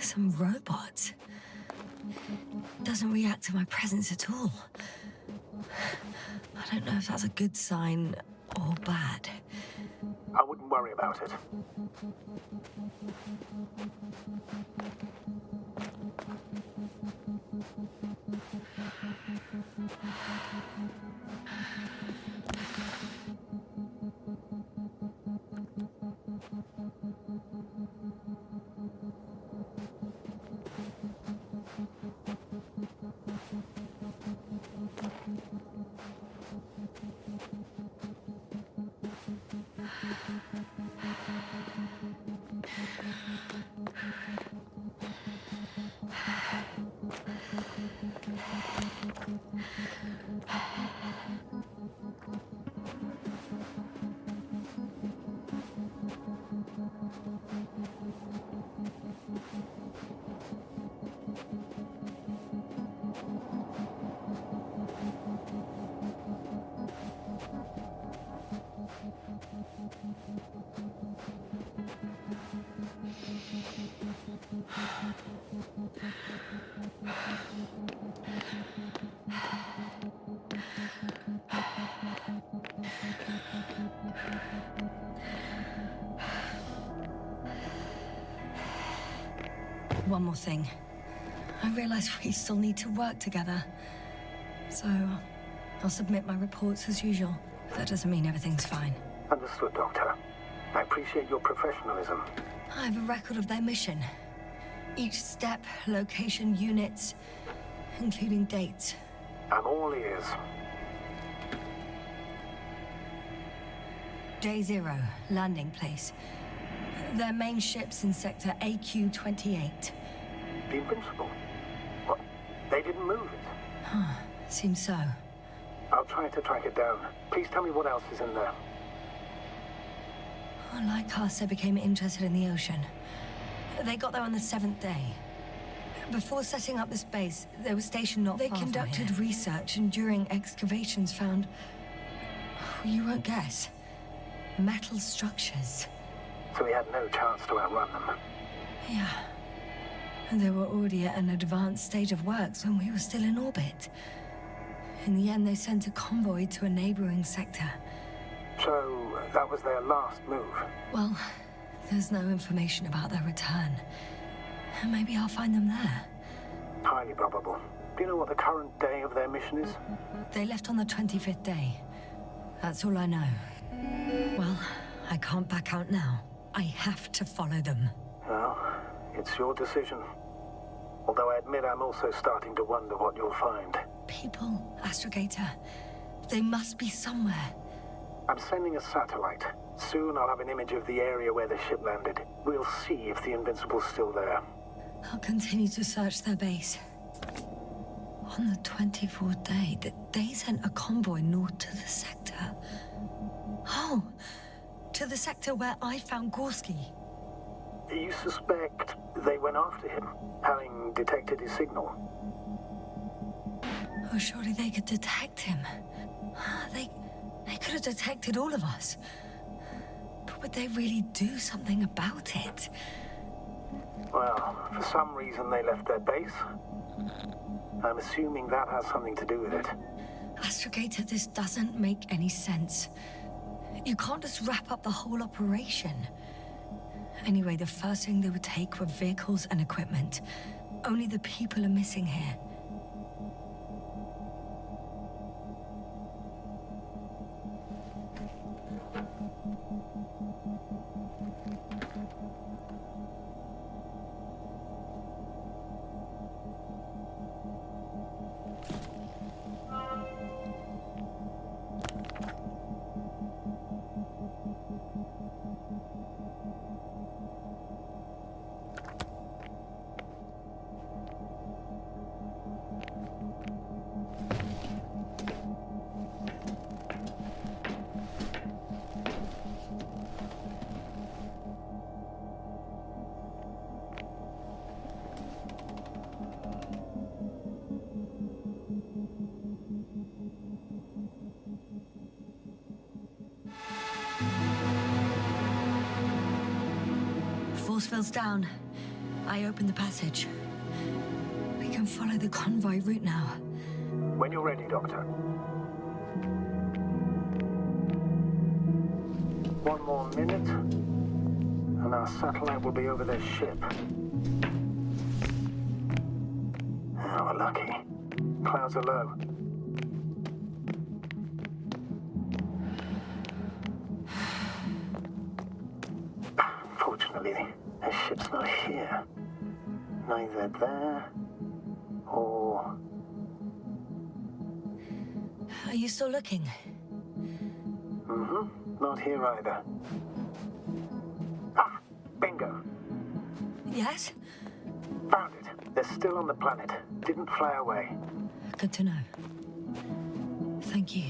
Some robot. Doesn't react to my presence at all. I don't know if that's a good sign or bad. I wouldn't worry about it. One more thing. I realize we still need to work together. So, I'll submit my reports as usual. That doesn't mean everything's fine. Understood, Doctor. I appreciate your professionalism. I have a record of their mission. Each step, location, units, including dates. I'm all ears. Day 0, landing place. Their main ship's in sector AQ-28. The Invincible? What? They didn't move it? Huh, seems so. I'll try to track it down. Please tell me what else is in there. Lycasa became interested in the ocean. They got there on the 7th day. Before setting up this base, they were stationed not far from here. They conducted research and during excavations found... you won't guess. Metal structures. So we had no chance to outrun them. Yeah. And they were already at an advanced stage of works when we were still in orbit. In the end, they sent a convoy to a neighboring sector. So, that was their last move? Well, there's no information about their return. Maybe I'll find them there. Highly probable. Do you know what the current day of their mission is? They left on the 25th day. That's all I know. Well, I can't back out now. I have to follow them. Well, it's your decision. Although I admit I'm also starting to wonder what you'll find. People, Astrogator. They must be somewhere. I'm sending a satellite. Soon I'll have an image of the area where the ship landed. We'll see if the Invincible's still there. I'll continue to search their base. On the 24th day, they sent a convoy north to the sector. Oh, to the sector where I found Gorski. You suspect they went after him, having detected his signal? Oh, surely they could detect him. They could have detected all of us. But would they really do something about it? Well, for some reason they left their base. I'm assuming that has something to do with it. Astrogator, this doesn't make any sense. You can't just wrap up the whole operation. Anyway, the first thing they would take were vehicles and equipment. Only the people are missing here. Force field's down. I opened the passage. We can follow the convoy route now. When you're ready, Doctor. One more minute, and our satellite will be over their ship. Oh, we're lucky. Clouds are low. Fortunately, the ship's not here. Neither there or... Are you still looking? Mm-hmm. Not here either. Ah, bingo. Yes? Found it. They're still on the planet. Didn't fly away. Good to know. Thank you.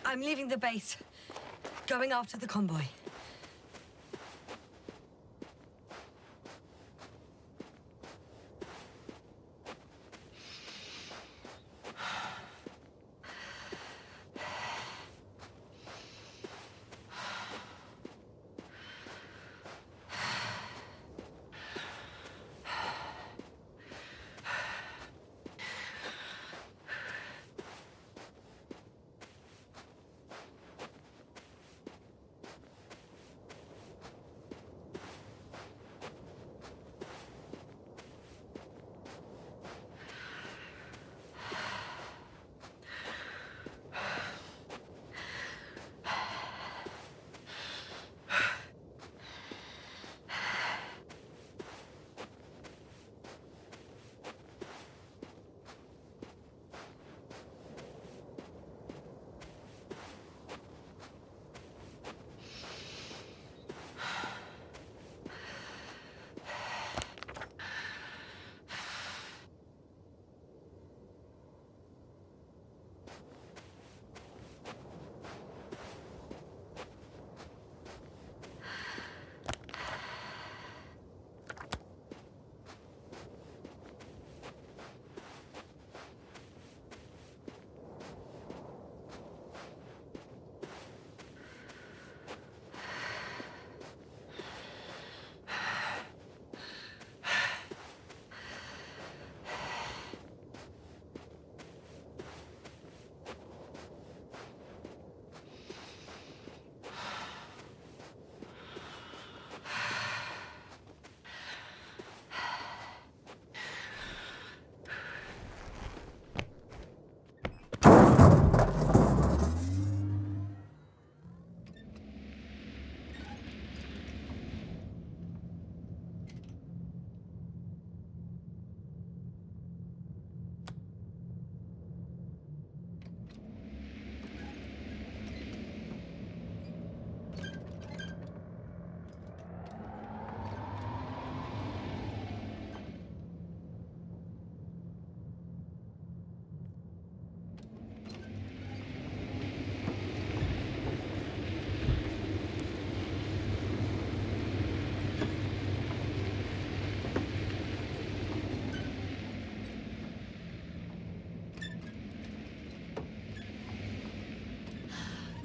I'm leaving the base. Going after the convoy.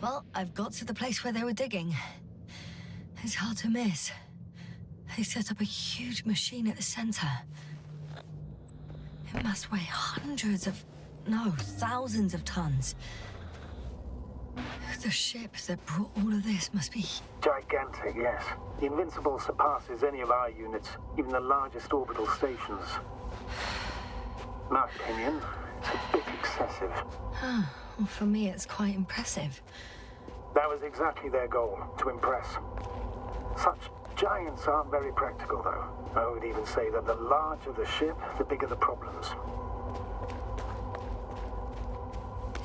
Well, I've got to the place where they were digging. It's hard to miss. They set up a huge machine at the center. It must weigh thousands of tons. The ship that brought all of this must be... Gigantic, yes. The Invincible surpasses any of our units, even the largest orbital stations. In my opinion, it's a bit excessive. Well, for me, it's quite impressive. That was exactly their goal, to impress. Such giants aren't very practical, though. I would even say that the larger the ship, the bigger the problems.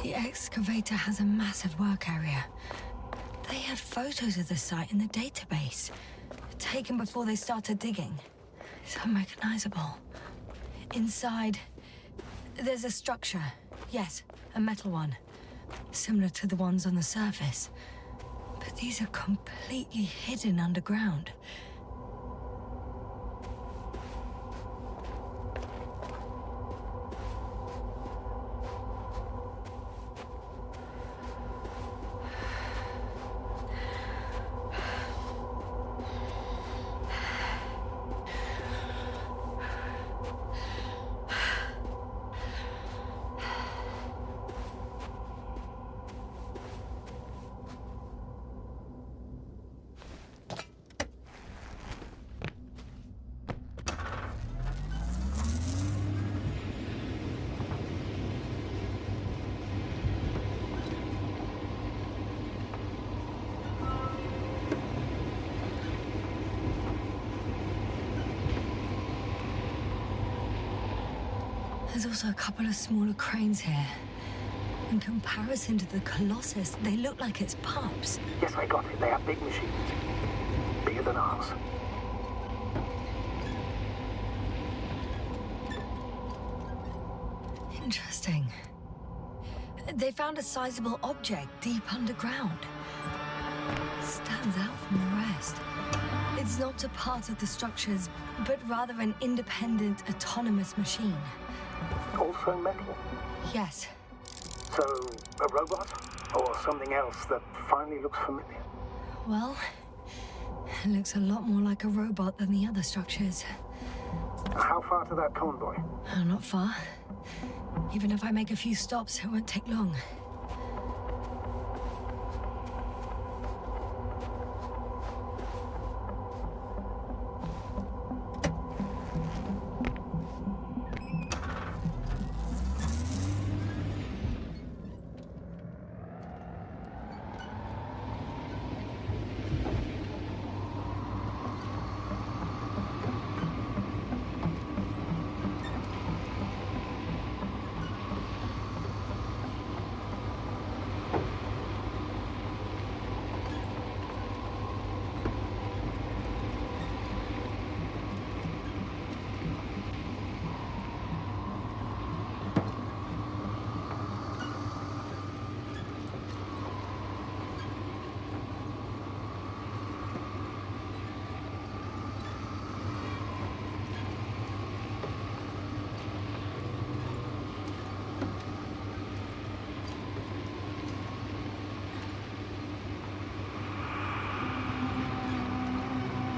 The excavator has a massive work area. They had photos of the site in the database, taken before they started digging. It's unrecognizable. Inside, there's a structure. Yes, a metal one. Similar to the ones on the surface. But these are completely hidden underground. There's also a couple of smaller cranes here. In comparison to the Colossus, they look like it's pups. Yes, I got it. They have big machines. Bigger than ours. Interesting. They found a sizable object deep underground. Stands out from the rest. It's not a part of the structures, but rather an independent, autonomous machine. Also metal? Yes. So, a robot? Or something else that finally looks familiar? Well, it looks a lot more like a robot than the other structures. How far to that convoy? Not far. Even if I make a few stops, it won't take long.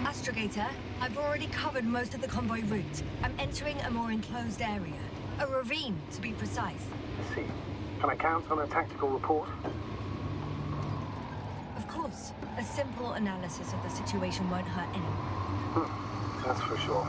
Astrogator, I've already covered most of the convoy route. I'm entering a more enclosed area. A ravine, to be precise. I see. Can I count on a tactical report? Of course. A simple analysis of the situation won't hurt anyone. That's for sure.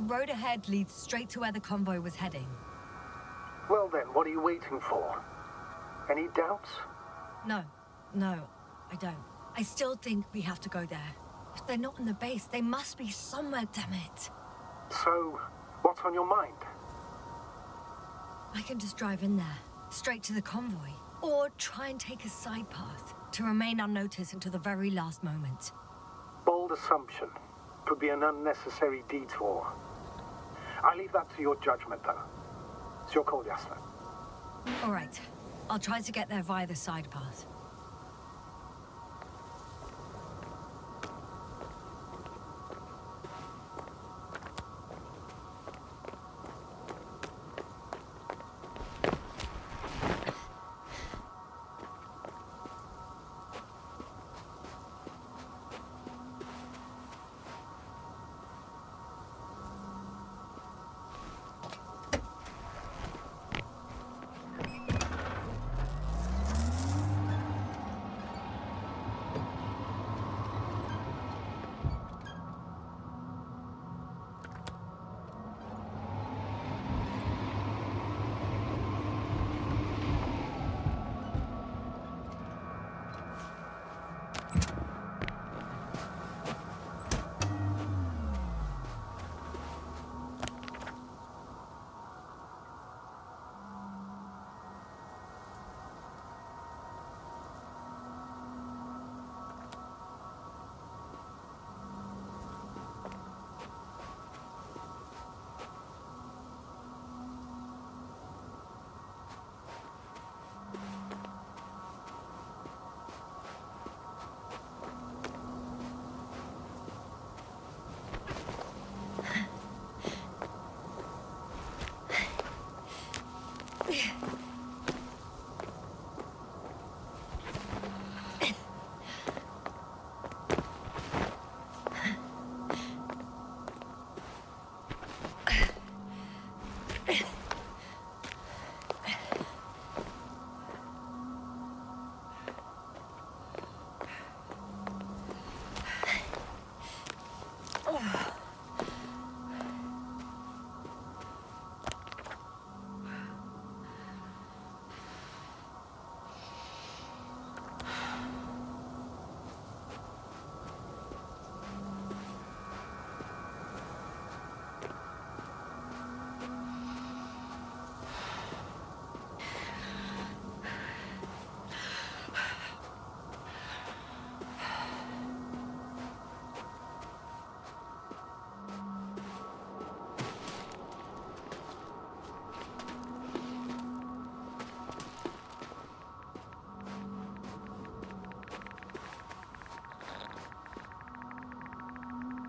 The road ahead leads straight to where the convoy was heading. Well then, what are you waiting for? Any doubts? No, I don't. I still think we have to go there. If they're not on the base, they must be somewhere, damn it. So, what's on your mind? I can just drive in there, straight to the convoy. Or try and take a side path, to remain unnoticed until the very last moment. Bold assumption. Could be an unnecessary detour. I leave that to your judgment, though. It's your call, Jasna. All right. I'll try to get there via the side path.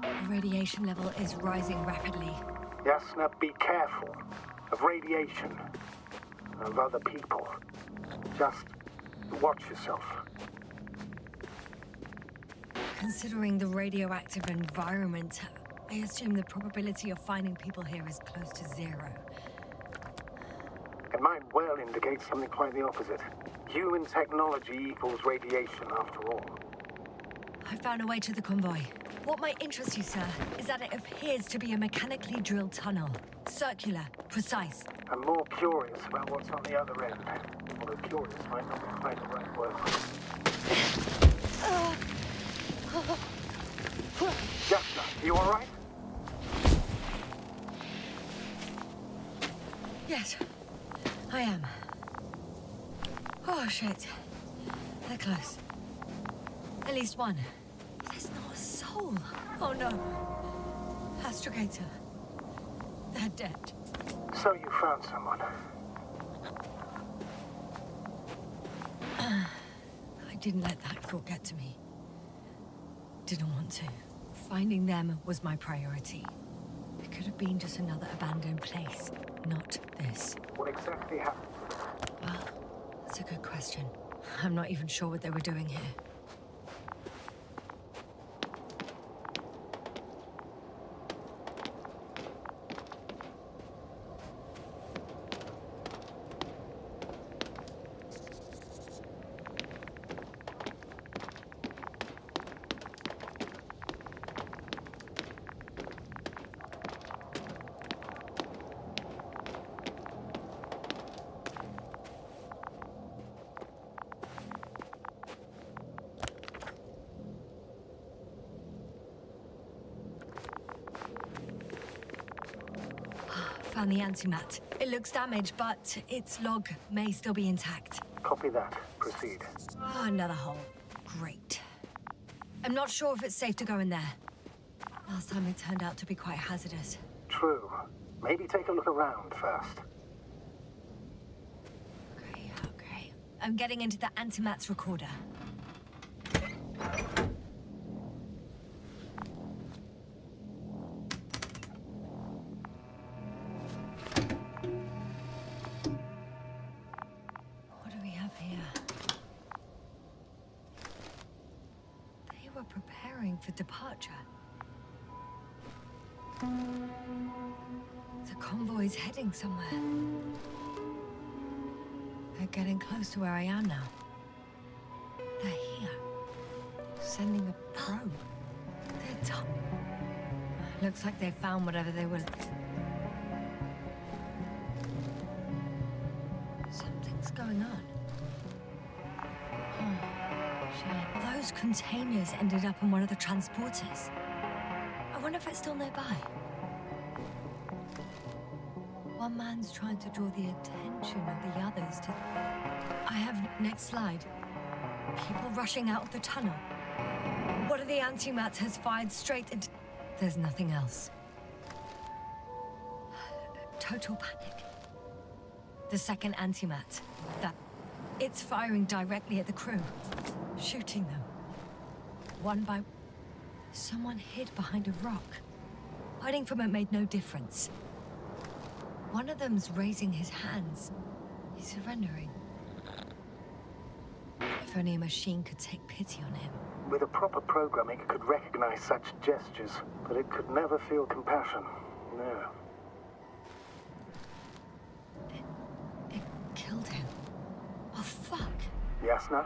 The radiation level is rising rapidly. Jasna, be careful of radiation, of other people. Just watch yourself. Considering the radioactive environment, I assume the probability of finding people here is close to zero. It might well indicate something quite the opposite. Human technology equals radiation, after all. I found a way to the convoy. What might interest you, sir, is that it appears to be a mechanically drilled tunnel. Circular, precise. I'm more curious about what's on the other end. Although curious might not be quite the right word. Jasna, you alright? Yes, I am. Oh, shit. They're close. At least one. There's not a soul. Oh, no. Astrogator. They're dead. So you found someone. I didn't let that thought get to me. Didn't want to. Finding them was my priority. It could have been just another abandoned place, not this. What exactly happened? Well, that's a good question. I'm not even sure what they were doing here. Found the antimat. It looks damaged, but its log may still be intact. Copy that. Proceed. Oh, another hole. Great. I'm not sure if it's safe to go in there. Last time it turned out to be quite hazardous. True. Maybe take a look around first. Okay. I'm getting into the antimat's recorder. What do we have here? They were preparing for departure. The convoy's heading somewhere. They're getting close to where I am now. They're here. Sending a probe. They're top. Looks like they found whatever they were. Something's going on. Oh, shit. Those containers ended up on one of the transporters. I wonder if it's still nearby. One man's trying to draw the attention of the others to... I have... Next slide. People rushing out of the tunnel. One of the antimats has fired straight into... There's nothing else. Total panic. The second antimat. That... It's firing directly at the crew. Shooting them. One by... Someone hid behind a rock. Hiding from it made no difference. One of them's raising his hands. He's surrendering. If only a machine could take pity on him. With a proper programming, it could recognize such gestures, but it could never feel compassion. No. It killed him. Oh, fuck. Yasna?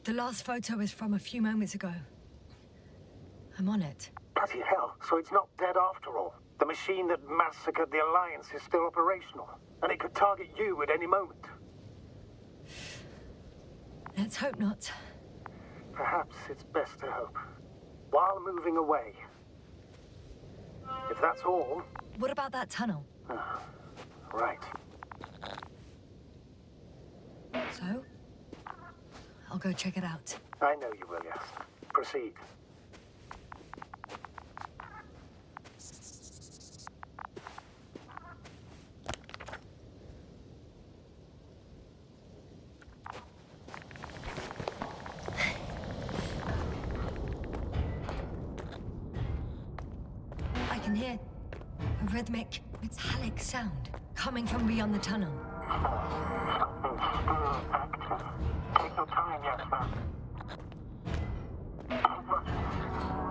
The last photo is from a few moments ago. I'm on it. Bloody hell, so it's not dead after all. The machine that massacred the Alliance is still operational, and it could target you at any moment. Let's hope not. Perhaps it's best to hope. While moving away. If that's all... What about that tunnel? Right. So? I'll go check it out. I know you will, yes. Proceed. I can hear a rhythmic, metallic sound coming from beyond the tunnel. Take your time, Yasna.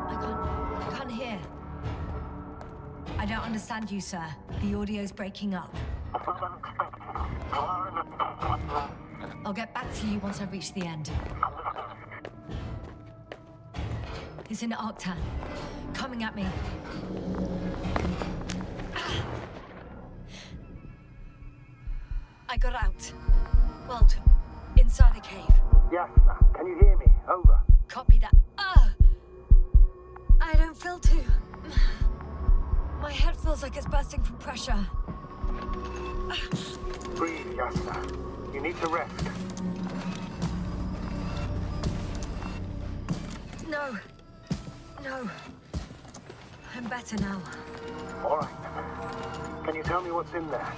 I can't hear. I don't understand you, sir. The audio's breaking up. I'll get back to you once I reach the end. It's in Octan. Coming at me. I got out. Well, inside the cave. Yasna, can you hear me? Over. Copy that. I don't feel too... My head feels like it's bursting from pressure. Breathe, Yasna. You need to rest. No. I'm better now. All right. Can you tell me what's in there?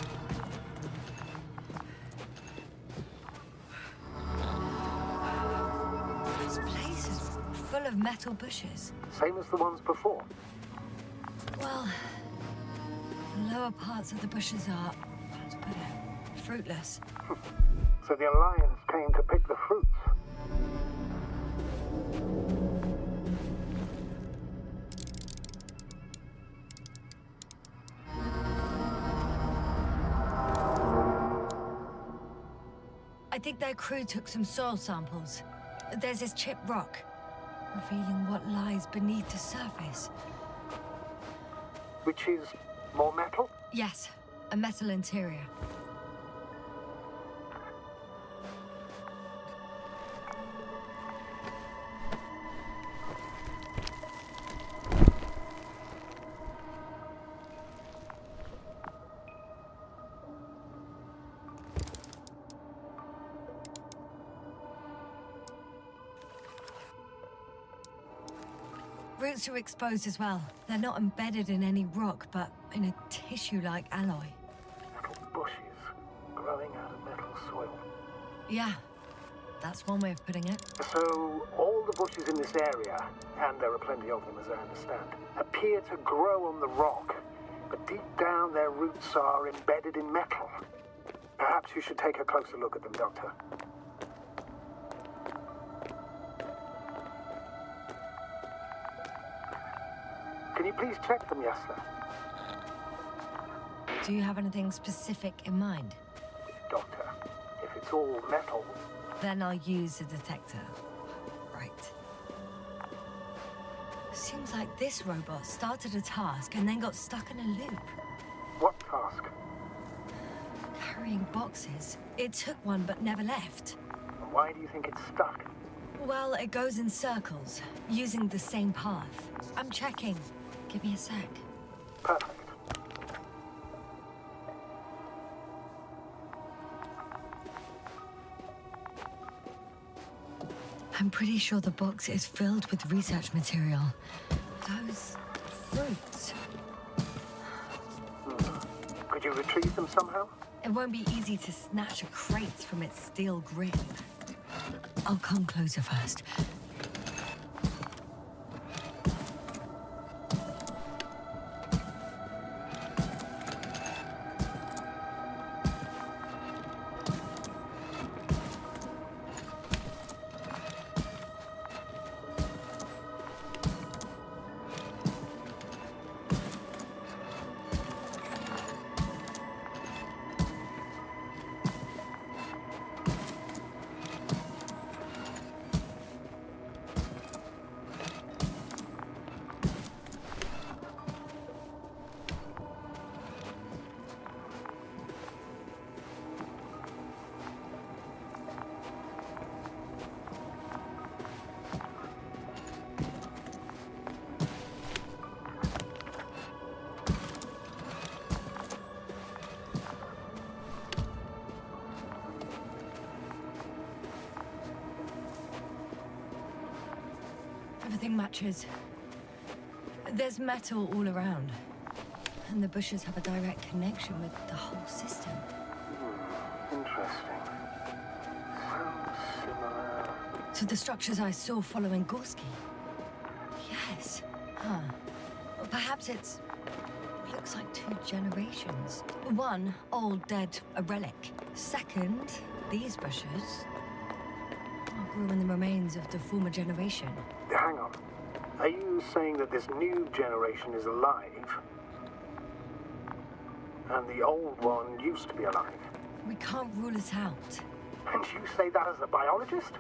This place is full of metal bushes. Same as the ones before. Well, the lower parts of the bushes are, how to put it, fruitless. So the Alliance came to pick the fruits. I think their crew took some soil samples. There's this chipped rock, revealing what lies beneath the surface. Which is more metal? Yes, a metal interior. roots are exposed as well. They're not embedded in any rock, but in a tissue-like alloy. Metal bushes growing out of metal soil. Yeah, that's one way of putting it. So, all the bushes in this area, and there are plenty of them as I understand, appear to grow on the rock, but deep down their roots are embedded in metal. Perhaps you should take a closer look at them, Doctor. Can you please check them, Yasna? Do you have anything specific in mind? Doctor, if it's all metal... Then I'll use a detector. Right. Seems like this robot started a task and then got stuck in a loop. What task? Carrying boxes. It took one but never left. And why do you think it's stuck? Well, it goes in circles, using the same path. I'm checking. Give me a sec. Perfect. I'm pretty sure the box is filled with research material. Those fruits. Could you retrieve them somehow? It won't be easy to snatch a crate from its steel grip. I'll come closer first. Everything matches. There's metal all around. And the bushes have a direct connection with the whole system. Interesting. Sounds similar. To the structures I saw following Gorski. Yes. Huh. Well, perhaps it's... looks like 2 generations. One, old, dead, a relic. Second, these bushes... grew in the remains of the former generation. Hang on. Are you saying that this new generation is alive? And the old one used to be alive? We can't rule it out. And you say that as a biologist?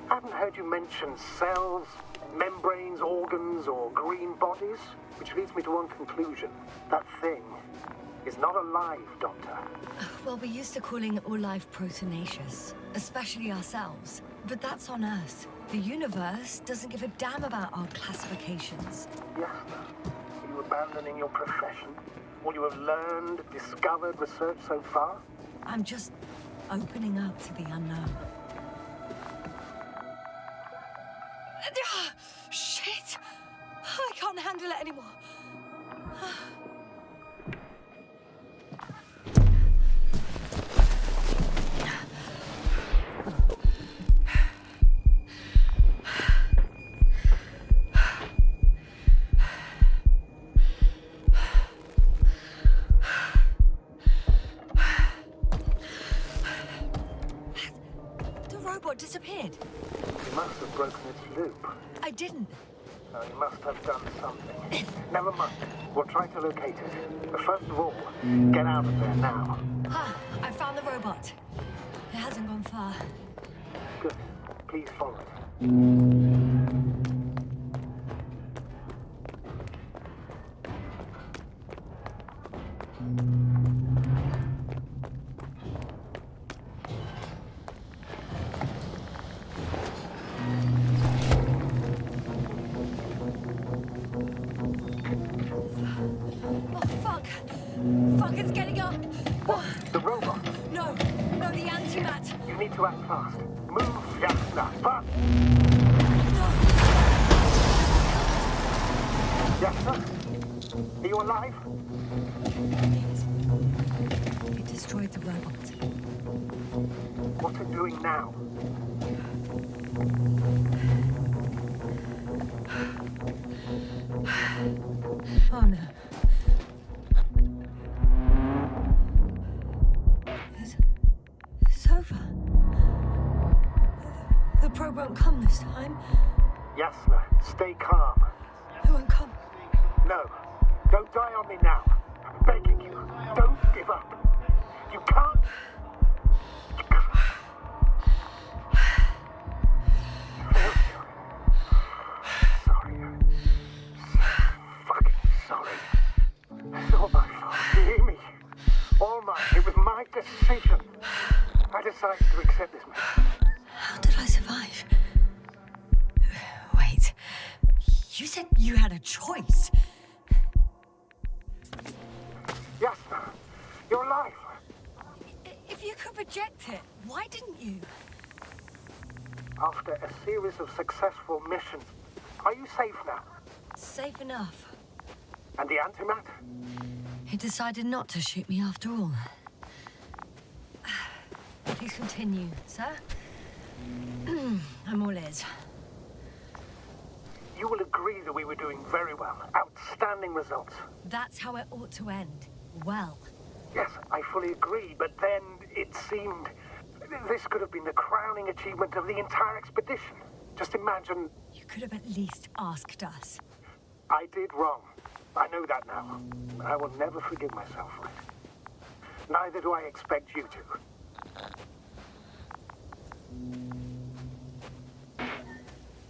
I haven't heard you mention cells, membranes, organs, or green bodies. Which leads me to one conclusion. That thing is not alive, Doctor. Well, we're used to calling all life proteinaceous, especially ourselves. But that's on Earth. The universe doesn't give a damn about our classifications. Yes, are you abandoning your profession? All you have learned, discovered, researched so far? I'm just opening up to the unknown. Shit! I can't handle it anymore. Disappeared. You must have broken its loop. I didn't. No, you must have done something. Never mind. We'll try to locate it. But first of all, get out of there now. I found the robot. It hasn't gone far. Good. Please follow it. Fuck, it's getting up! What? The robot? No, the antimat! You need to act fast. Move, Yasna, fast! Yes, sir? Are you alive? Yes. It destroyed the robot. What's it doing now? Oh no. It's over. The probe won't come this time. Yes, sir. Stay calm. It won't come. No. Don't die on me now. I'm begging you. Don't give up. You can't. You can't. Sorry. Fucking sorry. It's all my fault. You hear me? All mine. It was my decision. I decided to accept this mission. How did I survive? Wait. You said you had a choice. Yes, sir. You're alive. If you could reject it, why didn't you? After a series of successful missions, are you safe now? Safe enough. And the antimat? He decided not to shoot me after all. Please continue, sir. I'm all ears. You will agree that we were doing very well. Outstanding results. That's how it ought to end. Well. Yes, I fully agree, but then it seemed this could have been the crowning achievement of the entire expedition. Just imagine... You could have at least asked us. I did wrong. I know that now. I will never forgive myself for it. Neither do I expect you to.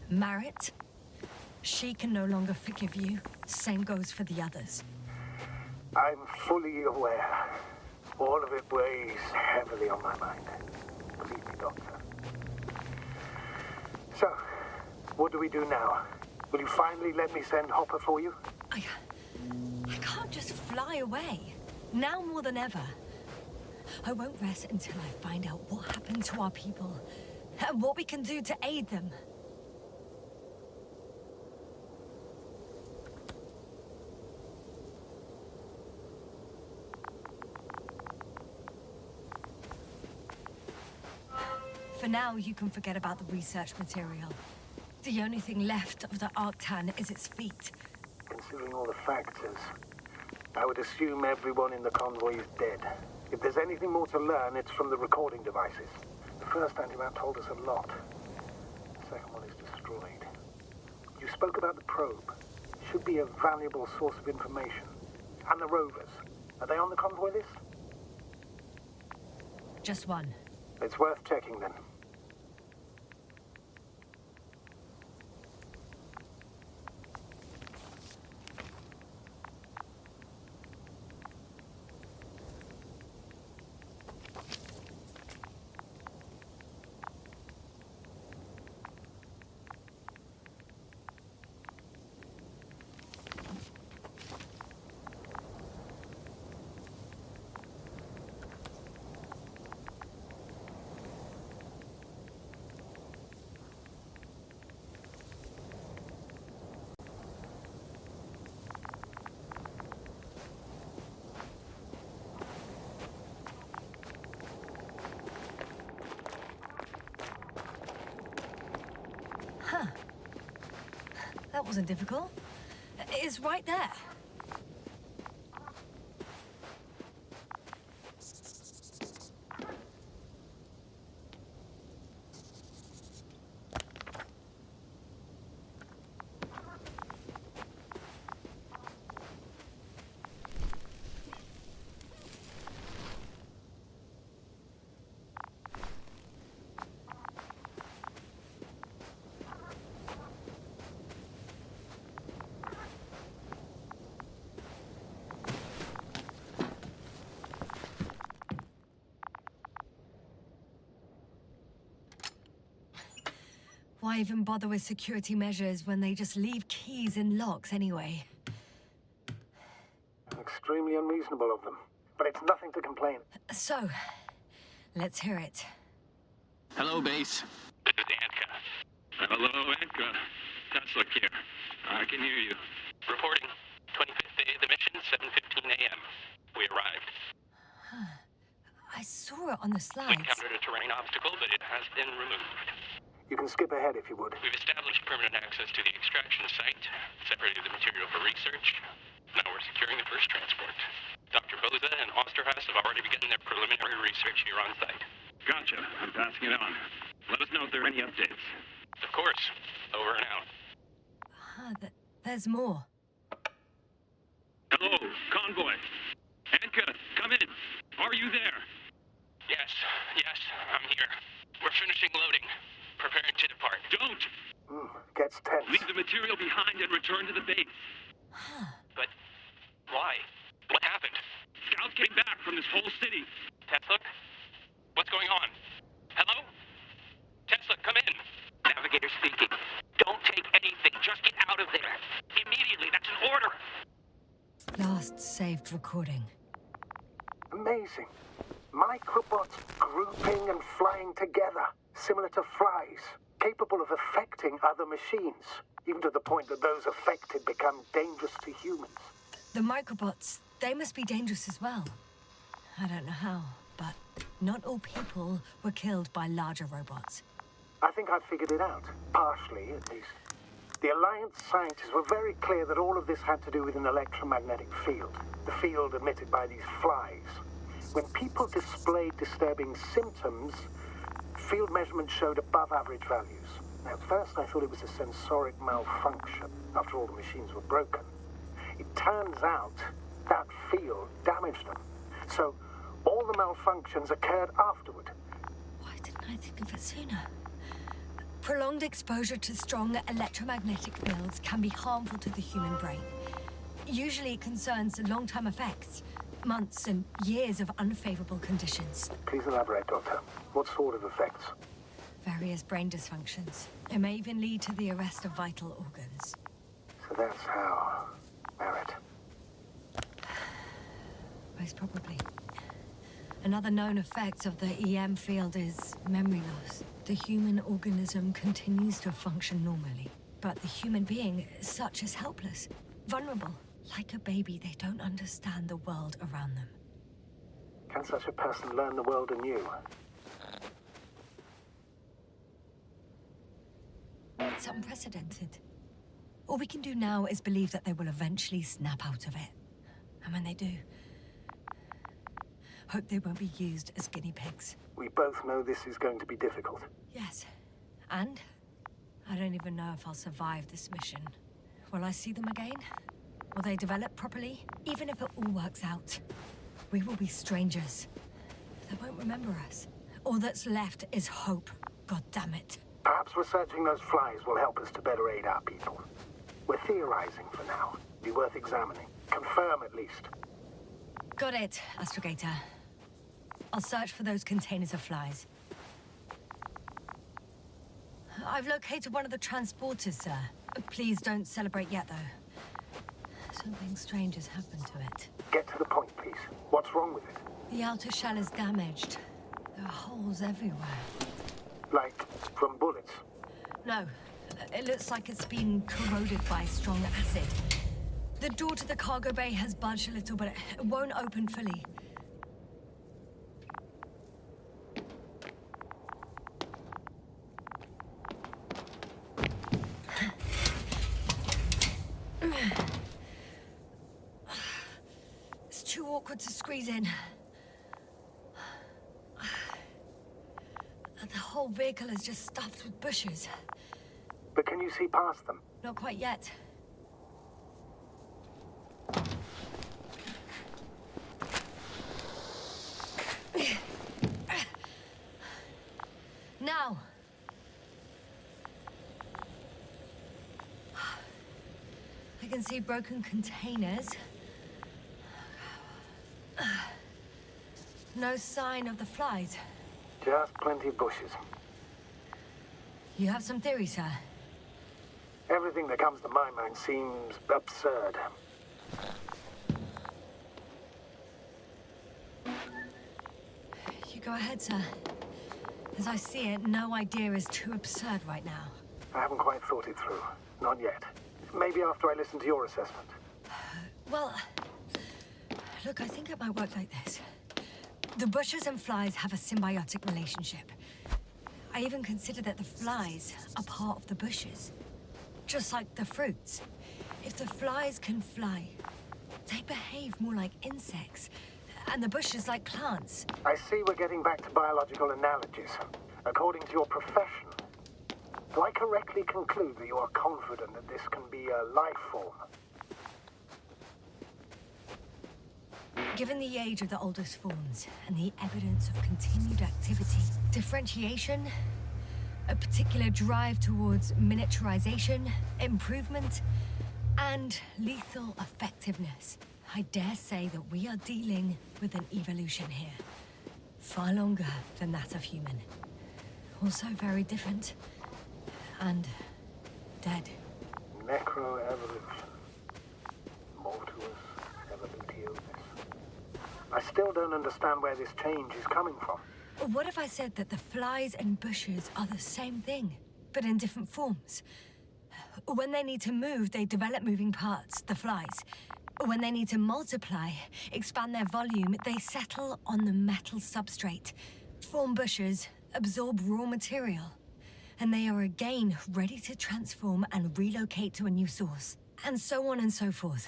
Marit? She can no longer forgive you. Same goes for the others. I'm fully aware. All of it weighs heavily on my mind. Believe me, Doctor. So, what do we do now? Will you finally let me send Hopper for you? I can't just fly away. Now more than ever. I won't rest until I find out what happened to our people and what we can do to aid them. For now, you can forget about the research material. The only thing left of the Arctan is its feet. Considering all the factors, I would assume everyone in the convoy is dead. If there's anything more to learn, it's from the recording devices. The first antimat told us a lot. The second one is destroyed. You spoke about the probe. Should be a valuable source of information. And the rovers. Are they on the convoy list? Just one. It's worth checking then. That wasn't difficult. It's right there. Why even bother with security measures when they just leave keys in locks anyway? Extremely unreasonable of them. But it's nothing to complain. So, let's hear it. Hello, base. This is Anka. Hello, Anka. Tesla here. I can hear you. Reporting. 25th day of the mission, 7:15 a.m. We arrived. I saw it on the We slides. encountered a terrain obstacle, but it has been removed. You can skip ahead if you would. We've established permanent access to the extraction site, separated the material for research. Now we're securing the first transport. Dr. Boza and Osterhaus have already begun their preliminary research here on site. Gotcha. I'm passing it on. Let us know if there are any updates. Of course. Over and out. There's more. Hello, convoy. Anka, come in. Are you there? Yes, I'm here. We're finishing loading. Preparing to depart. Don't! Gets tense. Leave the material behind and return to the base. But why? What happened? Scouts came back from this whole city. Tesla? What's going on? Hello? Tesla, come in. Navigator speaking. Don't take anything. Just get out of there. Immediately. That's an order. Last saved recording. Amazing. Microbots grouping and flying together, similar to flies, capable of affecting other machines, even to the point that those affected become dangerous to humans. The microbots, they must be dangerous as well. I don't know how, but not all people were killed by larger robots. I think I've figured it out, partially at least. The Alliance scientists were very clear that all of this had to do with an electromagnetic field, the field emitted by these flies. When people displayed disturbing symptoms, field measurements showed above average values. At first I thought it was a sensoric malfunction, after all the machines were broken. It turns out that field damaged them. So all the malfunctions occurred afterward. Why didn't I think of it sooner? Prolonged exposure to strong electromagnetic fields can be harmful to the human brain. Usually it concerns long-term effects, months and years of unfavorable conditions. Please elaborate, Doctor. What sort of effects? Various brain dysfunctions. It may even lead to the arrest of vital organs. So that's how... Merit. Most probably. Another known effect of the EM field is memory loss. The human organism continues to function normally, but the human being as such is helpless, vulnerable. Like a baby, they don't understand the world around them. Can such a person learn the world anew? It's unprecedented. All we can do now is believe that they will eventually snap out of it. And when they do, hope they won't be used as guinea pigs. We both know this is going to be difficult. Yes. And I don't even know if I'll survive this mission. Will I see them again? Will they develop properly? Even if it all works out, we will be strangers. They won't remember us. All that's left is hope. God damn it. Perhaps researching those flies will help us to better aid our people. We're theorizing for now. Be worth examining. Confirm at least. Got it, Astrogator. I'll search for those containers of flies. I've located one of the transporters, sir. Please don't celebrate yet, though. Something strange has happened to it. Get to the point, please. What's wrong with it? The outer shell is damaged. There are holes everywhere. Like from bullets? No. It looks like it's been corroded by strong acid. The door to the cargo bay has budged a little, but it won't open fully. It's too awkward to squeeze in. The whole vehicle is just stuffed with bushes. But can you see past them? Not quite yet. Now. I can see broken containers. No sign of the flies. Just plenty of bushes. You have some theory, sir? Everything that comes to my mind seems absurd. You go ahead, sir. As I see it, no idea is too absurd right now. I haven't quite thought it through. Not yet. Maybe after I listen to your assessment. Well, look, I think it might work like this. The bushes and flies have a symbiotic relationship. I even consider that the flies are part of the bushes. Just like the fruits. If the flies can fly, they behave more like insects, and the bushes like plants. I see we're getting back to biological analogies. According to your profession, do I correctly conclude that you are confident that this can be a life form? Given the age of the oldest forms and the evidence of continued activity, differentiation, a particular drive towards miniaturization, improvement, and lethal effectiveness, I dare say that we are dealing with an evolution here. Far longer than that of human. Also very different. And dead. Necroevolution. Mortuus evolutionis. I still don't understand where this change is coming from. What if I said that the flies and bushes are the same thing, but in different forms? When they need to move, they develop moving parts, the flies. When they need to multiply, expand their volume, they settle on the metal substrate, form bushes, absorb raw material, and they are again ready to transform and relocate to a new source, and so on and so forth.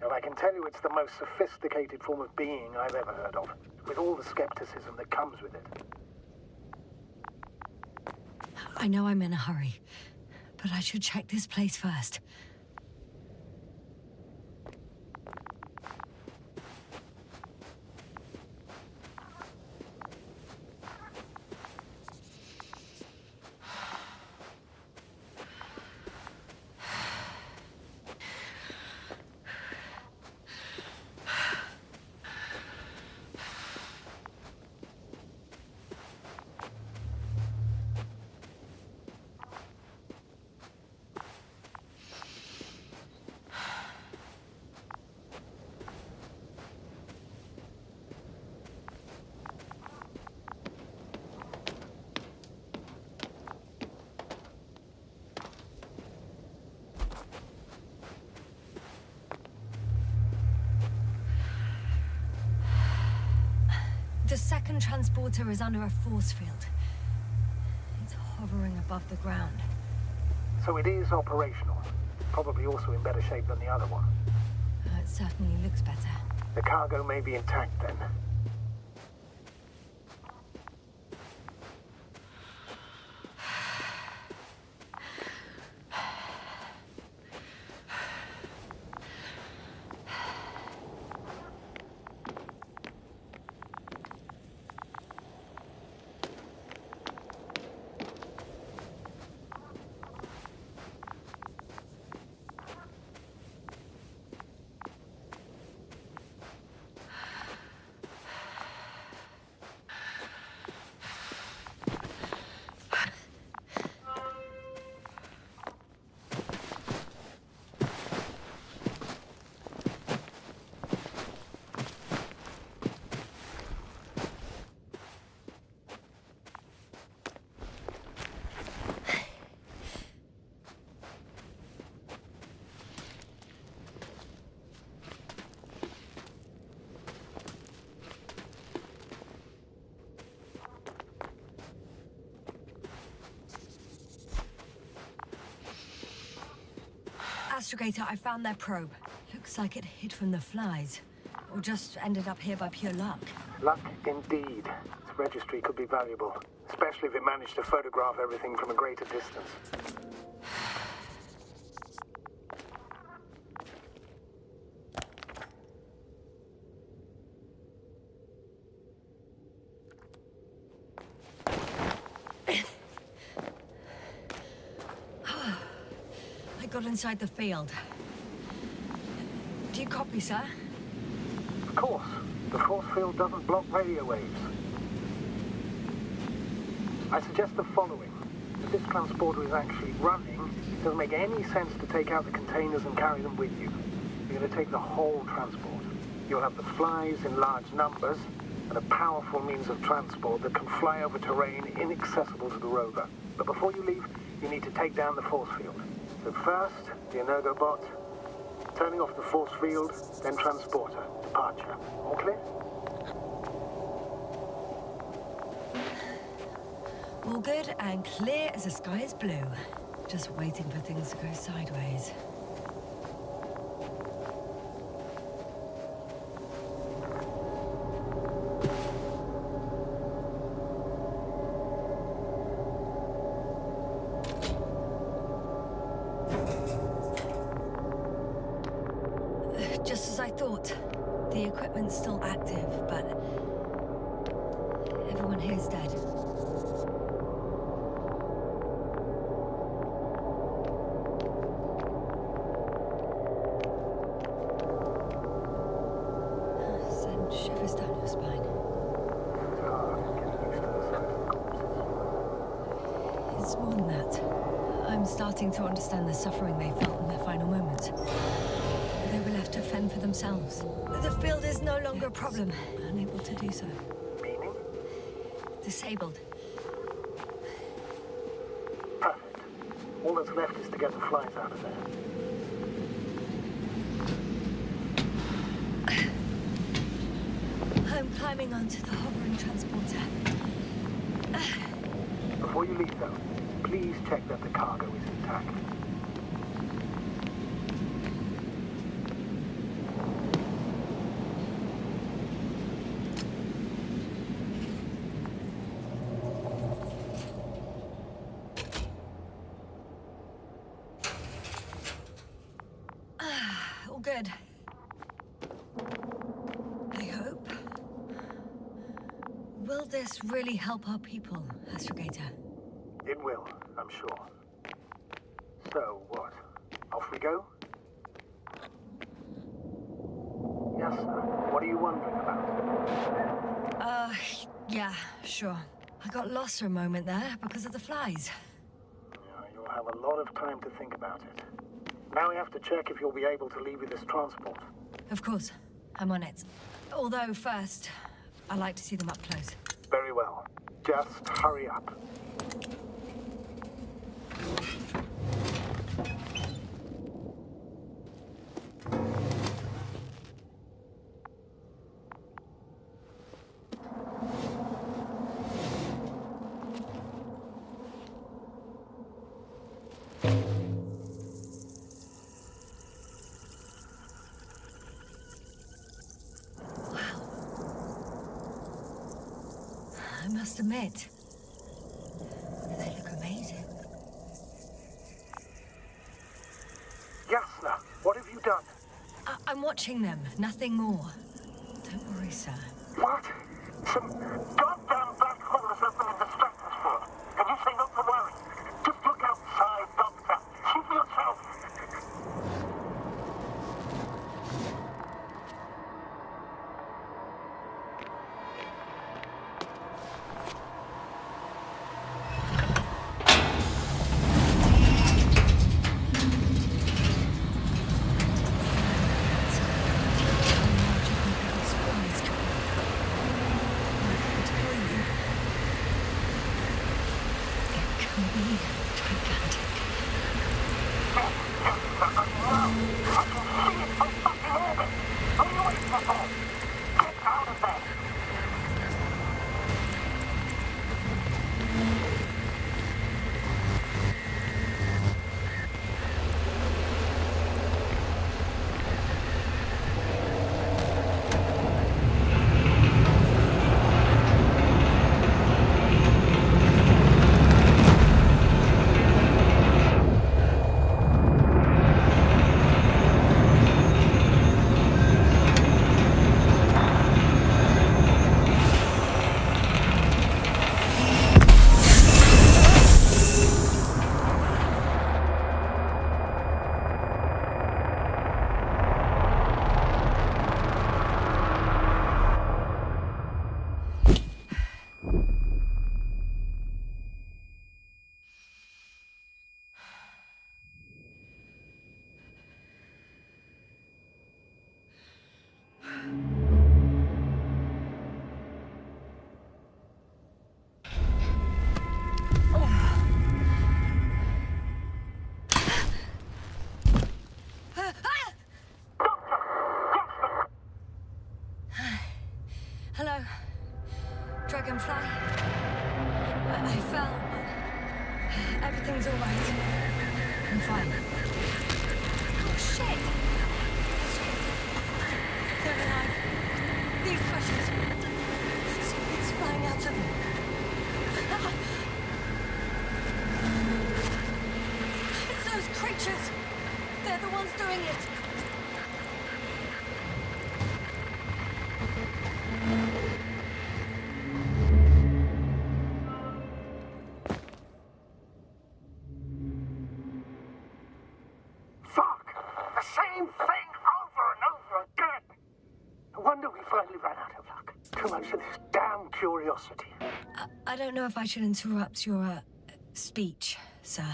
And I can tell you it's the most sophisticated form of being I've ever heard of, with all the skepticism that comes with it. I know I'm in a hurry, but I should check this place first. The second transporter is under a force field. It's hovering above the ground. So it is operational. Probably also in better shape than the other one. It certainly looks better. The cargo may be intact then. Astrogator, I found their probe. Looks like it hid from the flies. Or just ended up here by pure luck. Luck indeed. This registry could be valuable. Especially if it managed to photograph everything from a greater distance. Got inside the field. Do you copy, sir? Of course. The force field doesn't block radio waves. I suggest the following. If this transporter is actually running, it doesn't make any sense to take out the containers and carry them with you. You're going to take the whole transport. You'll have the flies in large numbers, and a powerful means of transport that can fly over terrain inaccessible to the rover. But before you leave, you need to take down the force field. So first, the Energobot. Turning off the force field, then transporter. Departure. All clear? All good and clear as the sky is blue. Just waiting for things to go sideways. Just as I thought. The equipment's still active, but everyone here's dead. Send shivers down your spine. It's more than that. I'm starting to understand the suffering they felt in their final moments. They were left to fend for themselves. The field is no longer a problem. Unable to do so. Meaning? Disabled. Perfect. All that's left is to get the flies out of there. I'm climbing onto the hovering transporter. Before you leave, though, please check that the cargo is intact. All good. I hope. Will this really help our people, Astrogator? It will, I'm sure. So, what? Off we go? Yes, sir. What are you wondering about? Yeah, sure. I got lost for a moment there because of the flies. You'll have a lot of time to think about it. Now we have to check if you'll be able to leave with this transport. Of course. I'm on it. Although, first, I like to see them up close. Very well. Just hurry up. I must admit, they look amazing. Yasna, what have you done? I'm watching them, nothing more. Don't worry, sir. What? Some goddamn black hole has opened in the stratosphere. And you say not to worry. Just look outside, Doctor. See for yourself. I can tell Dragonfly. I fell, but everything's all right. I'm fine. Oh, shit! They're alive. These pressures. It's flying out of them. It's those creatures. They're the ones doing it. Fuck! The same thing over and over again! No wonder we finally ran out of luck. Too much of this damn curiosity. I don't know if I should interrupt your, speech, sir.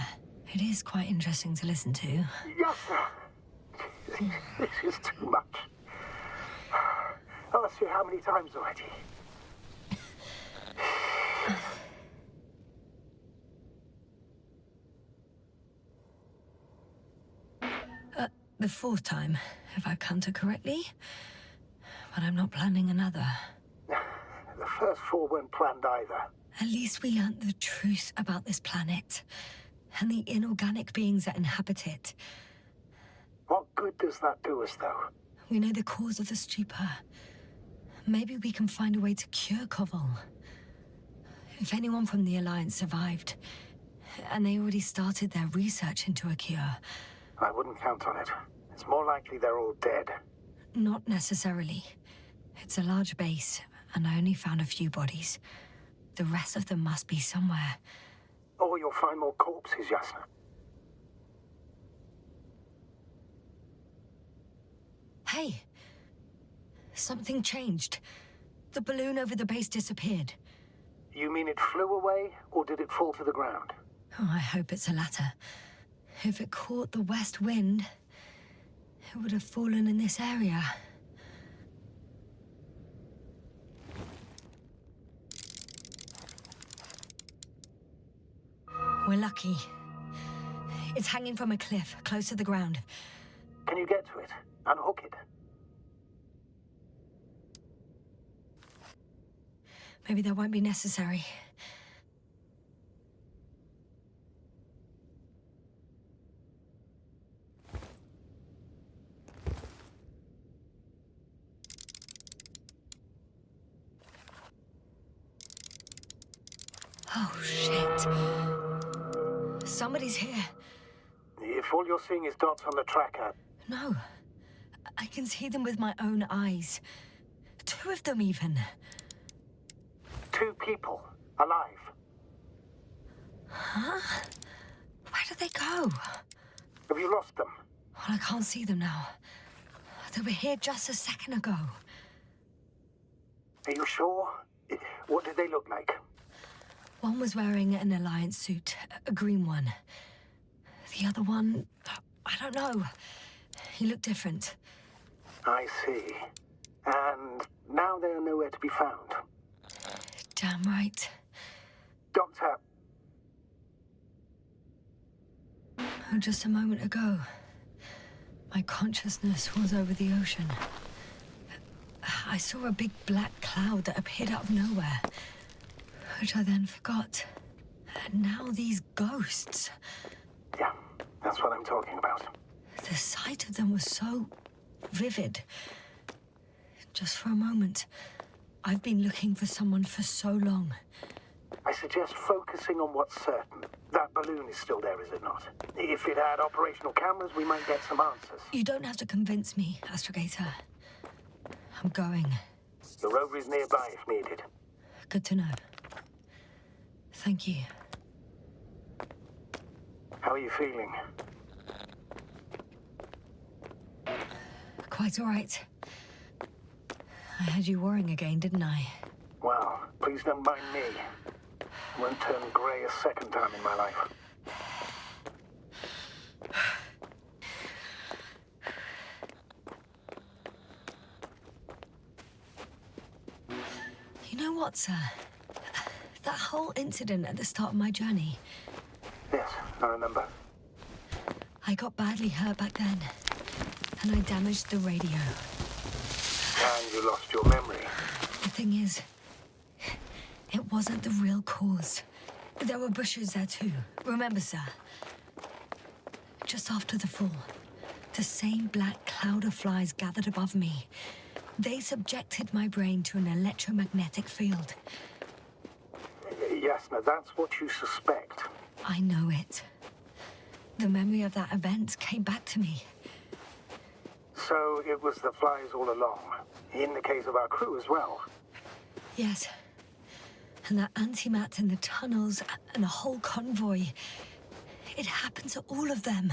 It is quite interesting to listen to. Yes, sir. This is too much. I'll ask you how many times already. The fourth time, if I counted correctly. But I'm not planning another. The first 4 weren't planned either. At least we learnt the truth about this planet and the inorganic beings that inhabit it. What good does that do us, though? We know the cause of the stupor. Maybe we can find a way to cure Koval. If anyone from the Alliance survived, and they already started their research into a cure. I wouldn't count on it. It's more likely they're all dead. Not necessarily. It's a large base, and I only found a few bodies. The rest of them must be somewhere. Or you'll find more corpses, Yasna. Hey! Something changed. The balloon over the base disappeared. You mean it flew away, or did it fall to the ground? Oh, I hope it's the latter. If it caught the west wind, it would have fallen in this area. We're lucky. It's hanging from a cliff, close to the ground. Can you get to it? Unhook it? Maybe that won't be necessary. Oh, shit. Somebody's here. If all you're seeing is dots on the tracker... No. I can see them with my own eyes. 2 of them, even. 2 people. Alive. Huh? Where did they go? Have you lost them? Well, I can't see them now. They were here just a second ago. Are you sure? What did they look like? One was wearing an Alliance suit, a green one. The other one, I don't know. He looked different. I see. And now they are nowhere to be found. Damn right. Doctor. Oh, just a moment ago, my consciousness was over the ocean. I saw a big black cloud that appeared out of nowhere, which I then forgot. And now these ghosts. Yeah, that's what I'm talking about. The sight of them was so vivid. Just for a moment. I've been looking for someone for so long. I suggest focusing on what's certain. That balloon is still there, is it not? If it had operational cameras, we might get some answers. You don't have to convince me, Astrogator. I'm going. The rover is nearby if needed. Good to know. Thank you. How are you feeling? Quite all right. I had you worrying again, didn't I? Well, please don't mind me. I won't turn grey a second time in my life. You know what, sir? That whole incident at the start of my journey. Yes, I remember. I got badly hurt back then, and I damaged the radio. And you lost your memory. The thing is, that wasn't the real cause. There were bushes there too. Remember, sir? Just after the fall, the same black cloud of flies gathered above me. They subjected my brain to an electromagnetic field. Yes, now that's what you suspect. I know it. The memory of that event came back to me. So it was the flies all along, in the case of our crew as well. Yes. And that antimat in the tunnels and the whole convoy. It happened to all of them.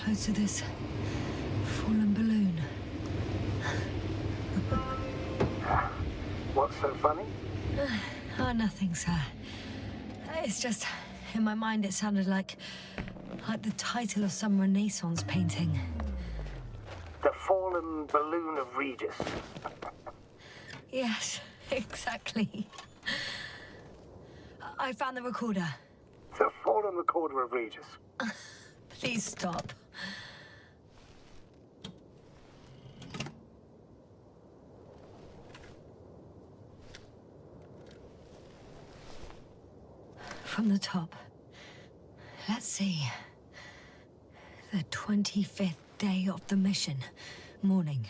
Close to this fallen balloon. What's so funny? Oh, nothing, sir. It's just, in my mind it sounded like the title of some Renaissance painting. The Fallen Balloon of Regis. Yes, exactly. I found the recorder. The Fallen Recorder of Regis. Please stop. From the top. Let's see. The 25th day of the mission. Morning.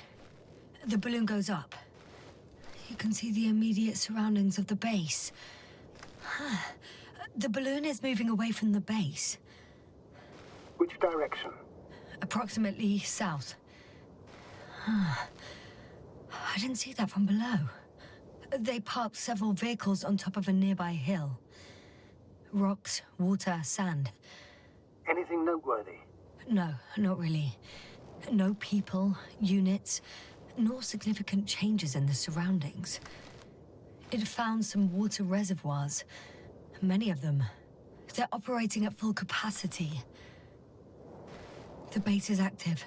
The balloon goes up. You can see the immediate surroundings of the base. The balloon is moving away from the base. Which direction? Approximately south. I didn't see that from below. They parked several vehicles on top of a nearby hill. Rocks, water, sand. Anything noteworthy? No, not really. No people, units, nor significant changes in the surroundings. It found some water reservoirs. Many of them. They're operating at full capacity. The base is active.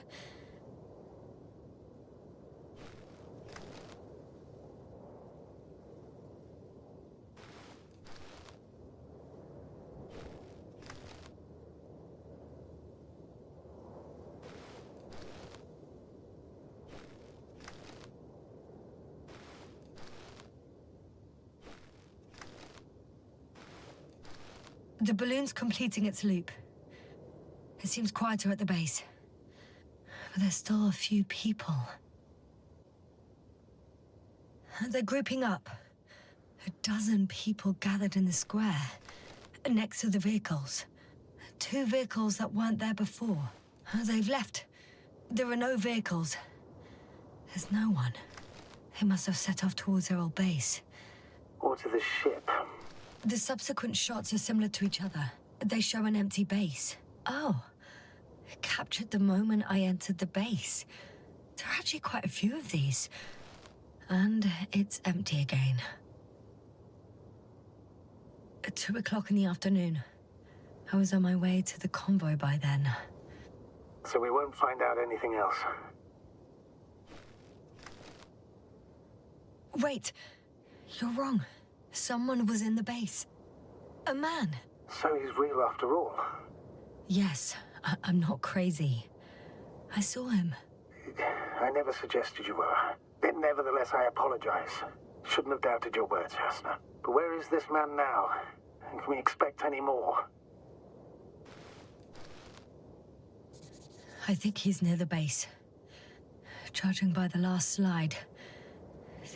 The balloon's completing its loop. It seems quieter at the base. But there's still a few people. They're grouping up. 12 people gathered in the square, next to the vehicles. 2 vehicles that weren't there before. They've left. There are no vehicles. There's no one. They must have set off towards their old base. Or to the ship. The subsequent shots are similar to each other. They show an empty base. Oh, captured the moment I entered the base. There are actually quite a few of these. And it's empty again. At 2 o'clock in the afternoon. I was on my way to the convoy by then. So we won't find out anything else. Wait. You're wrong. Someone was in the base. A man. So he's real after all. Yes, I'm not crazy. I saw him. I never suggested you were. But nevertheless, I apologize. Shouldn't have doubted your words, Jasna. But where is this man now? And can we expect any more? I think he's near the base. Judging by the last slide,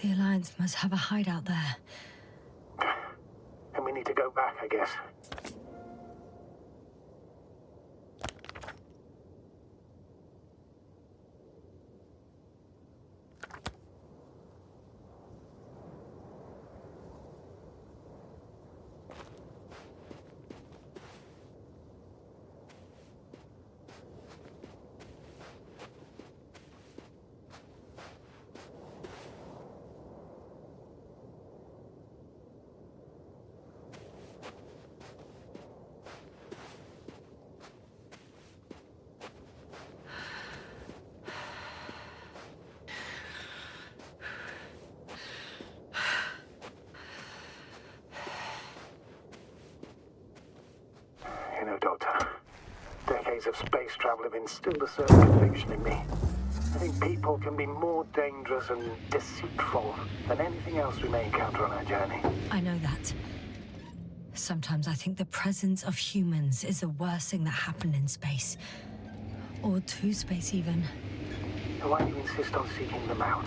the Alliance must have a hideout there. And we need to go back, I guess. You know, Doctor, decades of space travel have instilled a certain conviction in me. I think people can be more dangerous and deceitful than anything else we may encounter on our journey. I know that. Sometimes I think the presence of humans is the worst thing that happened in space. Or to space, even. So why do you insist on seeking them out?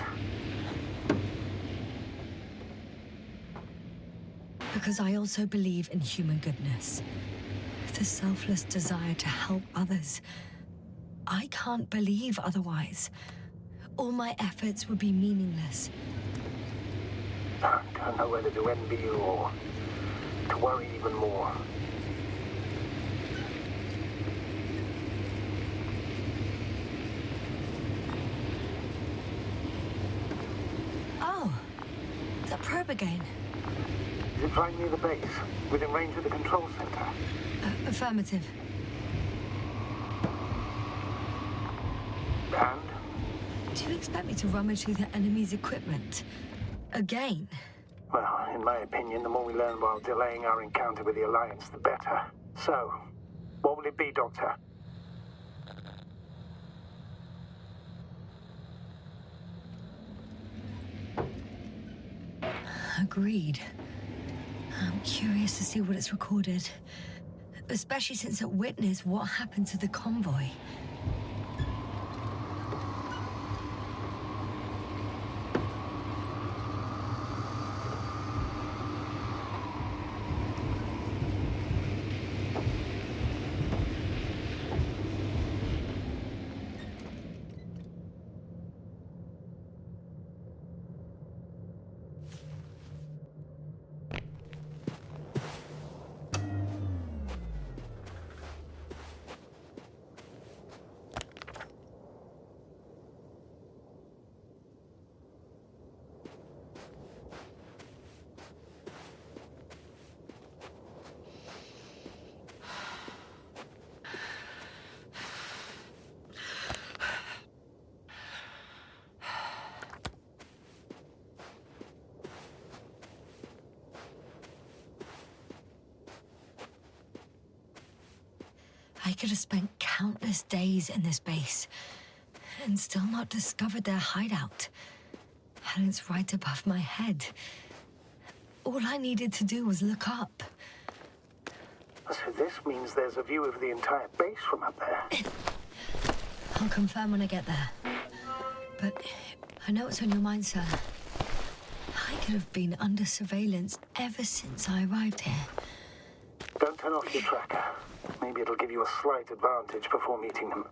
Because I also believe in human goodness. The selfless desire to help others. I can't believe otherwise. All my efforts would be meaningless. I don't know whether to envy you or to worry even more. Oh, the probe again. Is it right near the base, within range of the control center? Affirmative. And? Do you expect me to rummage through the enemy's equipment? Again? Well, in my opinion, the more we learn while delaying our encounter with the Alliance, the better. So, what will it be, Doctor? Agreed. I'm curious to see what it's recorded. Especially since it witnessed what happened to the convoy. I could have spent countless days in this base and still not discovered their hideout. And it's right above my head. All I needed to do was look up. So this means there's a view of the entire base from up there. I'll confirm when I get there. But I know what's on your mind, sir. I could have been under surveillance ever since I arrived here. Don't turn off your tracker. Maybe it'll give you a slight advantage before meeting them.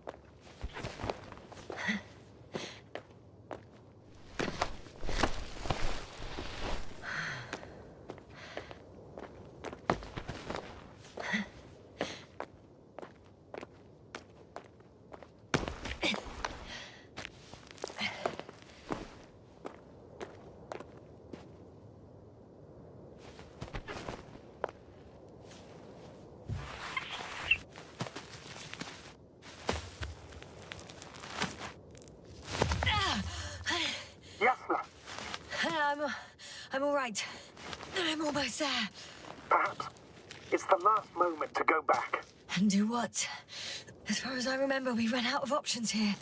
I'm all right. I'm almost there. Perhaps it's the last moment to go back. And do what? As far as I remember, we ran out of options here.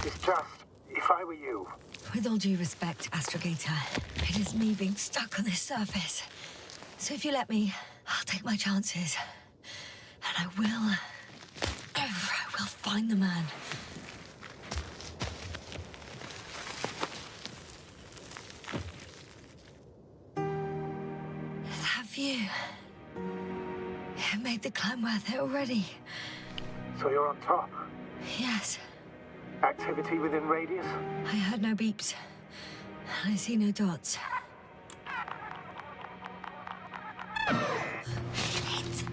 It's just, if I were you... With all due respect, Astrogator, it is me being stuck on this surface. So if you let me, I'll take my chances. And I will find the man. That view. It made the climb worth it already. So you're on top? Yes. Activity within radius? I heard no beeps. I see no dots. Shit!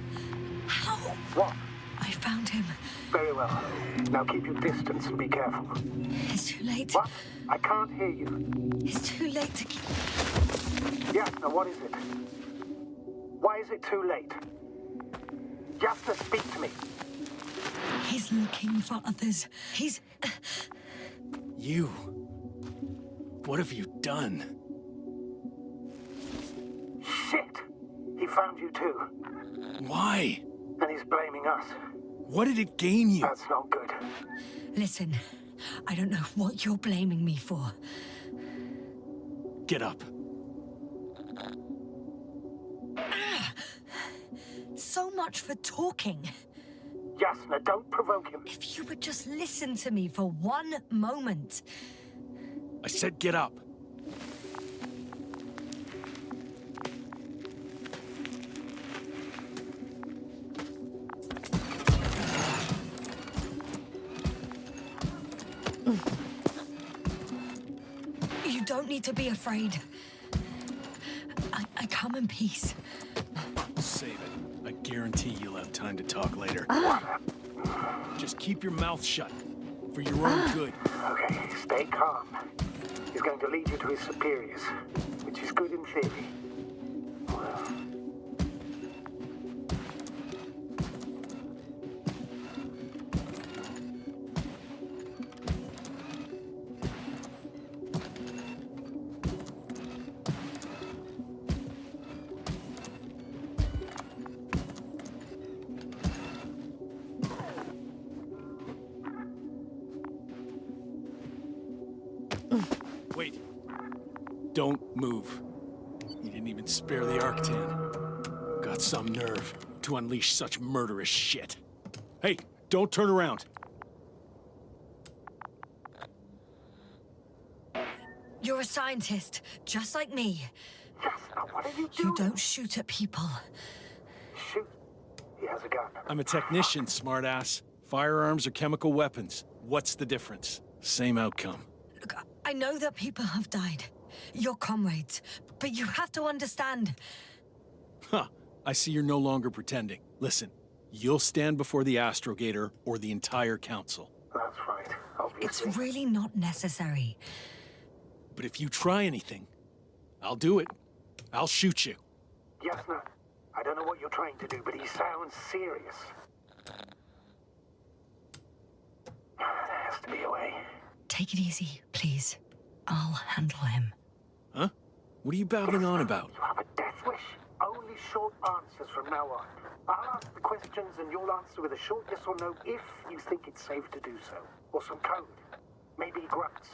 How? What? I found him. Very well. Now keep your distance and be careful. It's too late. What? I can't hear you. It's too late to keep... Yes, now what is it? Why is it too late? Just to speak to me. He's looking for others. He's... You... What have you done? Shit! He found you too. Why? And he's blaming us. What did it gain you? That's not good. Listen, I don't know what you're blaming me for. Get up. So much for talking. Yasna, don't provoke him. If you would just listen to me for one moment. I said get up. You don't need to be afraid. I come in peace. Save it. I guarantee you'll have time to talk later. Just keep your mouth shut. For your own good. Okay, stay calm. He's going to lead you to his superiors, which is good in theory. Wait. Don't move. You didn't even spare the Arctan. Got some nerve to unleash such murderous shit. Hey, don't turn around. You're a scientist, just like me. Yasna, what are you doing? You don't shoot at people. Shoot. He has a gun. I'm a technician, smartass. Firearms or chemical weapons. What's the difference? Same outcome. Look, I know that people have died. Your comrades. But you have to understand. Huh. I see you're no longer pretending. Listen, you'll stand before the Astrogator or the entire council. That's right, obviously. It's really not necessary. But if you try anything, I'll do it. I'll shoot you. Yasna, I don't know what you're trying to do, but he sounds serious. There has to be a way. Take it easy, please. I'll handle him. Huh? What are you babbling on about? You have a death wish? Only short answers from now on. I'll ask the questions and you'll answer with a short yes or no if you think it's safe to do so. Or some code. Maybe grunts.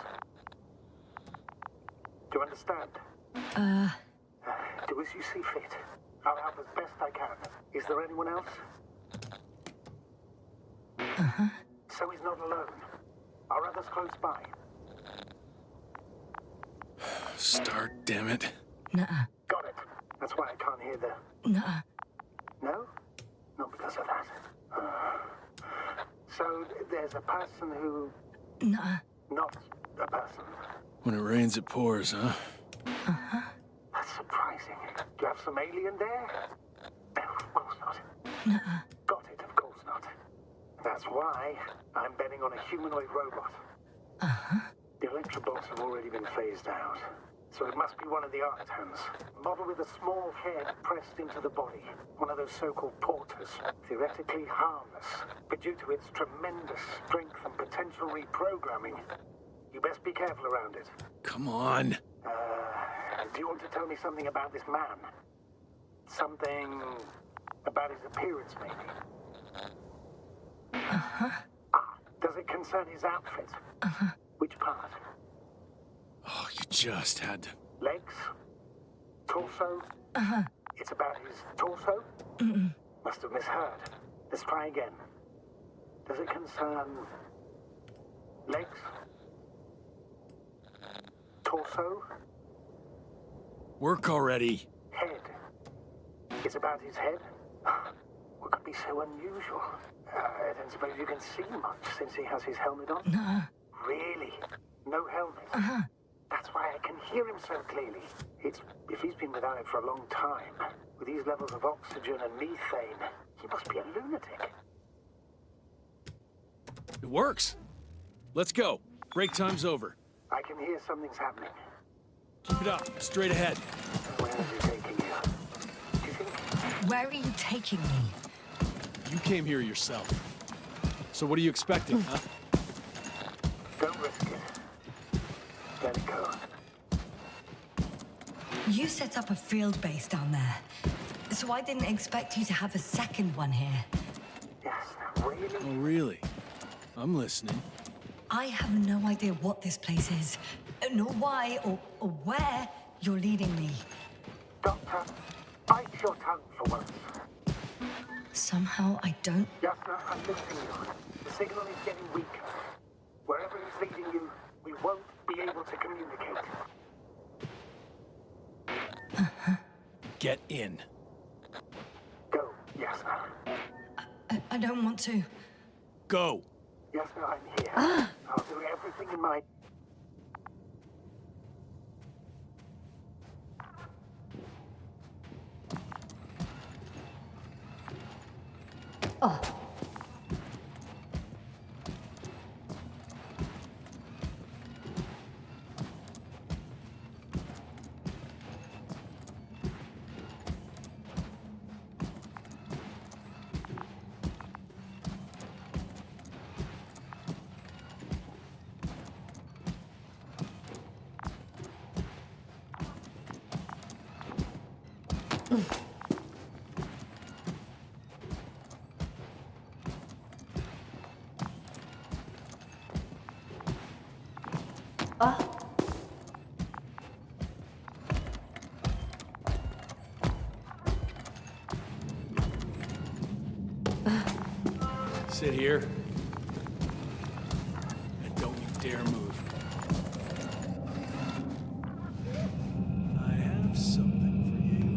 Do you understand? Do as you see fit. I'll help as best I can. Is there anyone else? Uh-huh. So he's not alone. Are others close by? Start, damn it. Nuh-uh. Got it. That's why I can't hear the... Nuh-uh. No? Not because of that. So there's a person who... Nuh-uh. Not a person. When it rains, it pours, huh? Uh-huh. That's surprising. Do you have some alien there? No, of course not. Nuh-uh. Got it, of course not. That's why I'm betting on a humanoid robot. Uh-huh. The electrobots have already been phased out. So it must be one of the Arctans. Model with a small head pressed into the body. One of those so-called porters. Theoretically harmless. But due to its tremendous strength and potential reprogramming, you best be careful around it. Come on. Do you want to tell me something about this man? Something about his appearance, maybe? Uh-huh. Does it concern his outfit? Uh-huh. Which part? Oh, you just had to... Legs? Torso? Uh-huh. It's about his torso? Mm-mm. Must have misheard. Let's try again. Does it concern... legs? Torso? Work already. Head. It's about his head? What could be so unusual? I don't suppose you can see much since he has his helmet on? No. Really? No helmet? Uh-huh. That's why I can hear him so clearly. If he's been without it for a long time, with these levels of oxygen and methane, he must be a lunatic. It works. Let's go. Break time's over. I can hear something's happening. Keep it up. Straight ahead. Where is he taking you? Do you think... Where are you taking me? You came here yourself. So what are you expecting, huh? Don't risk it. Let it go. You set up a field base down there, so I didn't expect you to have a second one here. Yes, really? Oh, really? I'm listening. I have no idea what this place is, nor why or where you're leading me. Doctor, bite your tongue for once. Somehow I don't... Yasna, I'm missing you. The signal is getting weaker. Wherever he's leading you, we won't be able to communicate. Uh-huh. Get in. Go, Yasna. I don't want to. Go. Yasna, I'm here. I'll do everything in my... Oh. Sit here. And don't you dare move. I have something for you.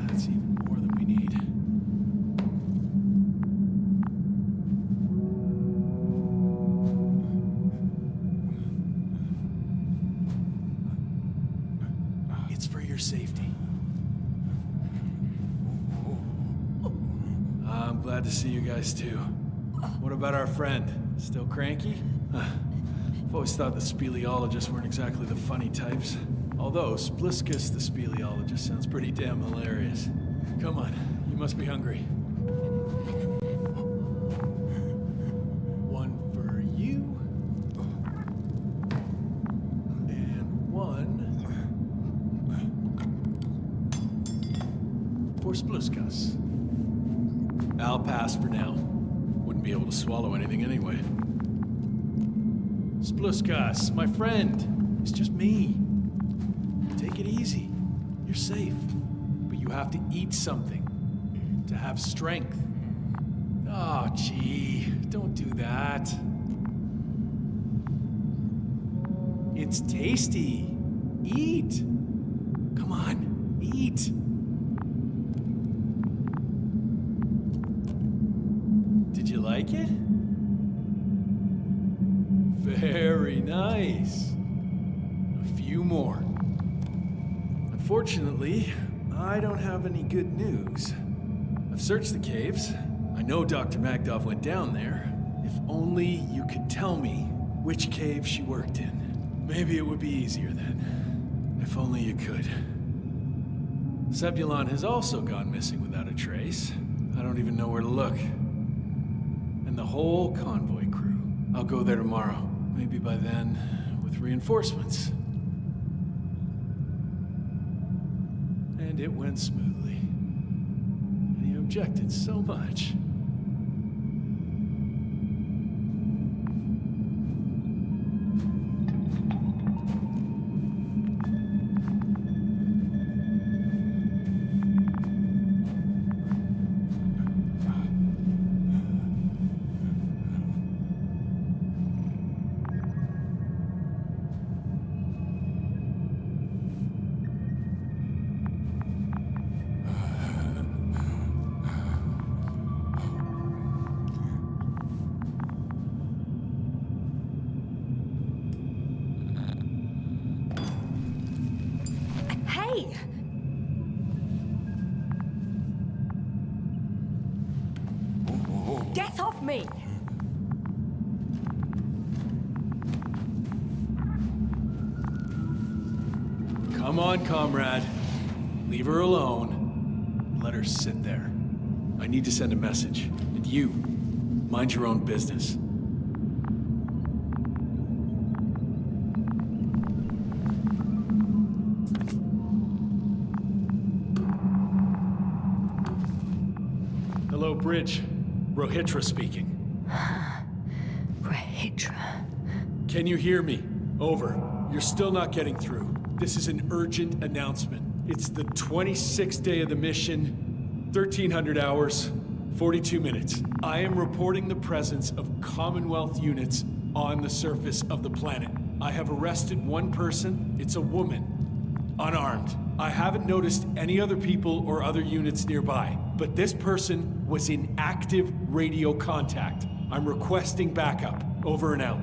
That's even more than we need. It's for your safety. I'm glad to see you guys too. What about our friend? Still cranky? I've always thought the speleologists weren't exactly the funny types. Although Spliskus the speleologist sounds pretty damn hilarious. Come on, you must be hungry. One for you. And one for Spliskus. I'll pass for now. Wouldn't be able to swallow anything anyway. Spliskus, my friend. It's just me. Take it easy. You're safe. But you have to eat something to have strength. Oh, gee. Don't do that. It's tasty. Eat. Come on, eat. Did you like it? Very nice. A few more. Unfortunately, I don't have any good news. I've searched the caves. I know Dr. Magdov went down there. If only you could tell me which cave she worked in. Maybe it would be easier then. If only you could. Zebulon has also gone missing without a trace. I don't even know where to look. the whole convoy crew. I'll go there tomorrow. Maybe by then, with reinforcements. And it went smoothly. And he objected so much. Get off me! Come on, comrade. Leave her alone. Let her sit there. I need to send a message. And you, mind your own business. Hello, Bridge. Rohitra speaking. Rohitra. Can you hear me? Over. You're still not getting through. This is an urgent announcement. It's the 26th day of the mission, 1300 hours, 42 minutes. I am reporting the presence of Commonwealth units on the surface of the planet. I have arrested one person. It's a woman, unarmed. I haven't noticed any other people or other units nearby, but this person was in active radio contact. I'm requesting backup. Over and out.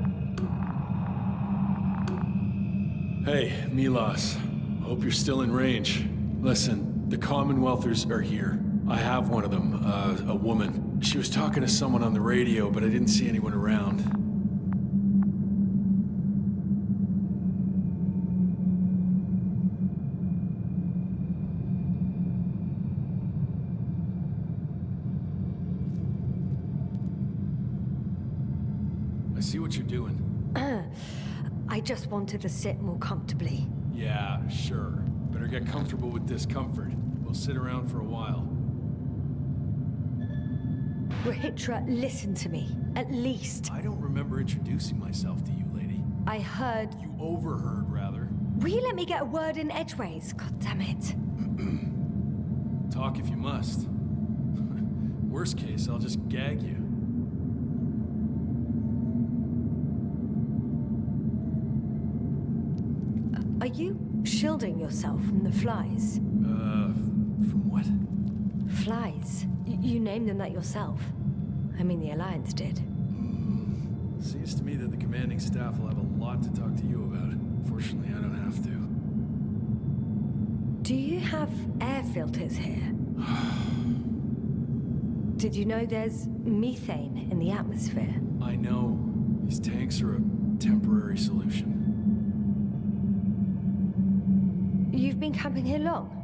Hey, Milos. Hope you're still in range. Listen, the Commonwealthers are here. I have one of them, a woman. She was talking to someone on the radio, but I didn't see anyone around. I see what you're doing. I just wanted to sit more comfortably. Yeah, sure. Better get comfortable with discomfort. We'll sit around for a while. Rohitra, listen to me. At least. I don't remember introducing myself to you, lady. I heard... You overheard, rather. Will you let me get a word in edgeways? God damn it. Talk if you must. Worst case, I'll just gag you. Are you shielding yourself from the flies? From what? Flies. You named them that yourself. I mean, the Alliance did. Seems to me that the commanding staff will have a lot to talk to you about. Fortunately, I don't have to. Do you have air filters here? Did you know there's methane in the atmosphere? I know. These tanks are a temporary solution. You've been camping here long?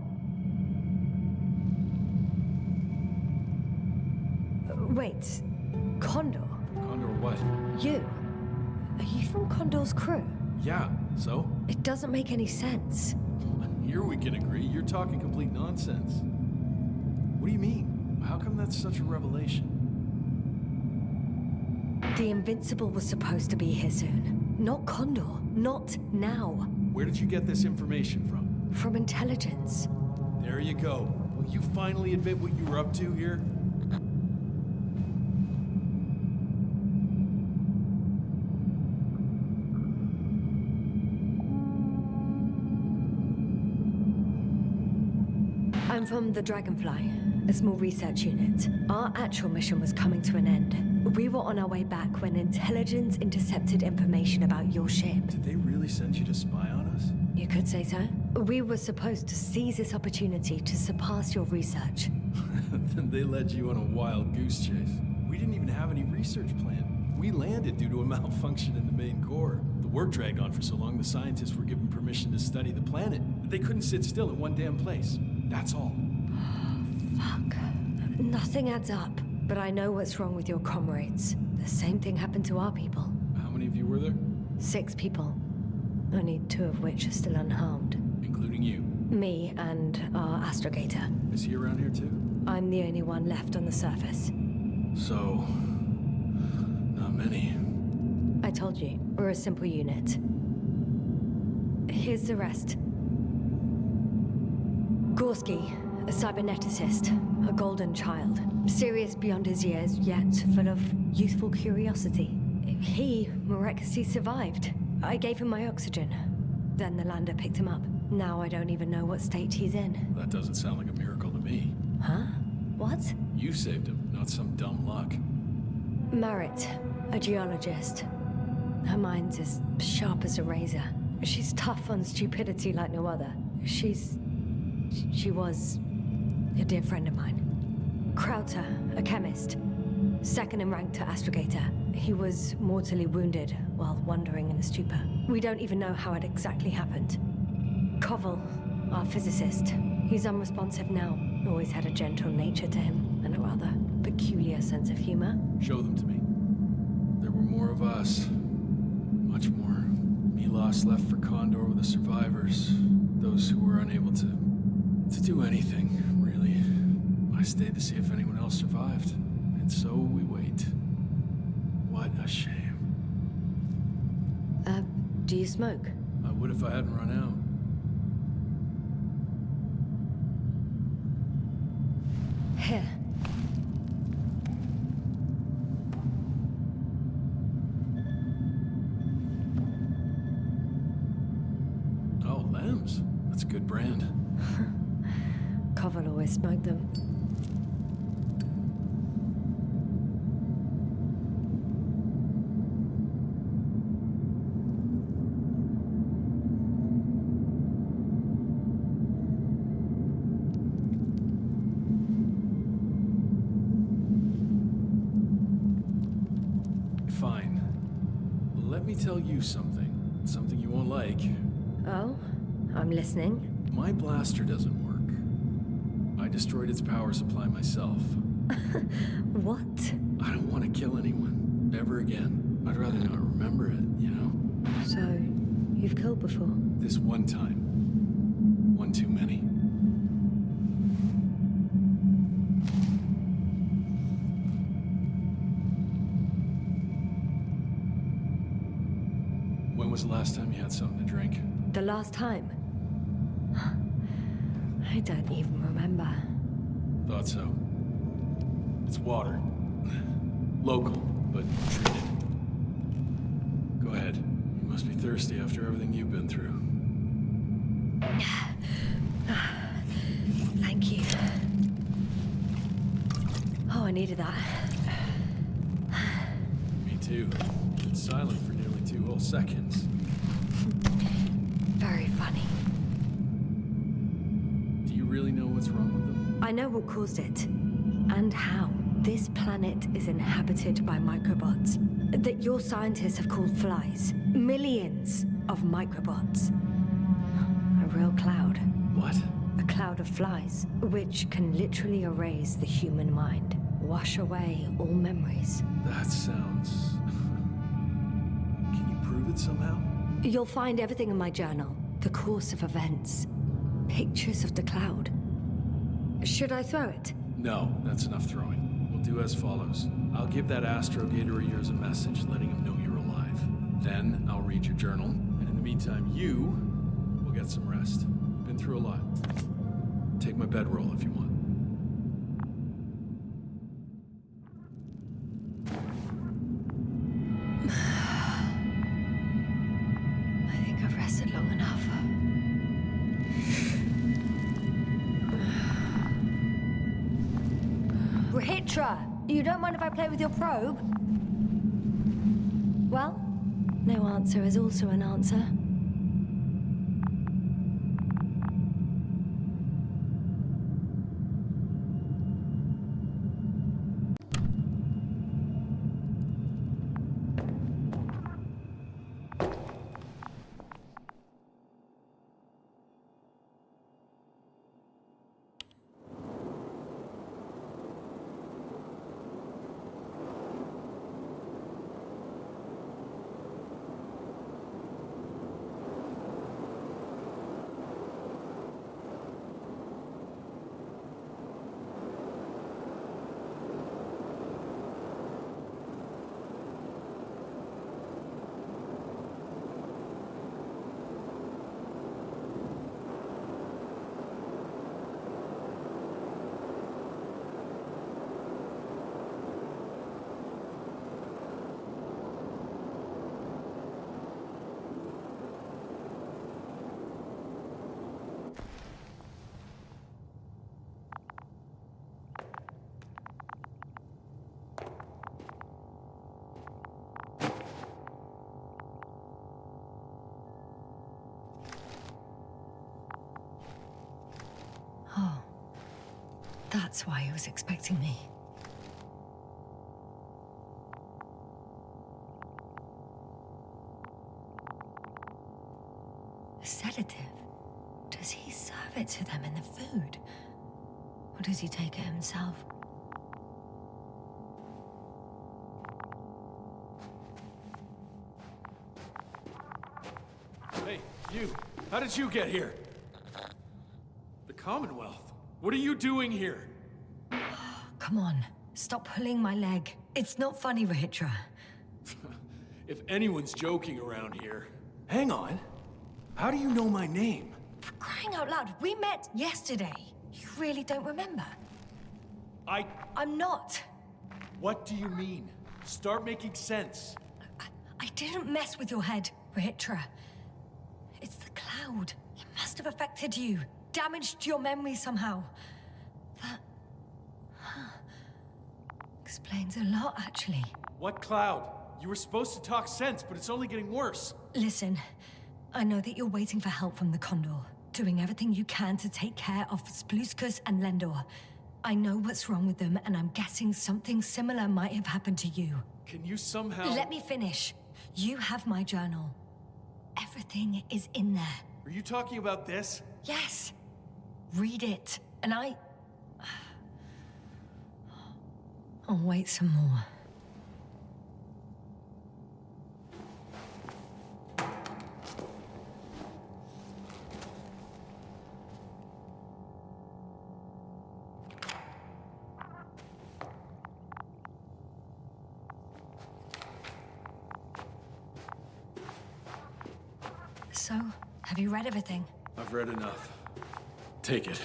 Wait, Condor? Condor what? You? Are you from Condor's crew? Yeah, so? It doesn't make any sense. Here we can agree. You're talking complete nonsense. What do you mean? How come that's such a revelation? The Invincible was supposed to be here soon. Not Condor. Not now. Where did you get this information from? From intelligence. There you go. Will you finally admit what you were up to here? I'm from the Dragonfly, a small research unit. Our actual mission was coming to an end. We were on our way back when intelligence intercepted information about your ship. Did they really send you to spy on us? You could say so. We were supposed to seize this opportunity to surpass your research. Then they led you on a wild goose chase. We didn't even have any research plan. We landed due to a malfunction in the main core. The work dragged on for so long, the scientists were given permission to study the planet. They couldn't sit still in one damn place. That's all. Fuck. Nothing adds up, but I know what's wrong with your comrades. The same thing happened to our people. How many of you were there? 6 people. Only 2 of which are still unharmed. Including you. Me and our astrogator. Is he around here too? I'm the only one left on the surface. So... not many. I told you, we're a simple unit. Here's the rest. Gorski, a cyberneticist, a golden child. Serious beyond his years, yet full of youthful curiosity. He miraculously survived. I gave him my oxygen. Then the lander picked him up. Now I don't even know what state he's in. That doesn't sound like a miracle to me. Huh? What? You saved him, not some dumb luck. Marit, a geologist. Her mind's as sharp as a razor. She's tough on stupidity like no other. She was a dear friend of mine. Krauter, a chemist. Second in rank to astrogator. He was mortally wounded while wandering in a stupor. We don't even know how it exactly happened. Koval, our physicist. He's unresponsive now. Always had a gentle nature to him, and a rather peculiar sense of humor. Show them to me. There were more of us. Much more. Milos left for Condor with the survivors. Those who were unable to do anything, really. I stayed to see if anyone else survived. And so we wait. What a shame. Do you smoke? I would if I hadn't run out. Here. Oh, Lambs. That's a good brand. Koval always smoked them. Fine. Let me tell you something. Something you won't like. Oh? I'm listening. My blaster doesn't work. I destroyed its power supply myself. What? I don't want to kill anyone. Ever again. I'd rather not remember it, you know? So, you've killed before? This one time. One too many. When was the last time you had something to drink? The last time? I don't even remember. Thought so. It's water. Local, but treated. Go ahead. You must be thirsty after everything you've been through. Thank you. Oh, I needed that. Me too. It's silent for nearly 2 whole seconds. Very funny. Do you really know what's wrong with them? I know what caused it. And how. This planet is inhabited by microbots that your scientists have called flies. Millions of microbots. A real cloud. What? A cloud of flies, which can literally erase the human mind. Wash away all memories. That sounds... Can you prove it somehow? You'll find everything in my journal. The course of events. Pictures of the cloud. Should I throw it? No, that's enough throwing. We'll do as follows. I'll give that astrogator of yours a message letting him know you're alive. Then I'll read your journal, and in the meantime, you will get some rest. You've been through a lot. Take my bedroll if you want. I think I've rested long enough. Rahitra, you don't mind if I play with your probe? Well, no answer is also an answer. That's why he was expecting me. A sedative? Does he serve it to them in the food? Or does he take it himself? Hey, you! How did you get here? The Commonwealth? What are you doing here? Come on, stop pulling my leg. It's not funny, Rahitra. If anyone's joking around here... Hang on. How do you know my name? For crying out loud, we met yesterday. You really don't remember? I'm not. What do you mean? Start making sense. I didn't mess with your head, Rahitra. It's the cloud. It must have affected you. Damaged your memory somehow. That... explains a lot, actually. What cloud? You were supposed to talk sense, but it's only getting worse. Listen, I know that you're waiting for help from the Condor. Doing everything you can to take care of Spluskus and Lendor. I know what's wrong with them, and I'm guessing something similar might have happened to you. Can you somehow... Let me finish. You have my journal. Everything is in there. Are you talking about this? Yes. Read it, and I'll wait some more. So, have you read everything? I've read enough. Take it.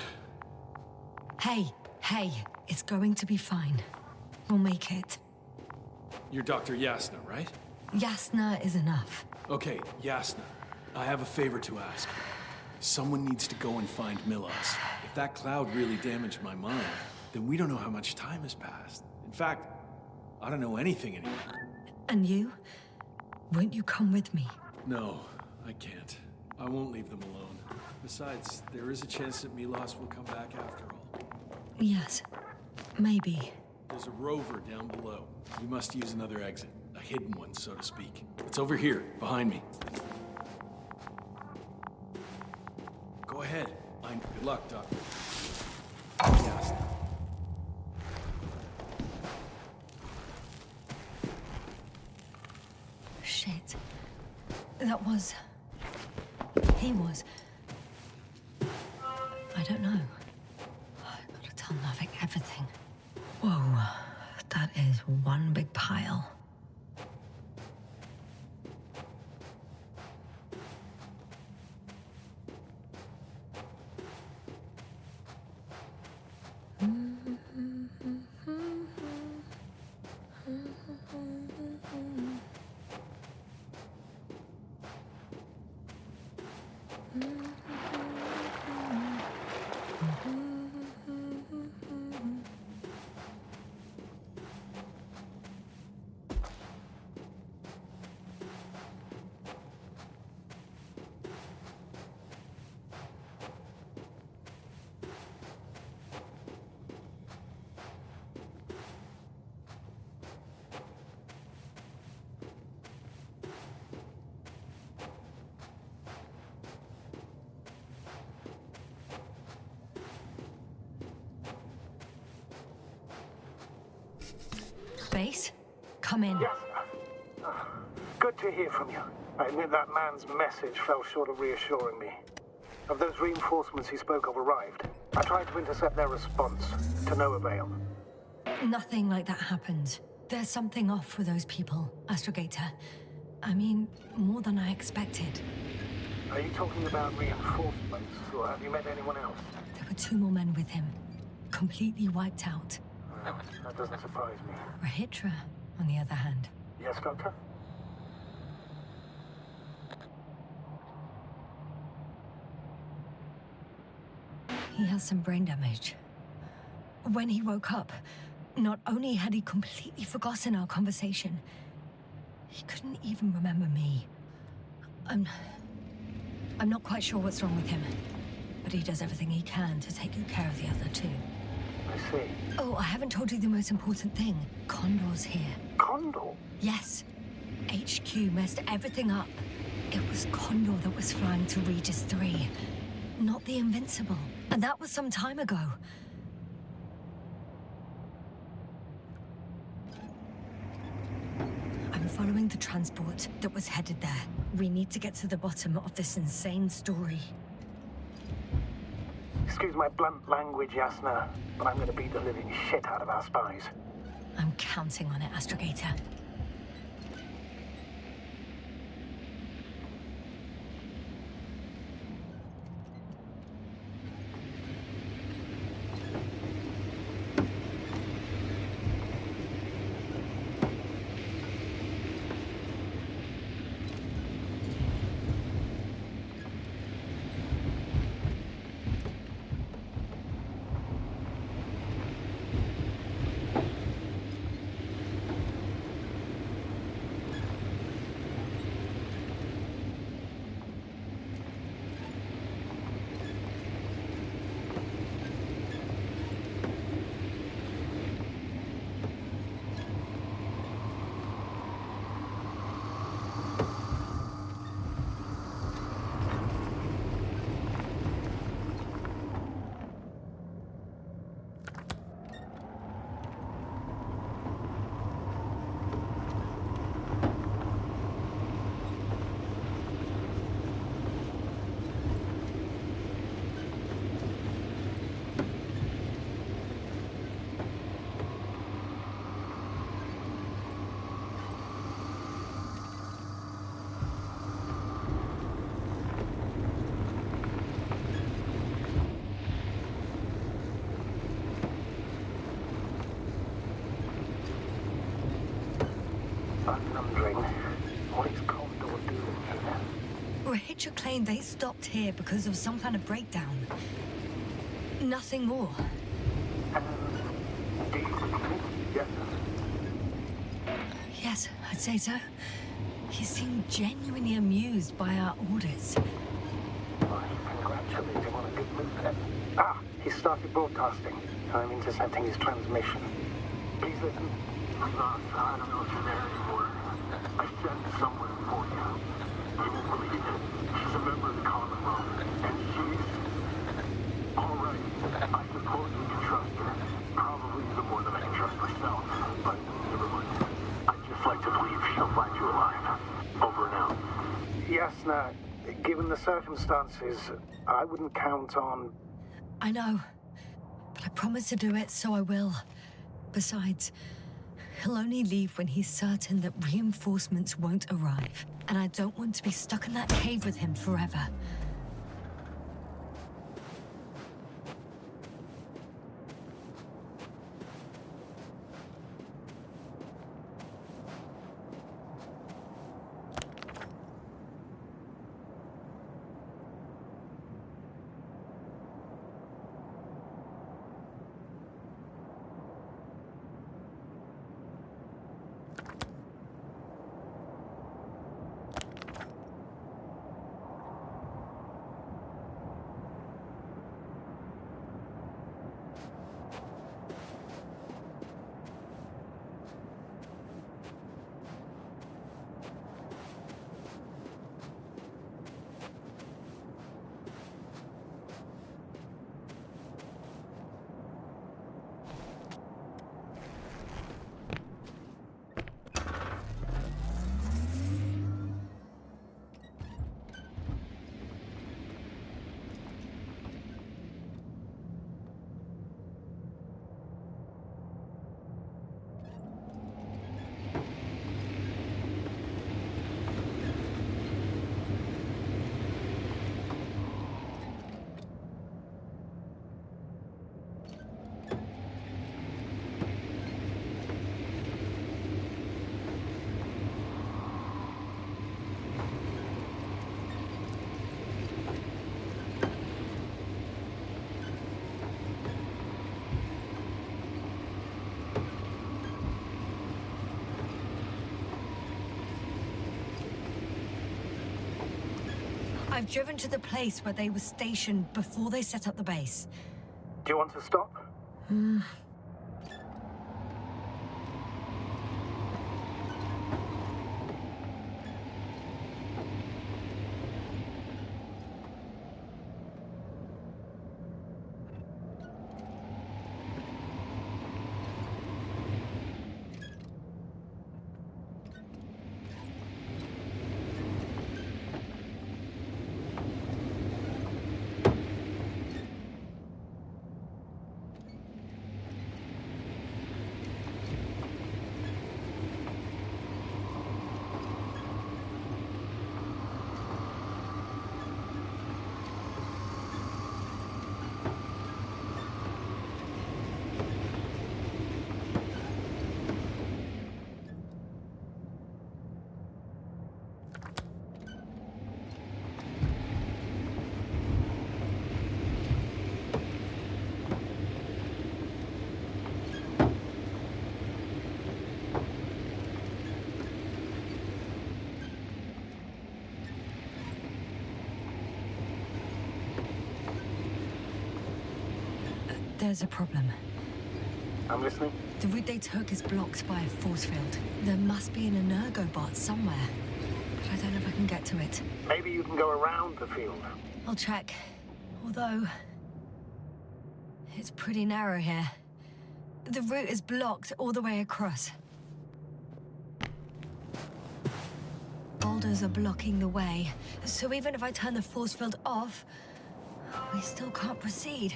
Hey, it's going to be fine. We'll make it. You're Dr. Yasna, right? Yasna is enough. Okay, Yasna. I have a favor to ask. Someone needs to go and find Milos. If that cloud really damaged my mind, then we don't know how much time has passed. In fact, I don't know anything anymore. And you? Won't you come with me? No, I can't. I won't leave them alone. Besides, there is a chance that Milos will come back after all. Yes, maybe. There's a rover down below. We must use another exit. A hidden one, so to speak. It's over here, behind me. Go ahead. Good luck, Doctor. Yes. Shit. That was... He was... I don't know. I've got to tell Novik everything. Whoa. That is one big pile. Base, come in. Yes, sir. Good to hear from you. I admit that man's message fell short of reassuring me. Have those reinforcements he spoke of arrived? I tried to intercept their response, to no avail. Nothing like that happened. There's something off with those people, Astrogator. I mean, more than I expected. Are you talking about reinforcements, or have you met anyone else? There were 2 more men with him, completely wiped out. That doesn't surprise me. Rahitra, on the other hand. Yes, Doctor? He has some brain damage. When he woke up, not only had he completely forgotten our conversation, he couldn't even remember me. I'm not quite sure what's wrong with him, but he does everything he can to take good care of the other 2. I see. Oh, I haven't told you the most important thing. Condor's here. Condor? Yes. HQ messed everything up. It was Condor that was flying to Regis 3, not the Invincible. And that was some time ago. I'm following the transport that was headed there. We need to get to the bottom of this insane story. Excuse my blunt language, Yasna, but I'm gonna beat the living shit out of our spies. I'm counting on it, Astrogator. I'm wondering, what is Condor doing here? Rahitra claimed they stopped here because of some kind of breakdown. Nothing more. Do you think? Yes. Yes, I'd say so. He seemed genuinely amused by our orders. I congratulate him on a good move then. Ah, he started broadcasting. I'm intercepting his transmission. Please listen. Ross, I don't know if you're there anymore. I sent someone for you. You won't believe it. She's a member of the Commonwealth. And she's... all right. I suppose we can trust her. Probably even more than I can trust myself. But never mind. I'd just like to believe she'll find you alive. Over and out. Yasna, given the circumstances, I wouldn't count on... I know. But I promised to do it, so I will. Besides, he'll only leave when he's certain that reinforcements won't arrive. And I don't want to be stuck in that cave with him forever. I've driven to the place where they were stationed before they set up the base. Do you want to stop? There's a problem. I'm listening. The route they took is blocked by a force field. There must be an energobot somewhere, but I don't know if I can get to it. Maybe you can go around the field. I'll check. Although, it's pretty narrow here. The route is blocked all the way across. Boulders are blocking the way, so even if I turn the force field off, we still can't proceed.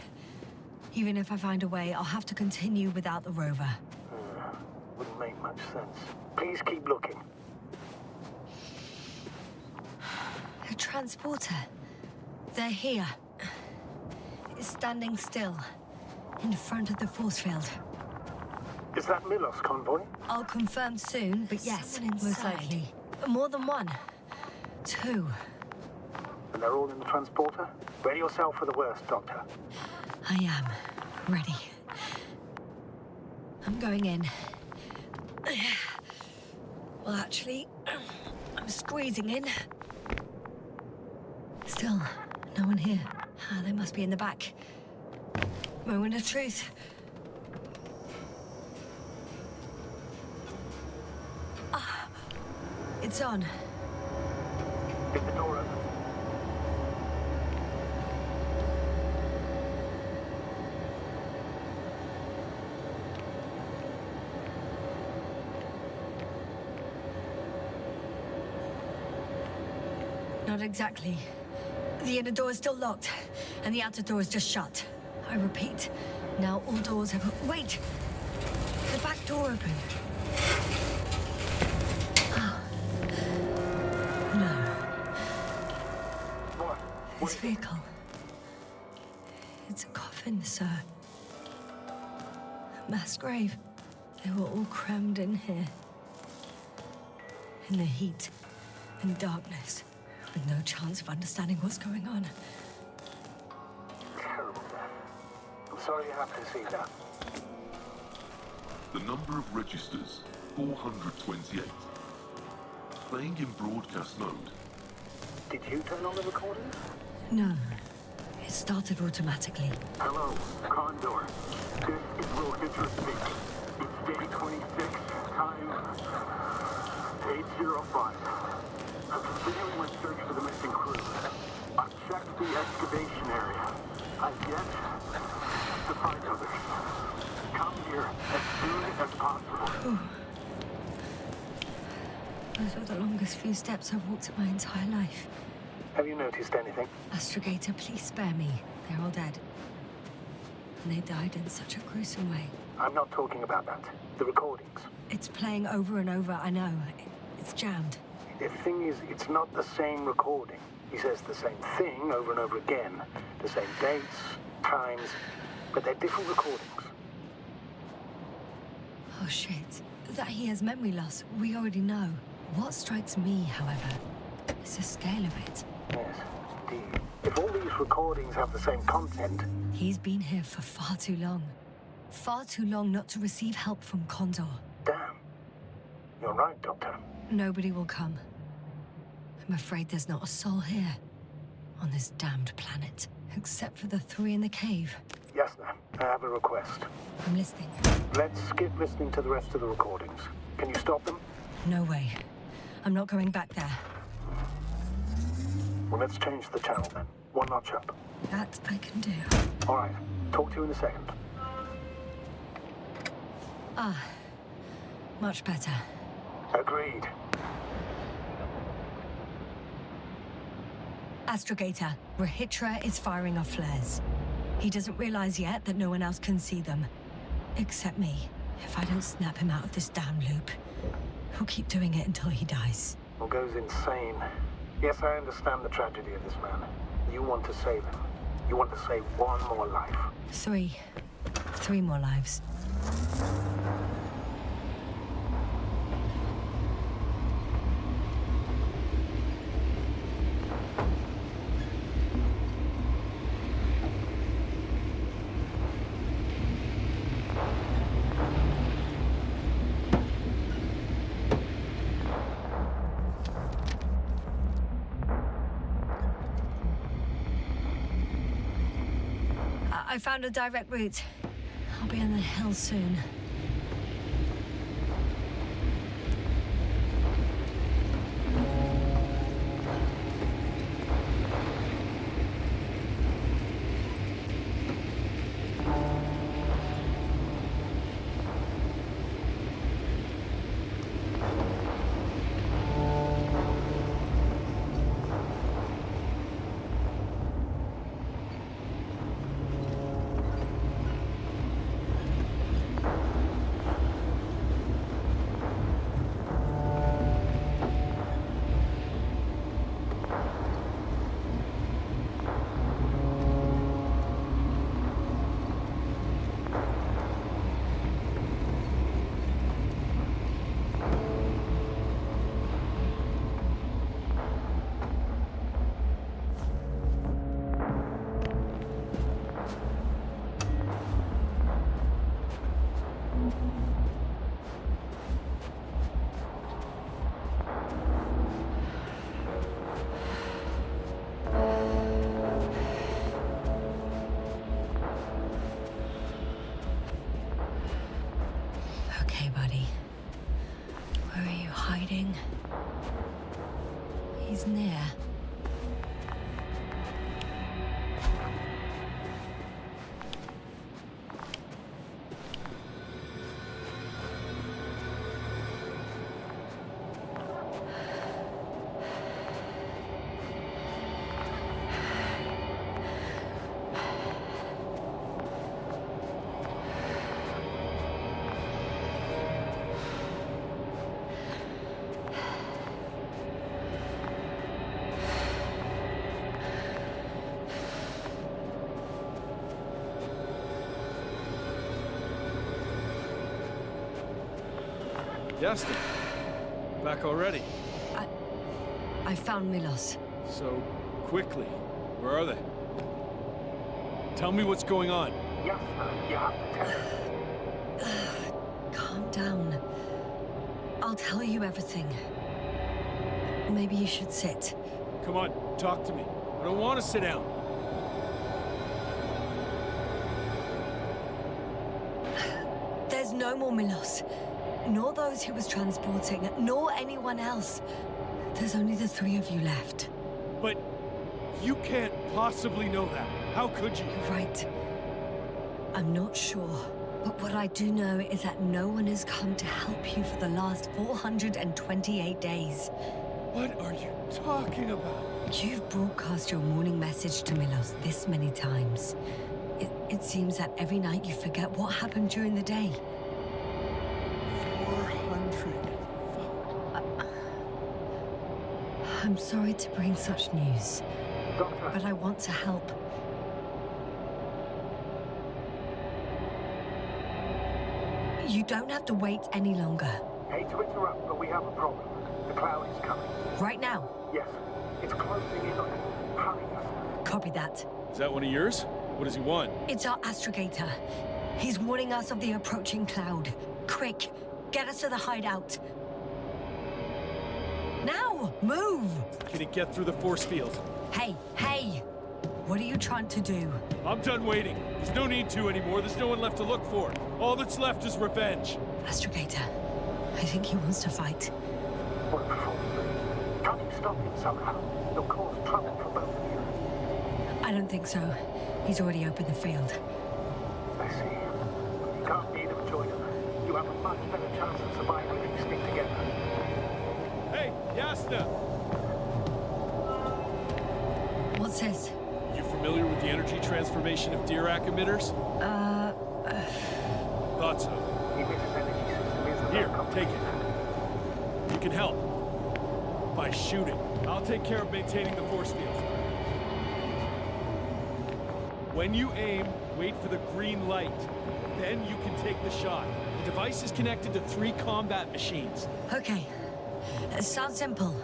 Even if I find a way, I'll have to continue without the rover. Wouldn't make much sense. Please keep looking. A transporter. They're here. It's standing still, in front of the force field. Is that Milos convoy? I'll confirm soon, but yes, most likely. More than one. Two. And they're all in the transporter? Ready yourself for the worst, Doctor. I am ready. I'm going in. Well, actually, I'm squeezing in. Still, no one here. They must be in the back. Moment of truth. It's on. Get the door open. Not exactly. The inner door is still locked, and the outer door is just shut. I repeat, now all doors have... Wait! The back door open. No. What? This vehicle. It's a coffin, sir. A mass grave. They were all crammed in here. In the heat and darkness, with no chance of understanding what's going on. Terrible death. I'm sorry you have to see that. The number of registers, 428. Playing in broadcast mode. Did you turn on the recording? No. It started automatically. Hello, Condor. This is Will Hitcher speaking. It's day 26, time 8:05. I'm continuing my search for the missing crew. I've checked the excavation area. I've yet to find others. Come here as soon as possible. Those were the longest few steps I've walked in my entire life. Have you noticed anything? Astrogator, please spare me. They're all dead. And they died in such a gruesome way. I'm not talking about that. The recordings. It's playing over and over, I know. It's jammed. The thing is, it's not the same recording. He says the same thing over and over again. The same dates, times, but they're different recordings. Oh, shit. That he has memory loss, we already know. What strikes me, however, is the scale of it. Yes, indeed. If all these recordings have the same content... He's been here for far too long. Far too long not to receive help from Condor. Damn. You're right, Doctor. Nobody will come. I'm afraid there's not a soul here. On this damned planet. Except for the three in the cave. Yasna, I have a request. I'm listening. Let's skip listening to the rest of the recordings. Can you stop them? No way. I'm not going back there. Well, let's change the channel then. One notch up. That I can do. All right. Talk to you in a second. Ah. Much better. Agreed. Astrogator, Rahitra is firing off flares. He doesn't realize yet that no one else can see them. Except me. If I don't snap him out of this damn loop, he'll keep doing it until he dies. Or goes insane. Yes, I understand the tragedy of this man. You want to save him. You want to save one more life. 3. 3 more lives. I found a direct route. I'll be on the hill soon. Okay, buddy. Where are you hiding? He's near. Yasna, back already? I found Milos. So quickly. Where are they? Tell me what's going on. Yasna, you have to tell us. Calm down. I'll tell you everything. Maybe you should sit. Come on, talk to me. I don't want to sit down. There's no more Milos. Nor those he was transporting, nor anyone else. There's only the 3 of you left. But you can't possibly know that. How could you? You're right. I'm not sure. But what I do know is that no one has come to help you for the last 428 days. What are you talking about? You've broadcast your morning message to Milos this many times. It seems that every night you forget what happened during the day. 400. I'm sorry to bring such news, Doctor. but I want to help. You don't have to wait any longer. Hate to interrupt, but we have a problem. The cloud is coming. Right now. Yes. It's closing in on us. Hurry, Yasna. Copy that. Is that one of yours? What does he want? It's our astrogator. He's warning us of the approaching cloud. Quick, get us to the hideout. Now, move! Can he get through the force field? Hey, hey! What are you trying to do? I'm done waiting. There's no need to anymore. There's no one left to look for. All that's left is revenge. Astrogator, I think he wants to fight. What a fool. Can't you stop him somehow? He'll cause trouble for both of you. I don't think so. He's already opened the field. I see. You can't need him, join him. You have a much better chance of survival if you stick together. Hey, Yasna! What's this? You familiar with the energy transformation of Dirac emitters? Thought so. Emitter's energy system is Here, take it. You can help. By shooting. I'll take care of maintaining the force field. When you aim, wait for the green light. Then you can take the shot. The device is connected to 3 combat machines. Okay. Sounds simple.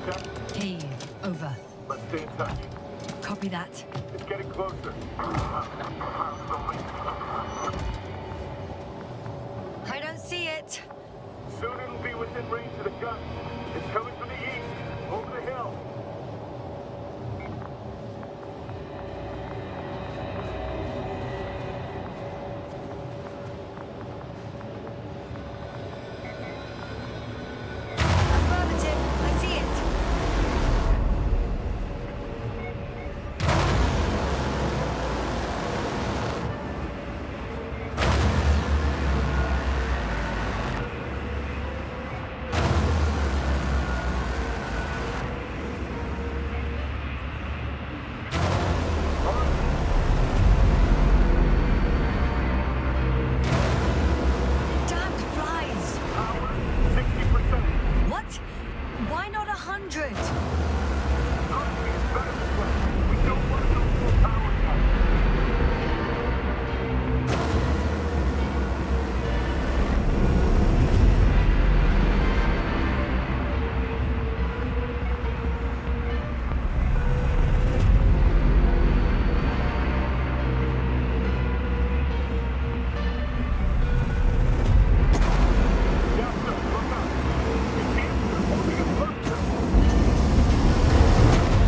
Check. Hey, over. Let's stay in touch. Copy that. It's getting closer. I don't see it. Soon it'll be within range of the gun. It's coming from the east, over the hill. Affirmative. I see it. Damned flies. Power, 60%. What? Why not 100? Honestly, it's better this way. We don't want to go full power yet. Yeah, sir, look up. You see it? They're holding it closer.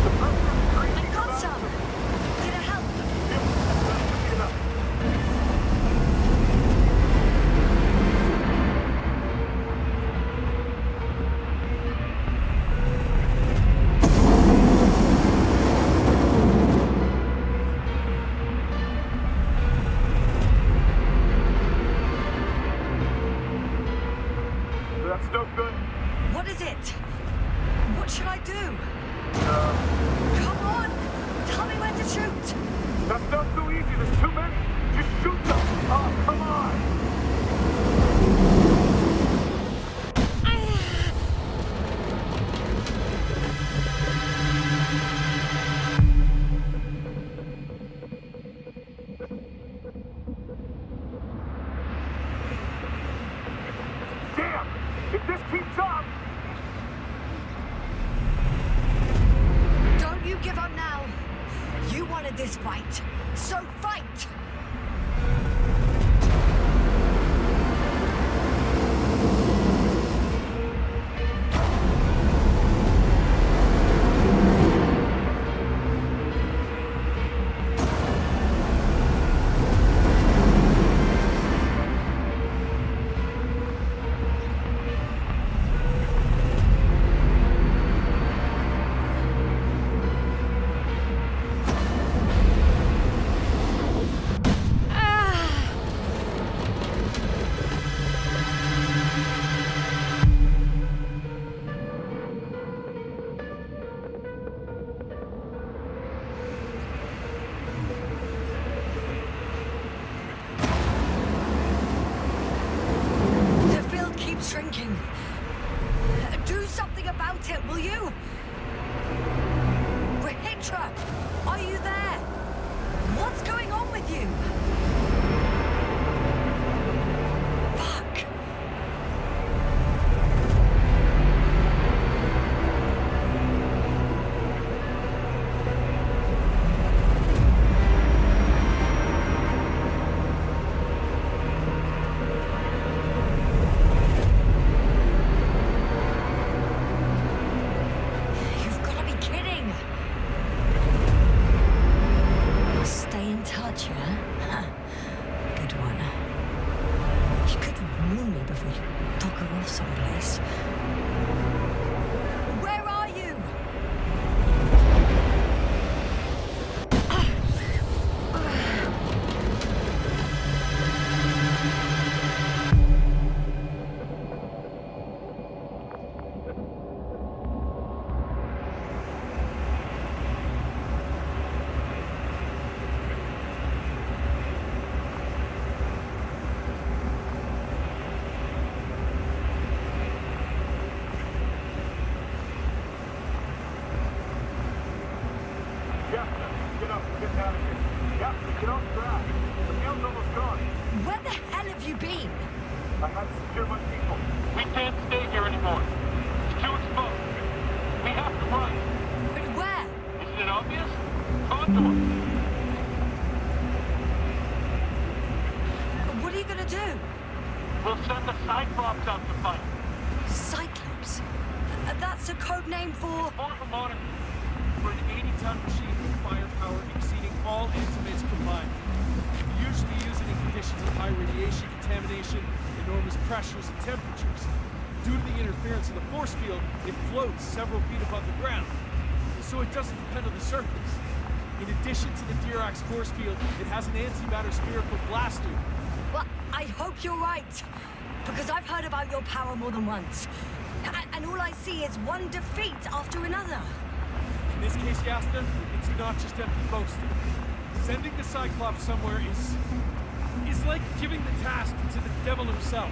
The pressure is I increasing got faster. some. Did it help? Yep, that should be enough. That's no good. What is it? What should I do? Come on! Tell me when to shoot! That's not so easy. There's too many. Just shoot them. Oh, come on. Damn! If this keeps up, Don't you give up now! You wanted this fight, so fight! bugger off someplace. Where are you? Get up, get out of here. Yeah, get off track. The field's almost gone. Where the hell have you been? I had to secure my people. We can't stay here anymore. It's too exposed. We have to run. But where? Isn't it obvious? Condor. What are you gonna do? We'll send the Cyclops out to fight. Cyclops? That's a code name for... More of a monitor. For an 80-ton machine with firepower exceeding all intimates combined. Usually used in conditions of high radiation contamination, enormous pressures and temperatures. Due to the interference of the force field, it floats several feet above the ground, so it doesn't depend on the surface. In addition to the Dirac force field, it has an antimatter spherical blaster. Well, I hope you're right. Because I've heard about your power more than once. And all I see is one defeat after another. In this case, Yasna, it's not just empty boasting. Sending the Cyclops somewhere is like giving the task to the devil himself.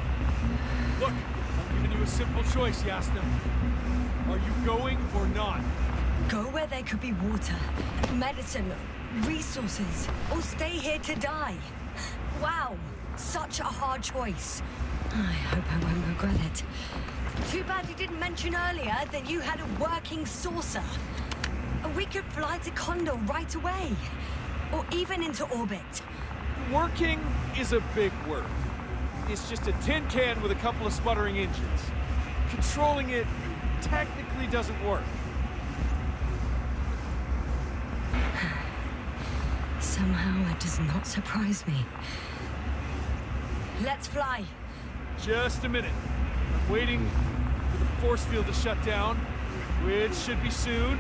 Look, I'm giving you a simple choice, Yasna. Are you going or not? Go where there could be water, medicine, resources, or stay here to die. Wow, such a hard choice. I hope I won't regret it. Too bad you didn't mention earlier that you had a working saucer. We could fly to Condor right away. Or even into orbit. Working is a big word. It's just a tin can with a couple of sputtering engines. Controlling it technically doesn't work. Somehow it does not surprise me. Let's fly. Just a minute. I'm waiting for the force field to shut down, which should be soon.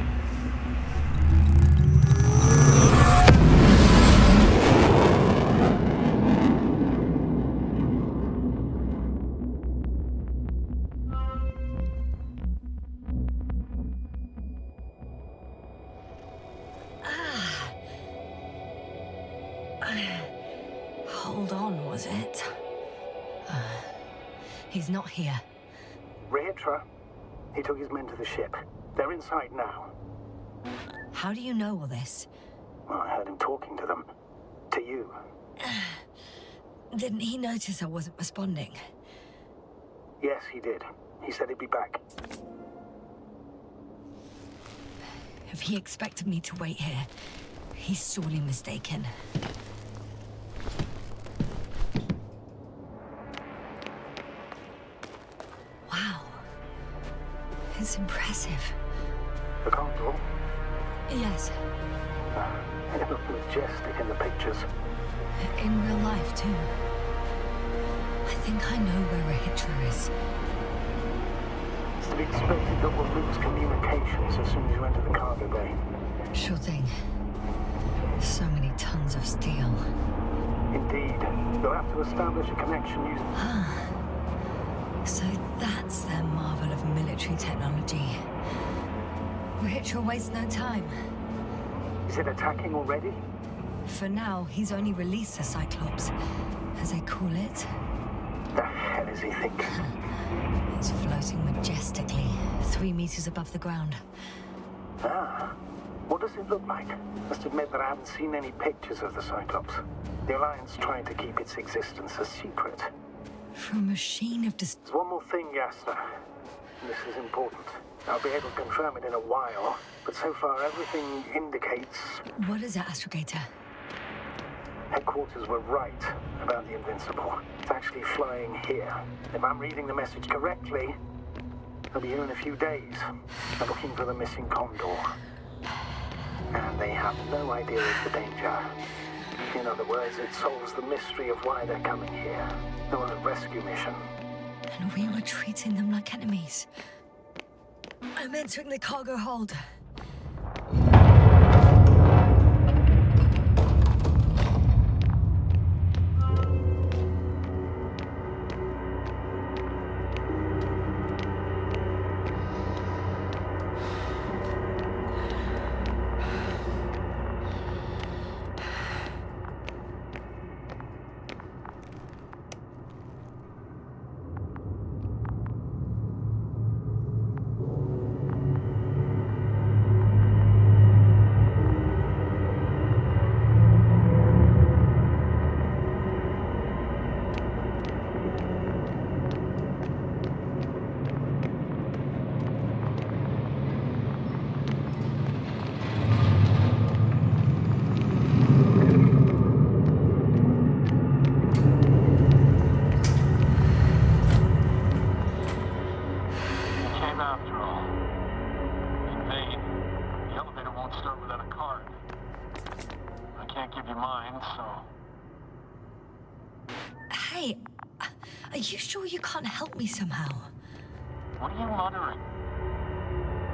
Hold on, was it? He's not here. Rietra. He took his men to the ship. They're inside now. How do you know all this? Well, I heard him talking to them. To you. Didn't he notice I wasn't responding? Yes, he did. He said he'd be back. If he expected me to wait here, he's sorely mistaken. Wow. It's impressive. The Condor? Yes. It looked majestic in the pictures. In real life, too. I think I know where Rehitra is. It's to be expected that we'll lose communications as soon as you enter the cargo bay. Sure thing. So many tons of steel. Indeed. You'll have to establish a connection using... So that's their marvel of military technology. Rehitra wastes no time. Is it attacking already? For now, he's only released the Cyclops, as they call it. The hell is he thinking? It's floating majestically, 3 meters above the ground. Ah. What does it look like? Must admit that I haven't seen any pictures of the Cyclops. The Alliance trying to keep its existence a secret. For a machine of There's one more thing, Yasna. This is important. I'll be able to confirm it in a while, but so far everything indicates... What is it, Astrogator? Headquarters were right about the Invincible. It's actually flying here. If I'm reading the message correctly, they'll be here in a few days. They're looking for the missing Condor. And they have no idea of the danger. In other words, it solves the mystery of why they're coming here. They're on a rescue mission. And we were treating them like enemies. I'm entering the cargo hold. Hey, are you sure you can't help me somehow? What are you muttering?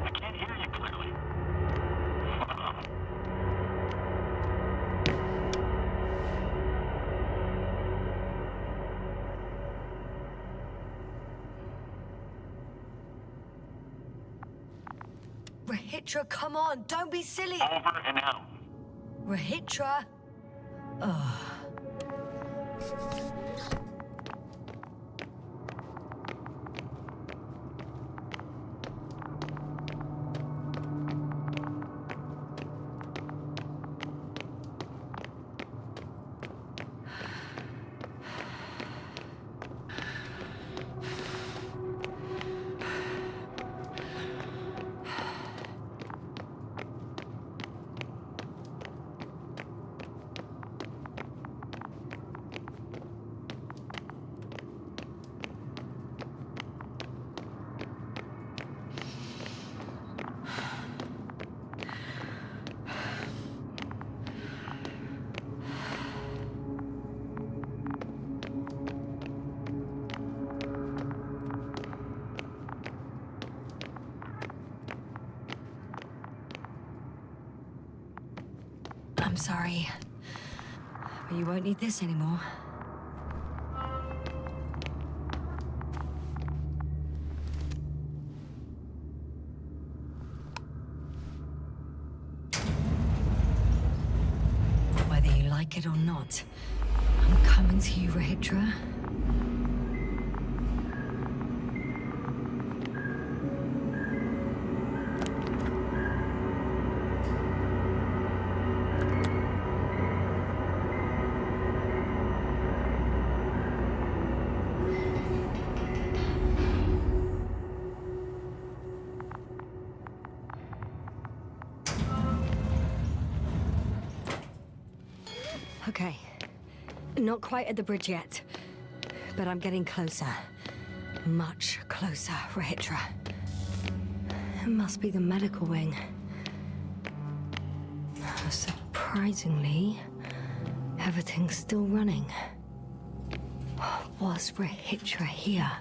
I can't hear you clearly. Rahitra, come on, don't be silly. Over and out. Rahitra. Ugh. I'm sorry, but you won't need this anymore. Whether you like it or not, I'm coming to you, Rahitra. Okay. Not quite at the bridge yet, but I'm getting closer. Much closer, Rahitra. It must be the medical wing. Surprisingly, everything's still running. Was Rahitra here?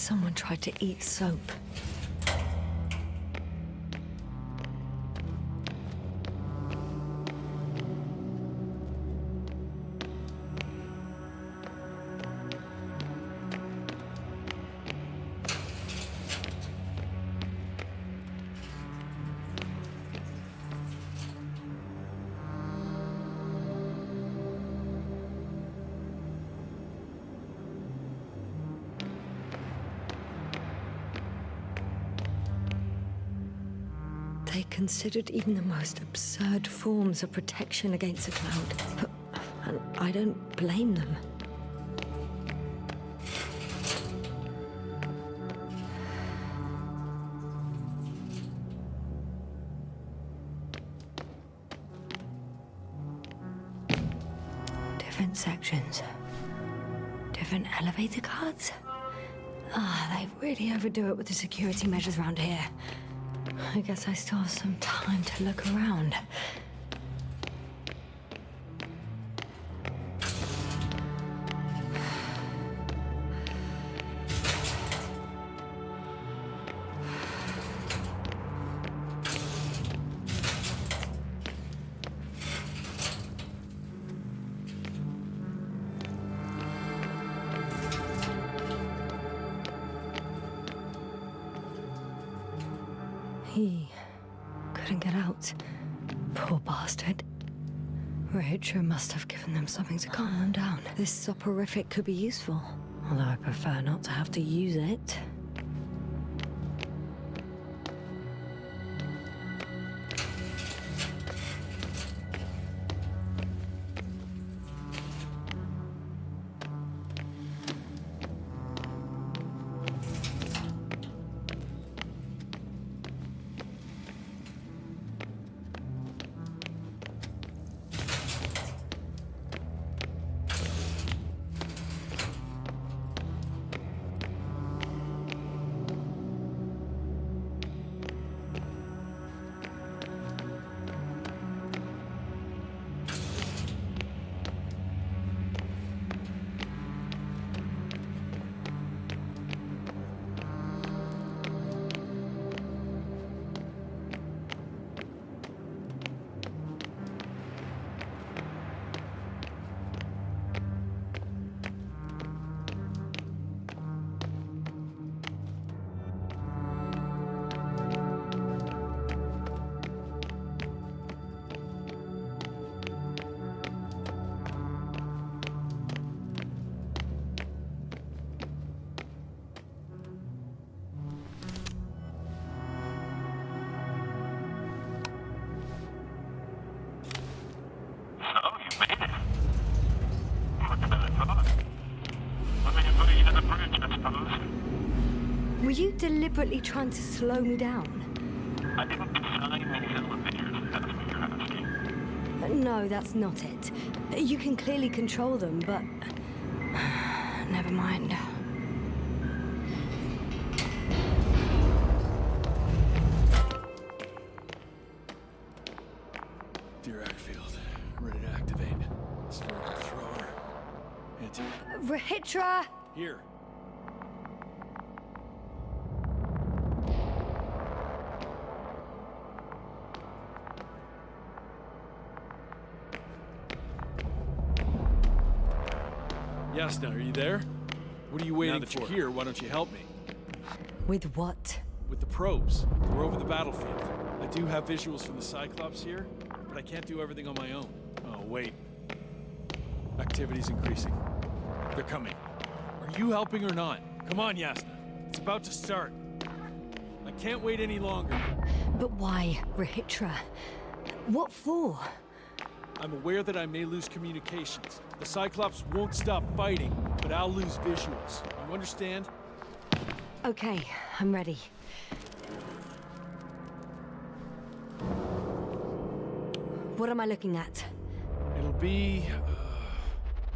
Someone tried to eat soap. They considered even the most absurd forms of protection against a cloud, and I don't blame them. Different sections, different elevator cards. They really overdo it with the security measures around here. I guess I still have some time to look around. He couldn't get out. Poor bastard. Rachel must have given them something to calm them down. This soporific could be useful, although I prefer not to have to use it. Were you deliberately trying to slow me down? I didn't design these elevators, if that's what you're asking. No, that's not it. You can clearly control them, but... never mind. Dirac field, ready to activate. Spherical thrower. Rahitra! Here. Yasna, are you there? What are you waiting for? Now that you're here, why don't you help me? With what? With the probes. We're over the battlefield. I do have visuals from the Cyclops here, but I can't do everything on my own. Oh, wait. Activity's increasing. They're coming. Are you helping or not? Come on, Yasna. It's about to start. I can't wait any longer. But why, Rahitra? What for? I'm aware that I may lose communications. The Cyclops won't stop fighting, but I'll lose visuals. You understand? Okay, I'm ready. What am I looking at? It'll be...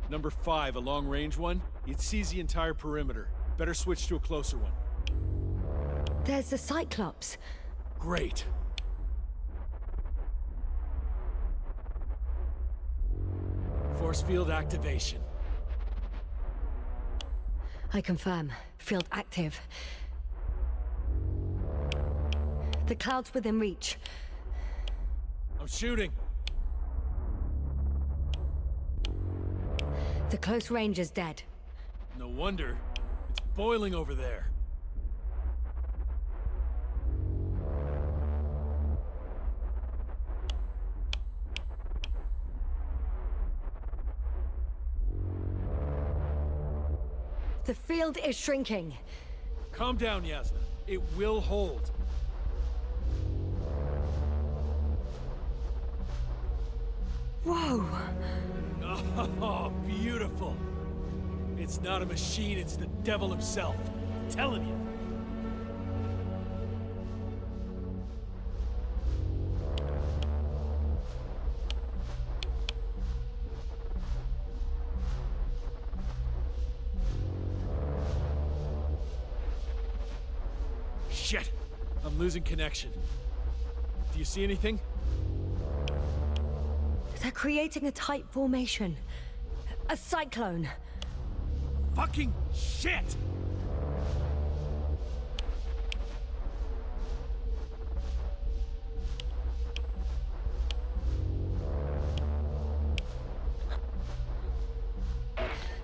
number 5, a long-range one. It sees the entire perimeter. Better switch to a closer one. There's the Cyclops. Great. Force field activation. I confirm. Field active. The cloud's within reach. I'm shooting. The close range is dead. No wonder. It's boiling over there. The field is shrinking. Calm down, Yasna. It will hold. Whoa! Oh, beautiful. It's not a machine, it's the devil himself. I'm telling you. Shit! I'm losing connection. Do you see anything? They're creating a tight formation. A cyclone. Fucking shit!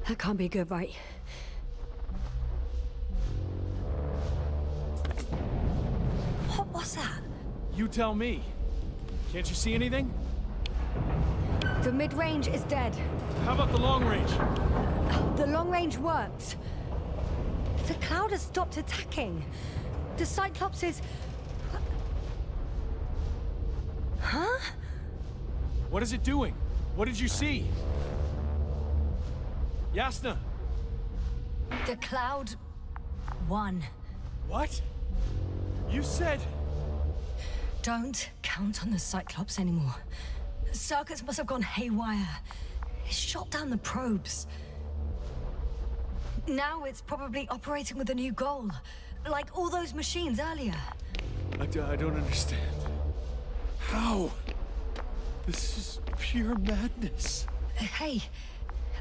That can't be good, right? What was that? You tell me. Can't you see anything? The mid-range is dead. How about the long range? The long range works. The cloud has stopped attacking. The Cyclops is... Huh? What is it doing? What did you see? Yasna! The cloud won. What? You said... Don't count on the Cyclops anymore. Circuits must have gone haywire. It shot down the probes. Now it's probably operating with a new goal. Like all those machines earlier. I don't understand. How? This is pure madness. Hey,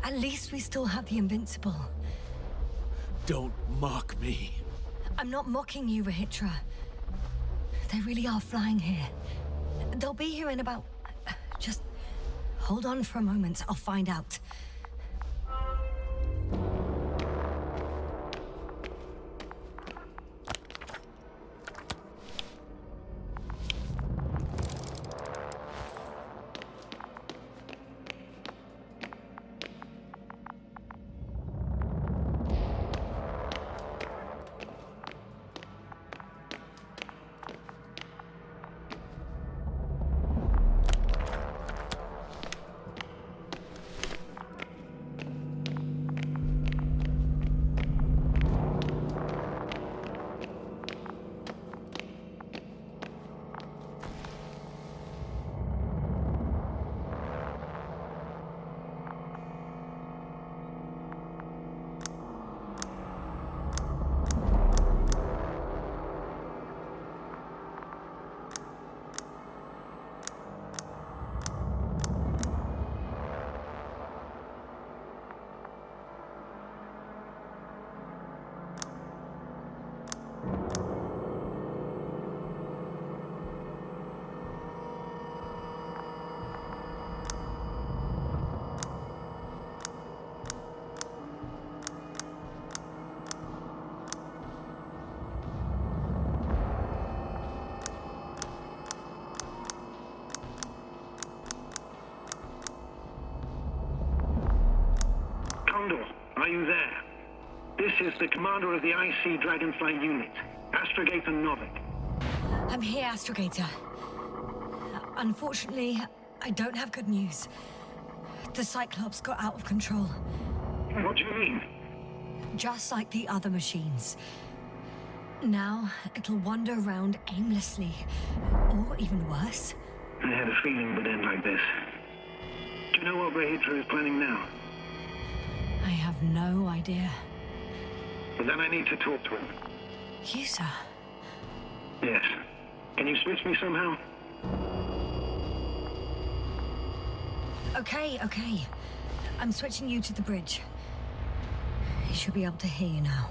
at least we still have the Invincible. Don't mock me. I'm not mocking you, Rahitra. They really are flying here. They'll be here in about... Just hold on for a moment. I'll find out. Are you there? This is the commander of the IC Dragonfly unit, Astrogator Novik. I'm here, Astrogator. Unfortunately, I don't have good news. The Cyclops got out of control. What do you mean? Just like the other machines. Now, it'll wander around aimlessly. Or even worse. I had a feeling it would end like this. Do you know what Rahitra is planning now? I have no idea. Well, then I need to talk to him. You, sir? Yes. Can you switch me somehow? Okay. I'm switching you to the bridge. He should be able to hear you now.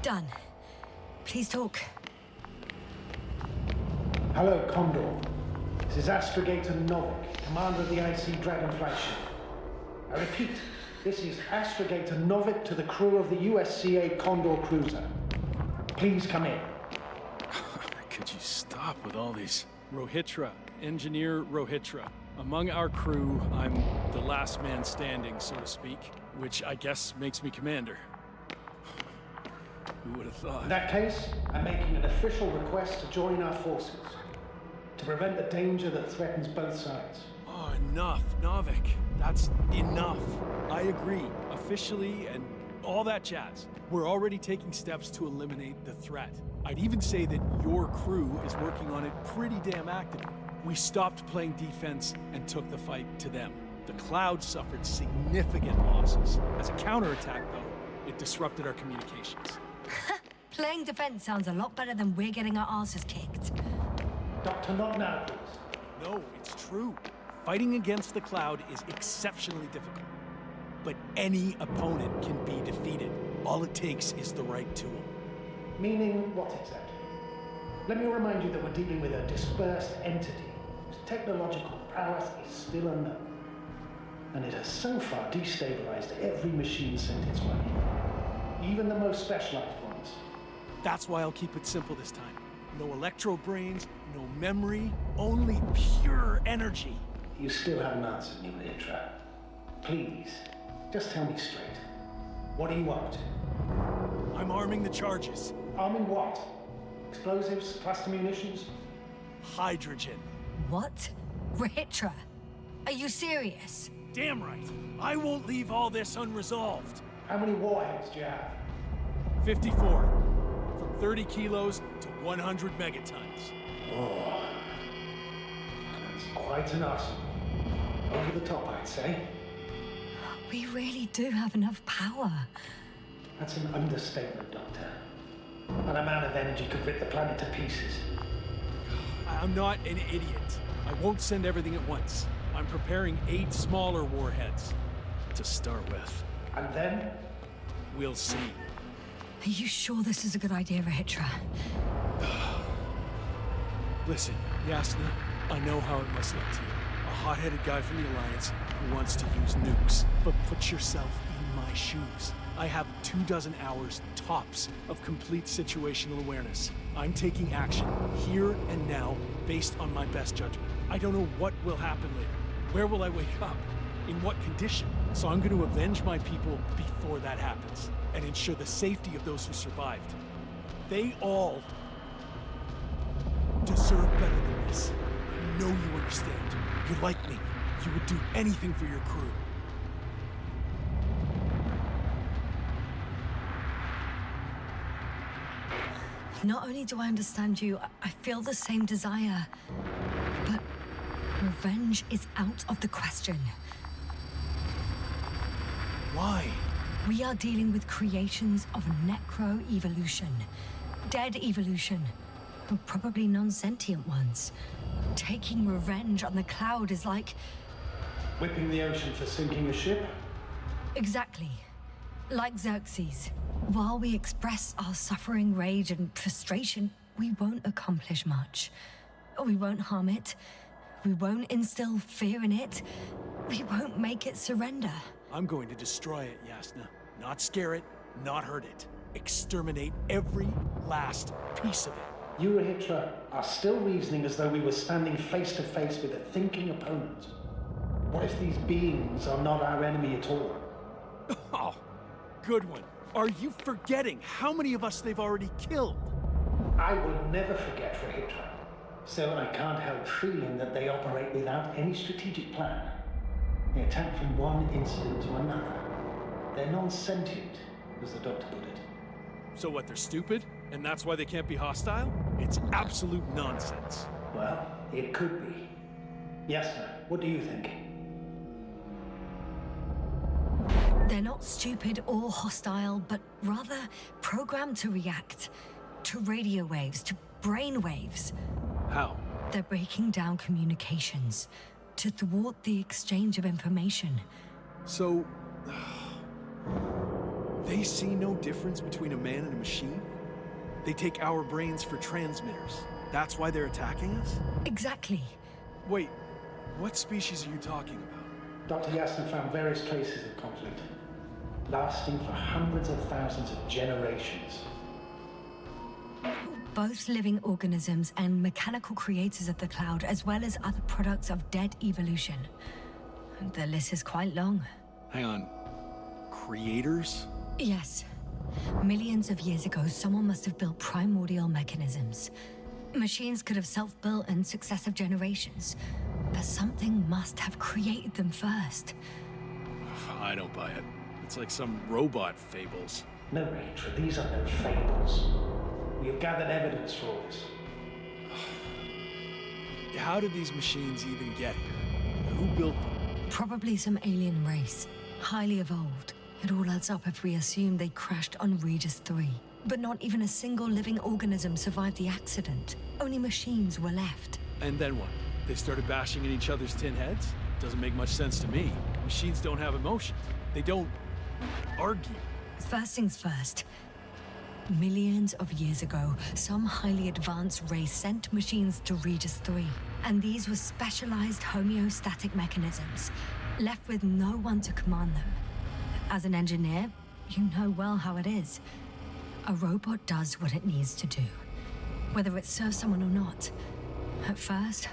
Done. Please talk. Hello, Condor. This is Astrogator Novik, commander of the IC Dragonfly ship. I repeat, this is Astrogator Novik to the crew of the USCA Condor cruiser. Please come in. Could you stop with all these? Rohitra, Engineer Rohitra. Among our crew, I'm the last man standing, so to speak, which I guess makes me commander. Who would have thought? In that case, I'm making an official request to join our forces, to prevent the danger that threatens both sides. Oh, enough, Novik. That's enough. I agree, officially, and all that jazz. We're already taking steps to eliminate the threat. I'd even say that your crew is working on it pretty damn actively. We stopped playing defense and took the fight to them. The Cloud suffered significant losses. As a counterattack, though, it disrupted our communications. Playing defense sounds a lot better than we're getting our asses kicked. Doctor, not now, please. No, it's true. Fighting against the Cloud is exceptionally difficult. But any opponent can be defeated. All it takes is the right tool. Meaning what exactly? Let me remind you that we're dealing with a dispersed entity whose technological prowess is still unknown. And it has so far destabilized every machine sent its way. Even the most specialized ones. That's why I'll keep it simple this time. No electro brains, no memory, only pure energy. You still haven't answered me, Rohitra. Please, just tell me straight. What are you up to? I'm arming the charges. Arming what? Explosives, cluster munitions? Hydrogen. What? Rohitra? Are you serious? Damn right. I won't leave all this unresolved. How many warheads do you have? 54. From 30 kilos to 100 megatons. Oh. That's quite an arsenal. Over the top, I'd say. We really do have enough power. That's an understatement, Doctor. An amount of energy could rip the planet to pieces. I'm not an idiot. I won't send everything at once. I'm preparing 8 smaller warheads to start with. And then? We'll see. Are you sure this is a good idea, Rohitra? Listen, Yasna, I know how it must look to you. A hot-headed guy from the Alliance who wants to use nukes. But put yourself in my shoes. I have 24 hours tops of complete situational awareness. I'm taking action here and now based on my best judgment. I don't know what will happen later. Where will I wake up? In what condition? So I'm going to avenge my people before that happens and ensure the safety of those who survived. They all deserve better than this. I know you understand. You're like me. You would do anything for your crew. Not only do I understand you, I feel the same desire. But revenge is out of the question. Why? We are dealing with creations of necro-evolution. Dead evolution. Probably non-sentient ones. Taking revenge on the Cloud is like... Whipping the ocean for sinking a ship? Exactly. Like Xerxes. While we express our suffering, rage, and frustration, we won't accomplish much. We won't harm it. We won't instill fear in it. We won't make it surrender. I'm going to destroy it, Yasna. Not scare it, not hurt it. Exterminate every last piece of it. You, Rohitra, are still reasoning as though we were standing face to face with a thinking opponent. What if these beings are not our enemy at all? Oh, good one. Are you forgetting how many of us they've already killed? I will never forget, Rohitra. Still, I can't help feeling that they operate without any strategic plan. They attack from one incident to another. They're non-sentient, as the doctor put it. So what, they're stupid? And that's why they can't be hostile? It's absolute nonsense. Well, it could be. Yes, sir. What do you think? They're not stupid or hostile, but rather programmed to react. To radio waves, to brain waves. How? They're breaking down communications to thwart the exchange of information. So, They see no difference between a man and a machine? They take our brains for transmitters. That's why they're attacking us? Exactly. Wait, what species are you talking about? Dr. Yassin found various traces of conflict, lasting for hundreds of thousands of generations. Both living organisms and mechanical creators of the cloud, as well as other products of dead evolution. The list is quite long. Hang on. Creators? Yes. Millions of years ago, someone must have built primordial mechanisms. Machines could have self-built in successive generations, but something must have created them first. I don't buy it. It's like some robot fables. No, Rachel, these are no fables. We have gathered evidence for all this. How did these machines even get here? Who built them? Probably some alien race, highly evolved. It all adds up if we assume they crashed on Regis 3. But not even a single living organism survived the accident. Only machines were left. And then what? They started bashing in each other's tin heads? Doesn't make much sense to me. Machines don't have emotions. They don't argue. First things first. Millions of years ago, some highly advanced race sent machines to Regis 3. And these were specialized homeostatic mechanisms, left with no one to command them. As an engineer, you know well how it is. A robot does what it needs to do, whether it serves someone or not. At first,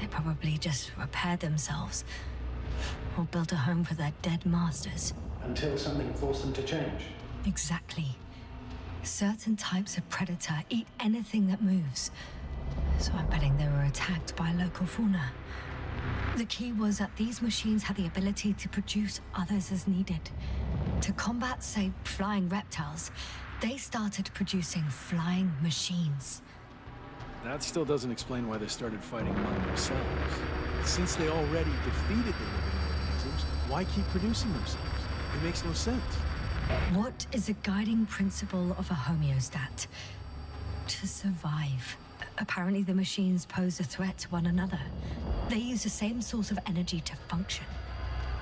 they probably just repaired themselves, or built a home for their dead masters. Until something forced them to change. Exactly. Certain types of predator eat anything that moves, so I'm betting they were attacked by local fauna. The key was that these machines had the ability to produce others as needed. To combat, say, flying reptiles, they started producing flying machines. That still doesn't explain why they started fighting among themselves. Since they already defeated the living organisms, why keep producing themselves? It makes no sense. What is a guiding principle of a homeostat? To survive. Apparently the machines pose a threat to one another. They use the same source of energy to function.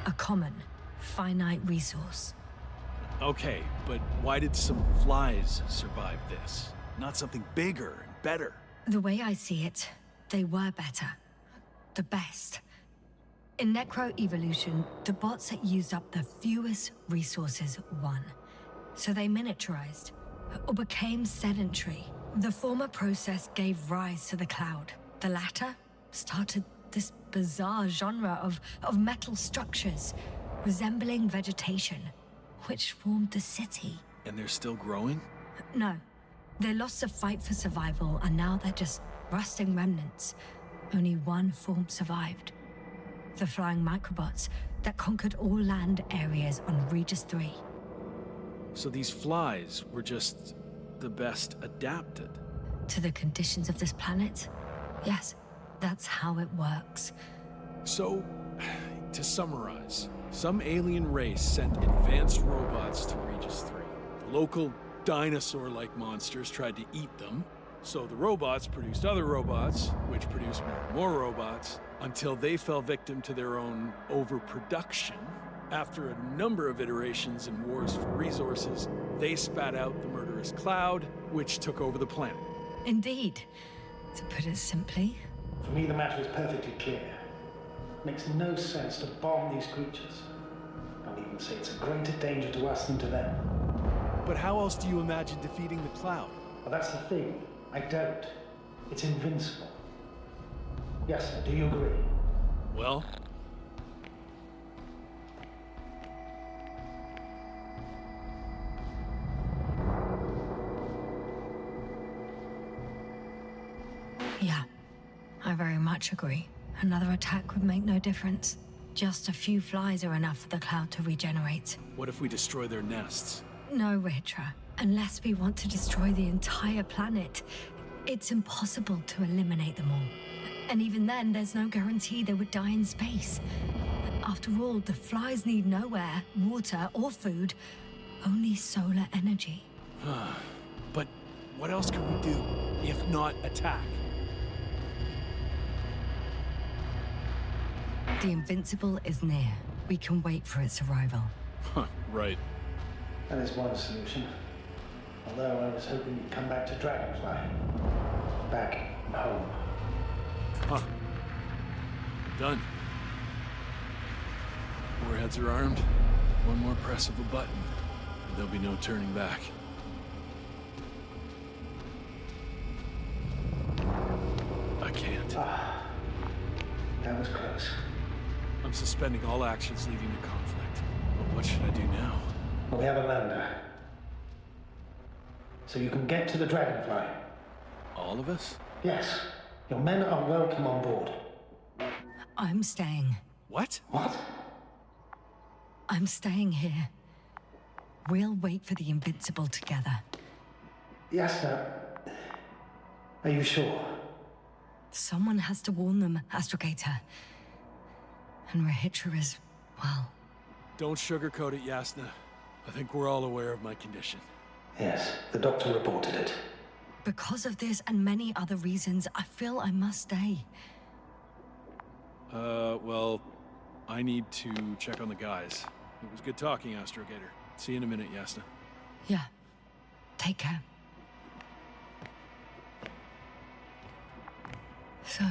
A common, finite resource. Okay, but why did some flies survive this? Not something bigger and better. The way I see it, they were better. The best. In necroevolution, the bots that used up the fewest resources won. So they miniaturized, or became sedentary. The former process gave rise to the cloud. The latter started this bizarre genre of metal structures, resembling vegetation, which formed the city. And they're still growing? No. They lost the fight for survival, and now they're just rusting remnants. Only one form survived. The flying microbots that conquered all land areas on Regis 3. So these flies were just the best adapted? To the conditions of this planet? Yes, that's how it works. So, to summarize, some alien race sent advanced robots to Regis 3. The local dinosaur-like monsters tried to eat them, so the robots produced other robots, which produced more and more robots, until they fell victim to their own overproduction. After a number of iterations and wars for resources, they spat out the murderous cloud, which took over the planet. Indeed. To put it simply... For me, the matter is perfectly clear. Makes no sense to bomb these creatures. I'll even say it's a greater danger to us than to them. But how else do you imagine defeating the cloud? Well, that's the thing. I don't. It's invincible. Yes, do you agree? Well... Yeah, I very much agree. Another attack would make no difference. Just a few flies are enough for the cloud to regenerate. What if we destroy their nests? No, Ritra. Unless we want to destroy the entire planet, it's impossible to eliminate them all. And even then, there's no guarantee they would die in space. After all, the flies need no air, water, or food, only solar energy. But what else can we do, if not attack? The Invincible is near. We can wait for its arrival. Right. That is one solution. Although I was hoping you'd come back to Dragonfly. Back home. Huh. Done. Warheads are armed. One more press of a button, and there'll be no turning back. I can't. That was close. I'm suspending all actions leading to conflict. But what should I do now? Well, we have a lander. So you can get to the Dragonfly. All of us? Yes. Your men are welcome on board. I'm staying. What? What? I'm staying here. We'll wait for the Invincible together. Yasna, are you sure? Someone has to warn them, Astrogator. And Rahitra is, well... Don't sugarcoat it, Yasna. I think we're all aware of my condition. Yes, the doctor reported it. Because of this and many other reasons, I feel I must stay. Well, I need to check on the guys. It was good talking, Astrogator. See you in a minute, Yasna. Yeah. Take care. So...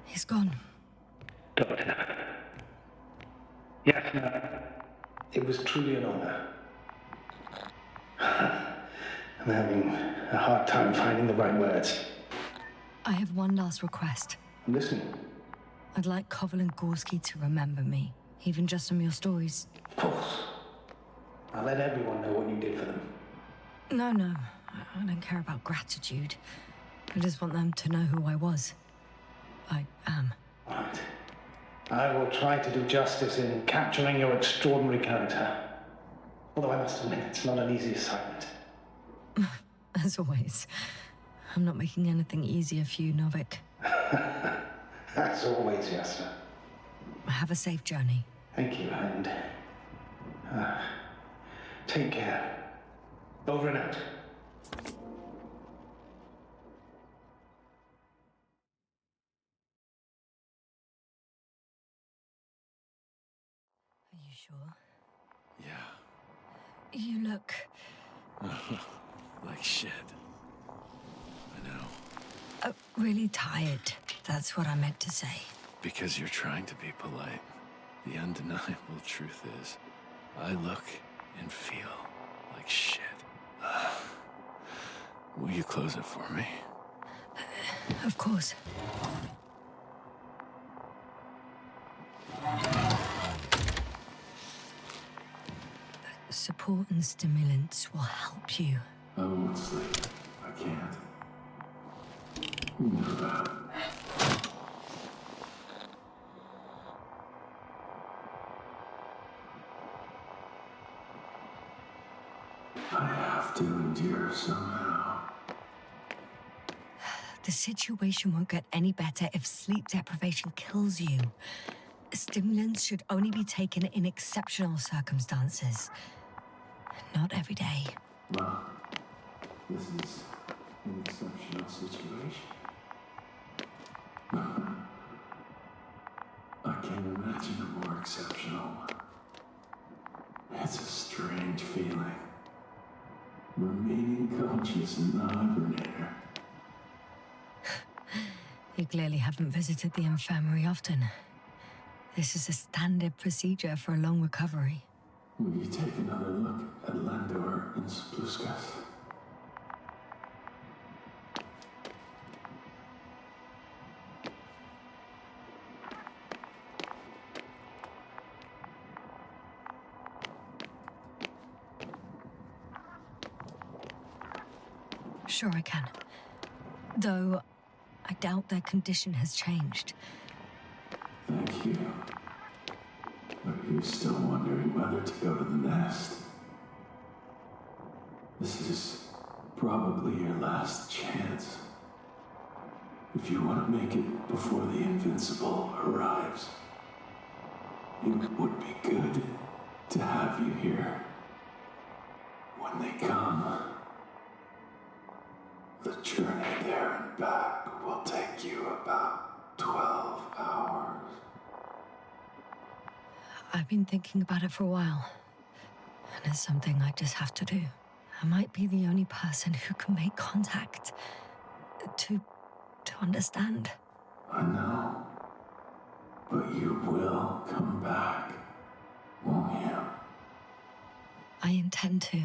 he's gone. Doctor. Yasna, it was truly an honor. I'm having a hard time finding the right words. I have one last request. I'm listening. I'd like Koval and Gorski to remember me, even just from your stories. Of course. I'll let everyone know what you did for them. No, I don't care about gratitude. I just want them to know who I was. I am. Right. I will try to do justice in capturing your extraordinary character. Although I must admit, it's not an easy assignment. As always. I'm not making anything easier for you, Novik. As always, Yasna. Have a safe journey. Thank you, and... take care. Over and out. Are you sure? Yeah. You look... like shit. I know. Really tired. That's what I meant to say. Because you're trying to be polite. The undeniable truth is, I look and feel like shit. Will you close it for me? Of course. Support and stimulants will help you. I won't sleep. I can't. You know that. I have to endure somehow. The situation won't get any better if sleep deprivation kills you. Stimulants should only be taken in exceptional circumstances. Not every day. Well, this is an exceptional situation. I can't imagine a more exceptional one. It's a strange feeling. Remaining conscious in the hibernator. You clearly haven't visited the infirmary often. This is a standard procedure for a long recovery. Will you take another look at Landor and Spluskas? Sure I can. Though, I doubt their condition has changed. Thank you. But you're still wondering whether to go to the nest. This is probably your last chance. If you want to make it before the Invincible arrives, it would be good to have you here. When they come, the journey there and back will take you about 12 hours. I've been thinking about it for a while. And it's something I just have to do. I might be the only person who can make contact. To understand. I know. But you will come back, won't you? I intend to.